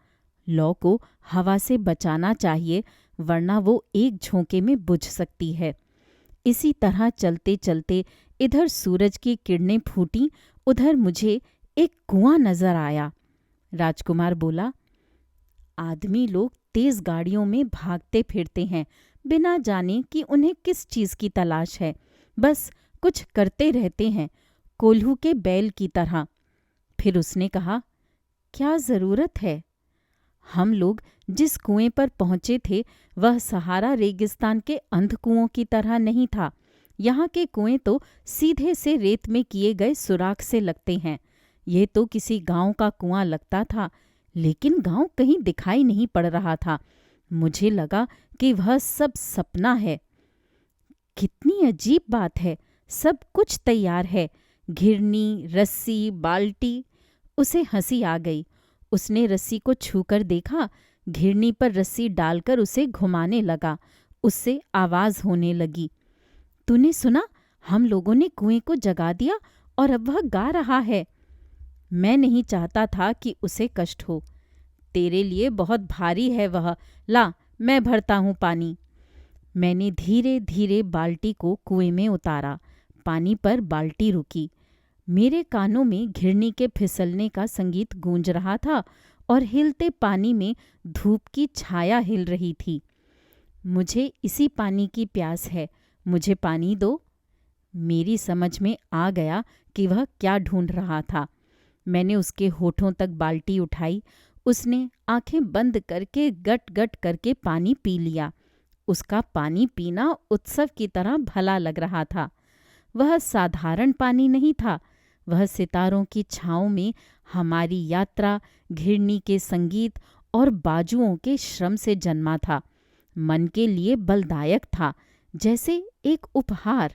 लौ को हवा से बचाना चाहिए, वरना वो एक झोंके में बुझ सकती है। इसी तरह चलते चलते इधर सूरज की किरणें फूटीं, उधर मुझे एक कुआं नजर आया। राजकुमार बोला, आदमी लोग तेज गाड़ियों में भागते फिरते हैं, बिना जाने कि उन्हें किस चीज़ की तलाश है। बस कुछ करते रहते हैं, कोल्हू के बैल की तरह। फिर उसने कहा, क्या ज़रूरत है? हम लोग जिस कुएं पर पहुंचे थे वह सहारा रेगिस्तान के अंध कुओं की तरह नहीं था। यहाँ के कुएं तो सीधे से रेत में किए गए सुराख से लगते हैं। ये तो किसी गांव का कुआं लगता था, लेकिन गांव कहीं दिखाई नहीं पड़ रहा था। मुझे लगा कि वह सब सपना है। कितनी अजीब बात है, सब कुछ तैयार है, घिरनी, रस्सी, बाल्टी। उसे हंसी आ गई। उसने रस्सी को छूकर देखा, घिरनी पर रस्सी डालकर उसे घुमाने लगा। उससे आवाज़ होने लगी, तूने सुना? हम लोगों ने कुएं को जगा दिया और अब वह गा रहा है। मैं नहीं चाहता था कि उसे कष्ट हो। तेरे लिए बहुत भारी है वह, ला मैं भरता हूँ पानी। मैंने धीरे धीरे बाल्टी को कुएं में उतारा। पानी पर बाल्टी रुकी। मेरे कानों में घिरनी के फिसलने का संगीत गूंज रहा था और हिलते पानी में धूप की छाया हिल रही थी। मुझे इसी पानी की प्यास है, मुझे पानी दो। मेरी समझ में आ गया कि वह क्या ढूंढ रहा था। मैंने उसके होठों तक बाल्टी उठाई। उसने आंखें बंद करके गट गट करके पानी पी लिया। उसका पानी पीना उत्सव की तरह भला लग रहा था। वह साधारण पानी नहीं था, वह सितारों की छाँव में हमारी यात्रा, घिरनी के संगीत और बाजुओं के श्रम से जन्मा था। मन के लिए बलदायक था, जैसे एक उपहार।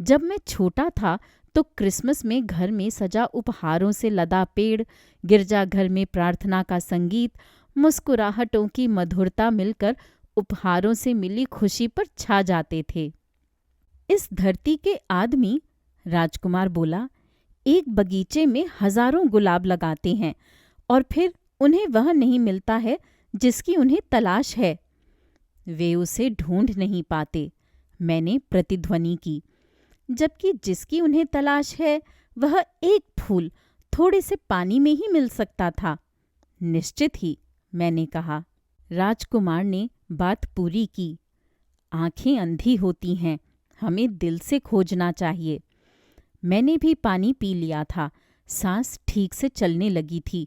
जब मैं छोटा था तो क्रिसमस में घर में सजा उपहारों से लदा पेड़, गिरजाघर में प्रार्थना का संगीत, मुस्कुराहटों की मधुरता मिलकर उपहारों से मिली खुशी पर छा जाते थे। इस धरती के आदमी, राजकुमार बोला, एक बगीचे में हजारों गुलाब लगाते हैं और फिर उन्हें वह नहीं मिलता है जिसकी उन्हें तलाश है। वे उसे ढूंढ नहीं पाते, मैंने प्रतिध्वनि की। जबकि जिसकी उन्हें तलाश है वह एक फूल थोड़े से पानी में ही मिल सकता था। निश्चित ही, मैंने कहा। राजकुमार ने बात पूरी की। आंखें अंधी होती हैं, हमें दिल से खोजना चाहिए। मैंने भी पानी पी लिया था, सांस ठीक से चलने लगी थी।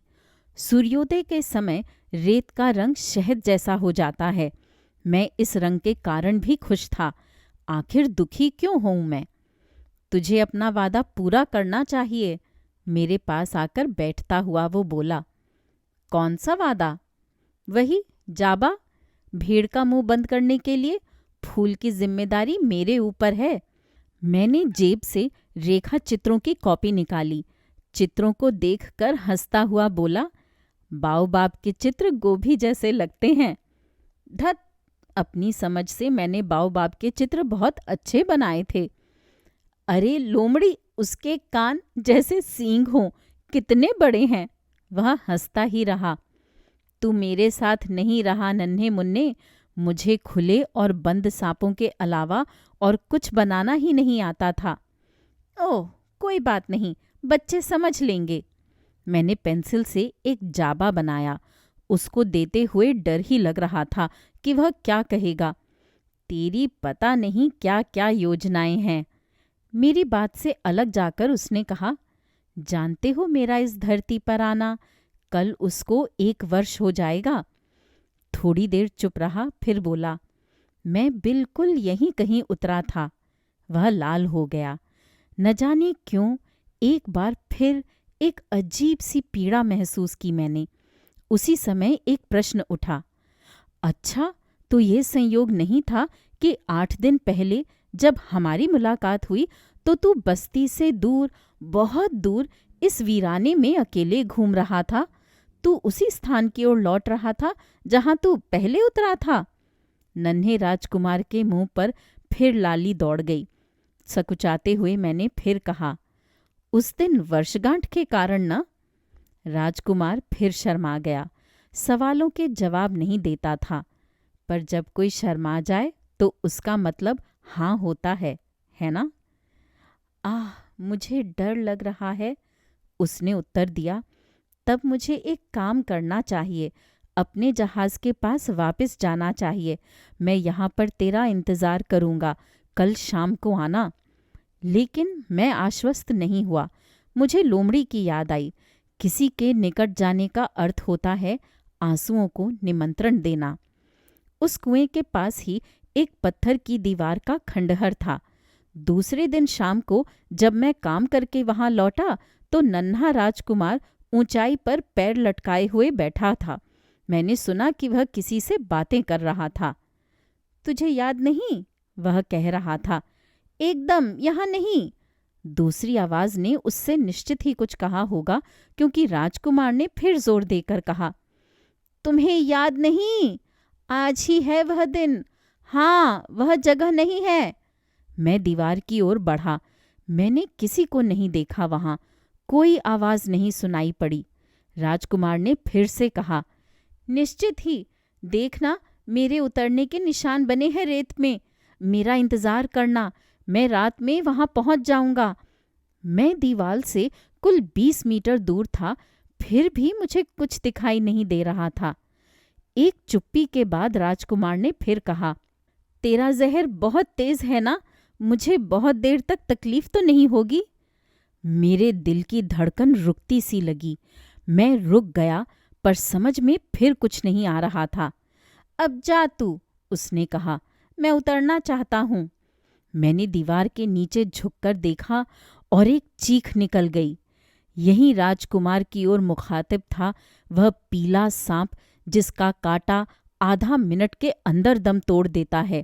सूर्योदय के समय रेत का रंग शहद जैसा हो जाता है। मैं इस रंग के कारण भी खुश था। आखिर दुखी क्यों हूं मैं? तुझे अपना वादा पूरा करना चाहिए, मेरे पास आकर बैठता हुआ वो बोला। कौन सा वादा? वही जाबा, भीड़ का मुंह बंद करने के लिए फूल की जिम्मेदारी मेरे ऊपर है। मैंने जेब से रेखा चित्रों की कॉपी निकाली। चित्रों को देखकर हंसता हुआ बोला, बाओबाब के चित्र गोभी जैसे लगते हैं। धत, अपनी समझ से मैंने बाओबाब के चित्र बहुत अच्छे बनाए थे। अरे लोमड़ी, उसके कान जैसे सींग हों, कितने बड़े हैं। वह हंसता ही रहा। तू मेरे साथ नहीं रहा नन्हे मुन्ने, मुझे खुले और बंद सांपों के अलावा और कुछ बनाना ही नहीं आता था। ओह, कोई बात नहीं, बच्चे समझ लेंगे। मैंने पेंसिल से एक जाबा बनाया। उसको देते हुए डर ही लग रहा था कि वह क्या कहेगा। तेरी पता नहीं क्या क्या योजनाएं हैं। मेरी बात से अलग जाकर उसने कहा, जानते हो मेरा इस धरती पर आना, कल उसको 1 वर्ष हो जाएगा। थोड़ी देर चुप रहा, फिर बोला, मैं बिल्कुल यहीं कहीं उतरा था। वह लाल हो गया। न जाने क्यों एक बार फिर एक अजीब सी पीड़ा महसूस की मैंने। उसी समय एक प्रश्न उठा, अच्छा, तो ये संयोग नहीं था कि 8 दिन पहले जब हमारी मुलाकात हुई तो तू बस्ती से दूर, बहुत दूर इस वीराने में अकेले घूम रहा था? तू उसी स्थान की ओर लौट रहा था जहां तू पहले उतरा था? नन्हे राजकुमार के मुंह पर फिर लाली दौड़ गई। सकुचाते हुए मैंने फिर कहा, उस दिन वर्षगांठ के कारण न? राजकुमार फिर शर्मा गया। सवालों के जवाब नहीं देता था, पर जब कोई शर्मा जाए तो उसका मतलब हाँ होता है ना? आह, मुझे डर लग रहा है, उसने उत्तर दिया। तब मुझे एक काम करना चाहिए, अपने जहाज के पास वापस जाना चाहिए। मैं यहाँ पर तेरा इंतज़ार करूँगा, कल शाम को आना। लेकिन मैं आश्वस्त नहीं हुआ। मुझे लोमड़ी की याद आई। किसी के निकट जाने का अर्थ होता है आंसुओं को निमंत्रण देना। उस कुएं के पास ही एक पत्थर की दीवार का खंडहर था। दूसरे दिन शाम को जब मैं काम करके वहां लौटा तो नन्हा राजकुमार ऊंचाई पर पैर लटकाए हुए बैठा था। मैंने सुना कि वह किसी से बातें कर रहा था। तुझे याद नहीं? वह कह रहा था। एकदम यहाँ नहीं। दूसरी आवाज ने उससे निश्चित ही कुछ कहा होगा, क्योंकि राजकुमार ने फिर जोर देकर कहा, तुम्हें याद नहीं? आज ही है वह दिन। हाँ, वह जगह नहीं है। मैं दीवार की ओर बढ़ा। मैंने किसी को नहीं देखा वहां। कोई आवाज नहीं सुनाई पड़ी। राजकुमार ने फिर से कहा, निश्चित ही, देखना, मेरे उतरने के निशान बने हैं रेत में। मेरा इंतजार करना, मैं रात में वहां पहुंच जाऊंगा। मैं दीवार से कुल 20 मीटर दूर था, फिर भी मुझे कुछ दिखाई नहीं दे रहा था। एक चुप्पी के बाद राजकुमार ने फिर कहा, तेरा जहर बहुत तेज है ना? मुझे बहुत देर तक तकलीफ तो नहीं होगी? मेरे दिल की धड़कन रुकती सी लगी। मैं रुक गया, पर समझ में फिर कुछ नहीं आ रहा था। अब जा तू, उसने कहा, मैं उतरना चाहता हूं। मैंने दीवार के नीचे झुककर देखा और एक चीख निकल गई। यही राजकुमार की ओर मुखातिब था वह पीला सांप, जिसका कांटा आधा मिनट के अंदर दम तोड़ देता है।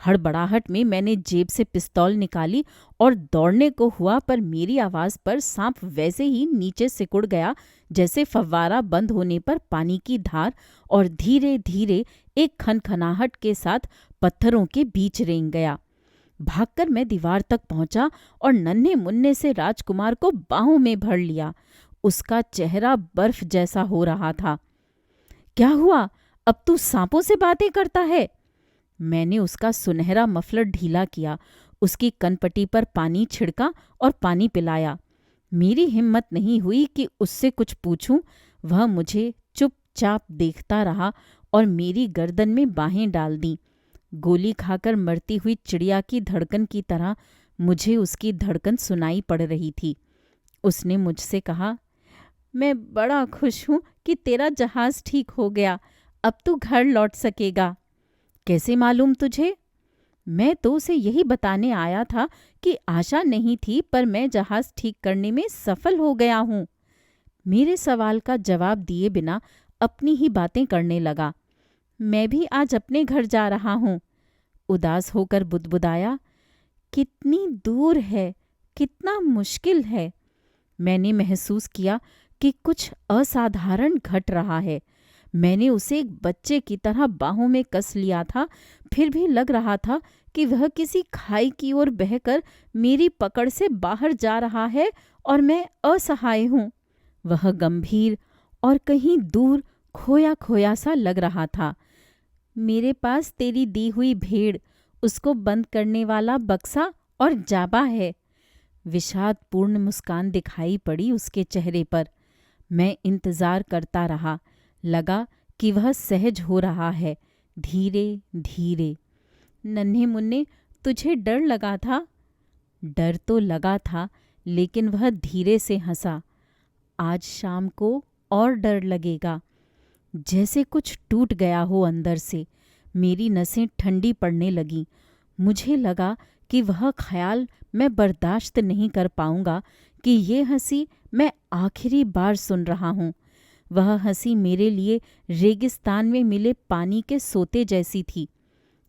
हड़बड़ाहट में मैंने जेब से पिस्तौल निकाली और दौड़ने को हुआ, पर मेरी आवाज पर सांप वैसे ही नीचे सिकुड़ गया जैसे फव्वारा बंद होने पर पानी की धार, और धीरे धीरे एक खनखनाहट के साथ पत्थरों के बीच रेंग गया। भागकर मैं दीवार तक पहुंचा और नन्हे मुन्ने से राजकुमार को बाहों में भर लिया। उसका चेहरा बर्फ जैसा हो रहा था। क्या हुआ? अब तू सांपों से बातें करता है? मैंने उसका सुनहरा मफलर ढीला किया, उसकी कनपटी पर पानी छिड़का और पानी पिलाया। मेरी हिम्मत नहीं हुई कि उससे कुछ पूछूं। वह मुझे चुपचाप देखता रहा और मेरी गर्दन में बाहें डाल दी। गोली खाकर मरती हुई चिड़िया की धड़कन की तरह मुझे उसकी धड़कन सुनाई पड़ रही थी। उसने मुझसे कहा, मैं बड़ा खुश हूँ कि तेरा जहाज ठीक हो गया, अब तू घर लौट सकेगा। कैसे मालूम तुझे? मैं तो उसे यही बताने आया था कि आशा नहीं थी, पर मैं जहाज ठीक करने में सफल हो गया हूँ। मेरे सवाल का जवाब दिए बिना अपनी ही बातें करने लगा। मैं भी आज अपने घर जा रहा हूँ। उदास होकर बुदबुदाया, कितनी दूर है, कितना मुश्किल है। मैंने महसूस किया कि कुछ असाधारण घट रहा है। मैंने उसे एक बच्चे की तरह बाहों में कस लिया था, फिर भी लग रहा था कि वह किसी खाई की ओर बहकर मेरी पकड़ से बाहर जा रहा है और मैं असहाय हूँ। वह गंभीर और कहीं दूर खोया खोया सा लग रहा था। मेरे पास तेरी दी हुई भेड़, उसको बंद करने वाला बक्सा और जाबा है। विषादपूर्ण मुस्कान दिखाई पड़ी उसके चेहरे पर। मैं इंतजार करता रहा। लगा कि वह सहज हो रहा है, धीरे धीरे। नन्हे मुन्ने, तुझे डर लगा था? डर तो लगा था, लेकिन वह धीरे से हंसा। आज शाम को और डर लगेगा। जैसे कुछ टूट गया हो अंदर से। मेरी नसें ठंडी पड़ने लगीं। मुझे लगा कि वह ख्याल मैं बर्दाश्त नहीं कर पाऊंगा कि ये हंसी मैं आखिरी बार सुन रहा हूँ। वह हंसी मेरे लिए रेगिस्तान में मिले पानी के सोते जैसी थी।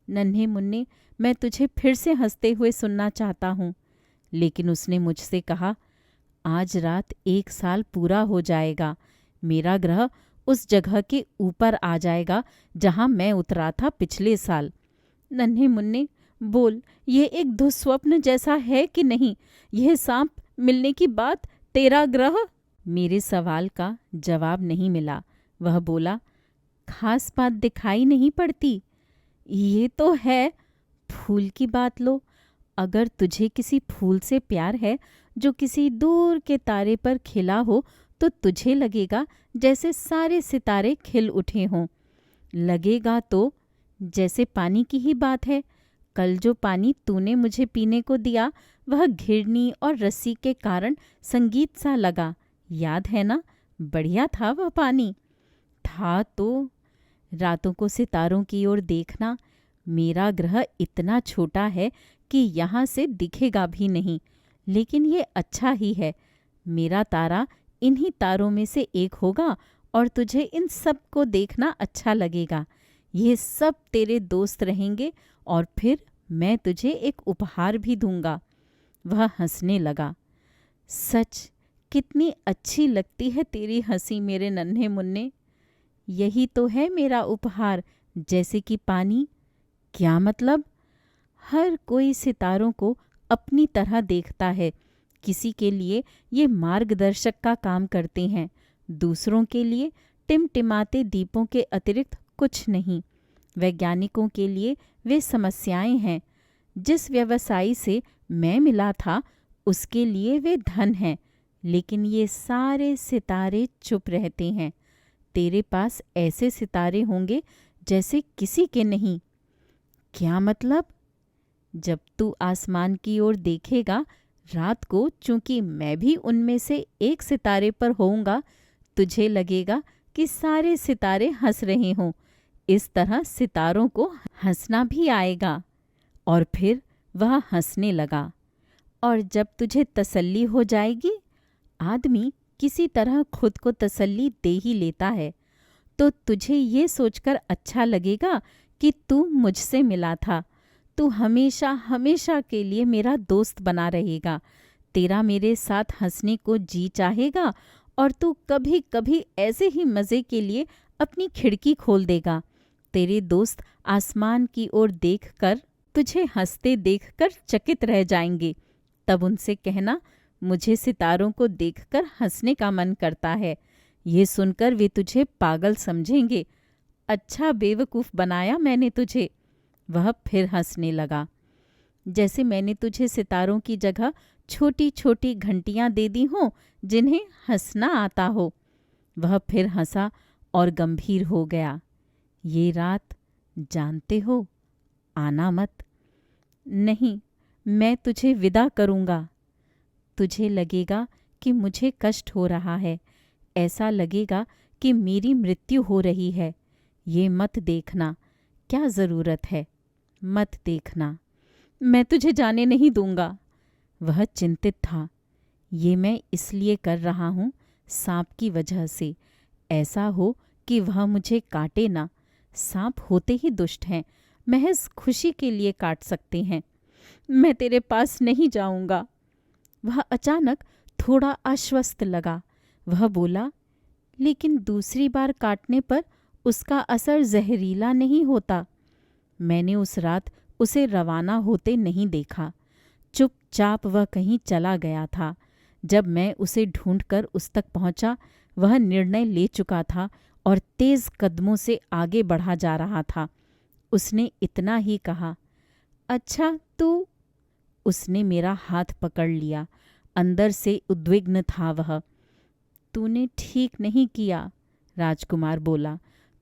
नन्हे मुन्ने, मैं तुझे फिर से हंसते हुए सुनना चाहता हूँ। लेकिन उसने मुझसे कहा, आज रात 1 साल पूरा हो जाएगा। मेरा ग्रह उस जगह के ऊपर आ जाएगा जहाँ मैं उतरा था पिछले साल। नन्हे मुन्ने, बोल, ये एक दुस्वप्न जैसा है कि नहीं? यह सांप मिलने की बात तेरा ग्रह? मेरे सवाल का जवाब नहीं मिला। वह बोला, खास बात दिखाई नहीं पड़ती। ये तो है, फूल की बात लो। अगर तुझे किसी फूल से प्यार है जो किसी दूर के तारे पर खिला हो, तो तुझे लगेगा जैसे सारे सितारे खिल उठे हों। लगेगा तो जैसे पानी की ही बात है। कल जो पानी तूने मुझे पीने को दिया, वह घिरनी और रस्सी के कारण संगीत सा लगा। याद है ना? बढ़िया था वह पानी। था तो। रातों को सितारों की ओर देखना। मेरा ग्रह इतना छोटा है कि यहाँ से दिखेगा भी नहीं, लेकिन ये अच्छा ही है। मेरा तारा इन्हीं तारों में से एक होगा और तुझे इन सब को देखना अच्छा लगेगा। ये सब तेरे दोस्त रहेंगे और फिर मैं तुझे एक उपहार भी दूंगा। वह हंसने लगा। सच, कितनी अच्छी लगती है तेरी हंसी मेरे नन्हे मुन्ने। यही तो है मेरा उपहार, जैसे कि पानी। क्या मतलब? हर कोई सितारों को अपनी तरह देखता है। किसी के लिए ये मार्गदर्शक का काम करते हैं, दूसरों के लिए टिमटिमाते दीपों के अतिरिक्त कुछ नहीं। वैज्ञानिकों के लिए वे समस्याएं हैं। जिस व्यवसायी से मैं मिला था, उसके लिए वे धन हैं। लेकिन ये सारे सितारे चुप रहते हैं। तेरे पास ऐसे सितारे होंगे जैसे किसी के नहीं। क्या मतलब? जब तू आसमान की ओर देखेगा रात को, चूंकि मैं भी उनमें से एक सितारे पर होऊंगा, तुझे लगेगा कि सारे सितारे हंस रहे हों। इस तरह सितारों को हंसना भी आएगा। और फिर वह हंसने लगा। और जब तुझे तसल्ली हो जाएगी, आदमी किसी तरह खुद को तसल्ली दे ही लेता है, तो तुझे ये सोचकर अच्छा लगेगा कि तू मुझसे मिला था। तू हमेशा हमेशा के लिए मेरा दोस्त बना रहेगा। तेरा मेरे साथ हंसने को जी चाहेगा और तू कभी कभी ऐसे ही मज़े के लिए अपनी खिड़की खोल देगा। तेरे दोस्त आसमान की ओर देखकर तुझे हंसते देखकर चकित रह जाएंगे। तब उनसे कहना, मुझे सितारों को देखकर हंसने का मन करता है। ये सुनकर वे तुझे पागल समझेंगे। अच्छा बेवकूफ़ बनाया मैंने तुझे। वह फिर हंसने लगा। जैसे मैंने तुझे सितारों की जगह छोटी छोटी घंटियां दे दी हों जिन्हें हंसना आता हो। वह फिर हंसा और गंभीर हो गया। ये रात, जानते हो, आना मत। नहीं, मैं तुझे विदा करूँगा। तुझे लगेगा कि मुझे कष्ट हो रहा है। ऐसा लगेगा कि मेरी मृत्यु हो रही है। ये मत देखना, क्या ज़रूरत है, मत देखना। मैं तुझे जाने नहीं दूंगा। वह चिंतित था। ये मैं इसलिए कर रहा हूँ सांप की वजह से। ऐसा हो कि वह मुझे काटे ना। सांप होते ही दुष्ट हैं, महज खुशी के लिए काट सकते हैं। मैं तेरे पास नहीं जाऊंगा। वह अचानक थोड़ा आश्वस्त लगा। वह बोला, लेकिन दूसरी बार काटने पर उसका असर जहरीला नहीं होता। मैंने उस रात उसे रवाना होते नहीं देखा। चुपचाप वह कहीं चला गया था। जब मैं उसे ढूंढकर उस तक पहुंचा, वह निर्णय ले चुका था और तेज कदमों से आगे बढ़ा जा रहा था। उसने इतना ही कहा, अच्छा तू। उसने मेरा हाथ पकड़ लिया। अंदर से उद्विग्न था वह। तूने ठीक नहीं किया, राजकुमार बोला।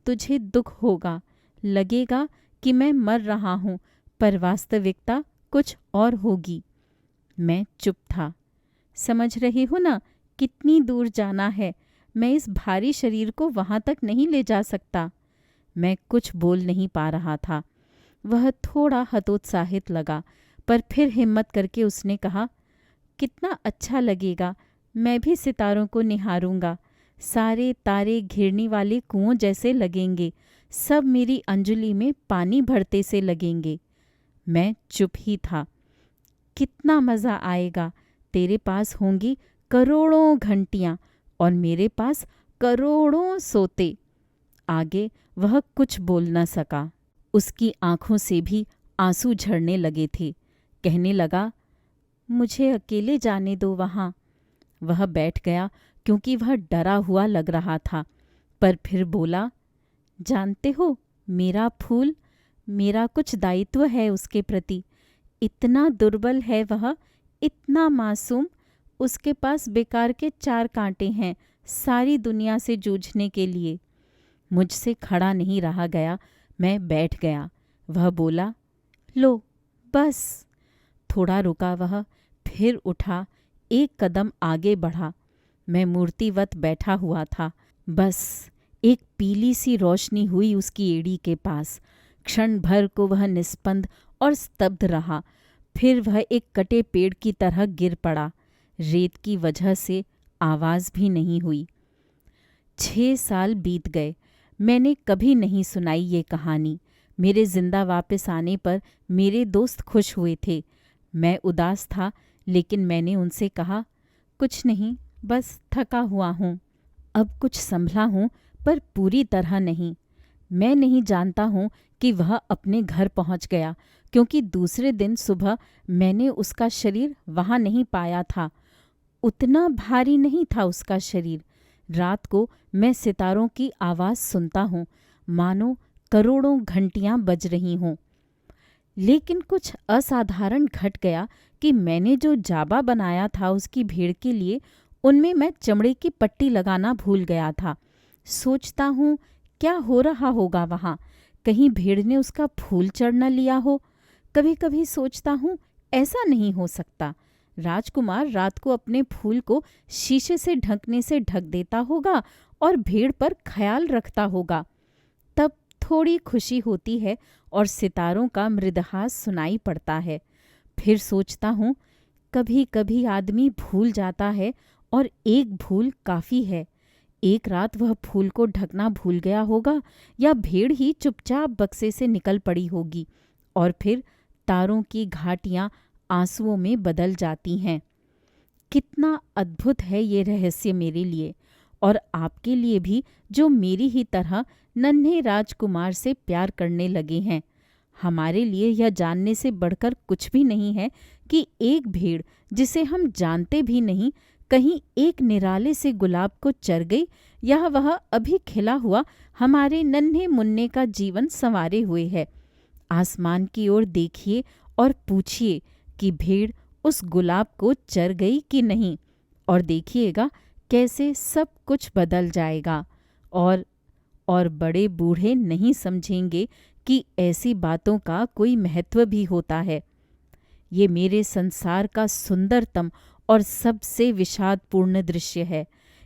तुझे दुख होगा, लगेगा कि मैं मर रहा हूँ, पर वास्तविकता कुछ और होगी। मैं चुप था। समझ रहे हो ना कितनी दूर जाना है। मैं इस भारी शरीर को वहाँ तक नहीं ले जा सकता। मैं कुछ बोल नहीं पा रहा था। वह थोड़ा हतोत्साहित लगा, पर फिर हिम्मत करके उसने कहा, कितना अच्छा लगेगा। मैं भी सितारों को निहारूंगा। सारे तारे घिरनी वाले कुओं जैसे लगेंगे। सब मेरी अंजलि में पानी भरते से लगेंगे। मैं चुप ही था। कितना मज़ा आएगा। तेरे पास होंगी करोड़ों घंटियाँ और मेरे पास करोड़ों सोते। आगे वह कुछ बोल न सका। उसकी आंखों से भी आंसू झरने लगे थे। कहने लगा, मुझे अकेले जाने दो वहाँ। वह बैठ गया क्योंकि वह डरा हुआ लग रहा था, पर फिर बोला, जानते हो मेरा फूल, मेरा कुछ दायित्व है उसके प्रति। इतना दुर्बल है वह, इतना मासूम। उसके पास बेकार के 4 कांटे हैं सारी दुनिया से जूझने के लिए। मुझसे खड़ा नहीं रहा गया। मैं बैठ गया। वह बोला, लो बस। थोड़ा रुका वह, फिर उठा, एक कदम आगे बढ़ा। मैं मूर्तिवत बैठा हुआ था। बस एक पीली सी रोशनी हुई उसकी एड़ी के पास। क्षण भर को वह निस्पंद और स्तब्ध रहा। फिर वह एक कटे पेड़ की तरह गिर पड़ा। रेत की वजह से आवाज़ भी नहीं हुई। 6 साल बीत गए। मैंने कभी नहीं सुनाई ये कहानी। मेरे जिंदा वापस आने पर मेरे दोस्त खुश हुए थे। मैं उदास था, लेकिन मैंने उनसे कहा, कुछ नहीं, बस थका हुआ हूँ। अब कुछ संभला हूँ, पर पूरी तरह नहीं। मैं नहीं जानता हूँ कि वह अपने घर पहुँच गया, क्योंकि दूसरे दिन सुबह मैंने उसका शरीर वहाँ नहीं पाया था। उतना भारी नहीं था उसका शरीर। रात को मैं सितारों की आवाज़ सुनता हूँ, मानो करोड़ों घंटियाँ बज रही हों। लेकिन कुछ असाधारण घट गया कि मैंने जो जाबा बनाया था उसकी भीड़ के लिए, उनमें मैं चमड़े की पट्टी लगाना भूल गया था। सोचता हूँ, क्या हो रहा होगा वहाँ? कहीं भीड़ ने उसका फूल चढ़ न लिया हो। कभी कभी सोचता हूँ, ऐसा नहीं हो सकता। राजकुमार रात को अपने फूल को शीशे से ढकने से ढक देता होगा और भीड़ पर ख्याल रखता होगा। तब थोड़ी खुशी होती है और सितारों का मृदहास सुनाई पड़ता है। फिर सोचता हूँ, कभी कभी आदमी भूल जाता है और एक भूल काफ़ी है। एक रात वह फूल को ढकना भूल गया होगा, या भीड़ ही चुपचाप बक्से से निकल पड़ी होगी, और फिर तारों की घाटियाँ आंसुओं में बदल जाती हैं। कितना अद्भुत है ये रहस्य मेरे लिए, और आपके लिए भी, जो मेरी ही तरह नन्हे राजकुमार से प्यार करने लगे हैं। हमारे लिए यह जानने से बढ़कर कुछ भी नहीं है कि एक भेड़ जिसे हम जानते भी नहीं, कहीं एक निराले से गुलाब को चर गई, या वह अभी खिला हुआ हमारे नन्हे मुन्ने का जीवन संवारे हुए है। आसमान की ओर देखिए और पूछिए कि भेड़ उस गुलाब को चर गई कि नहीं, और देखिएगा कैसे सब कुछ बदल जाएगा। और बड़े बूढ़े नहीं समझेंगे कि ऐसी बातों का कोई महत्व भी होता है। ये मेरे संसार का सुंदरतम और सबसे विषादपूर्ण दृश्य है।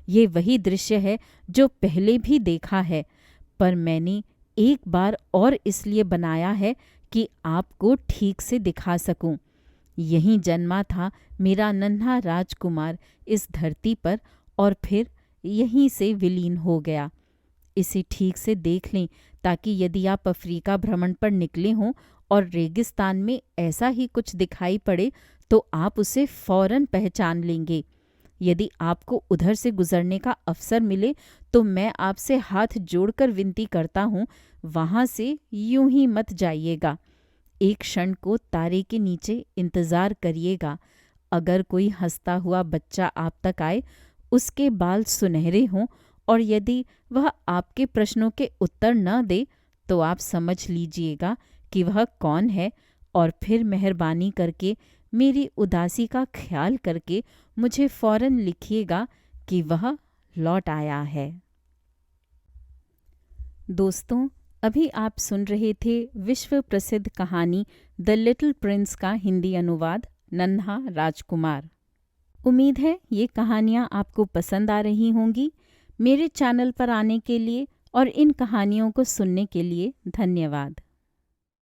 ये वही दृश्य है जो पहले भी देखा है, पर मैंने एक बार और इसलिए बनाया है कि आपको ठीक से दिखा सकूं। यहीं जन्मा था मेरा नन्हा राजकुमार इस धरती पर और फिर यहीं से विलीन हो गया। इसे ठीक से देख लें ताकि यदि आप अफ्रीका भ्रमण पर निकले हों और रेगिस्तान में ऐसा ही कुछ दिखाई पड़े तो आप उसे फौरन पहचान लेंगे। यदि आपको उधर से गुजरने का अवसर मिले तो मैं आपसे हाथ जोड़कर विनती करता हूँ, वहाँ से यूं ही मत जाइएगा। एक क्षण को तारे के नीचे इंतज़ार करिएगा। अगर कोई हंसता हुआ बच्चा आप तक आए, उसके बाल सुनहरे हों और यदि वह आपके प्रश्नों के उत्तर न दे तो आप समझ लीजिएगा कि वह कौन है और फिर मेहरबानी करके मेरी उदासी का ख्याल करके मुझे फौरन लिखिएगा कि वह लौट आया है। दोस्तों, अभी आप सुन रहे थे विश्व प्रसिद्ध कहानी द लिटिल प्रिंस का हिंदी अनुवाद नन्हा राजकुमार। उम्मीद है ये कहानियाँ आपको पसंद आ रही होंगी। मेरे चैनल पर आने के लिए और इन कहानियों को सुनने के लिए धन्यवाद।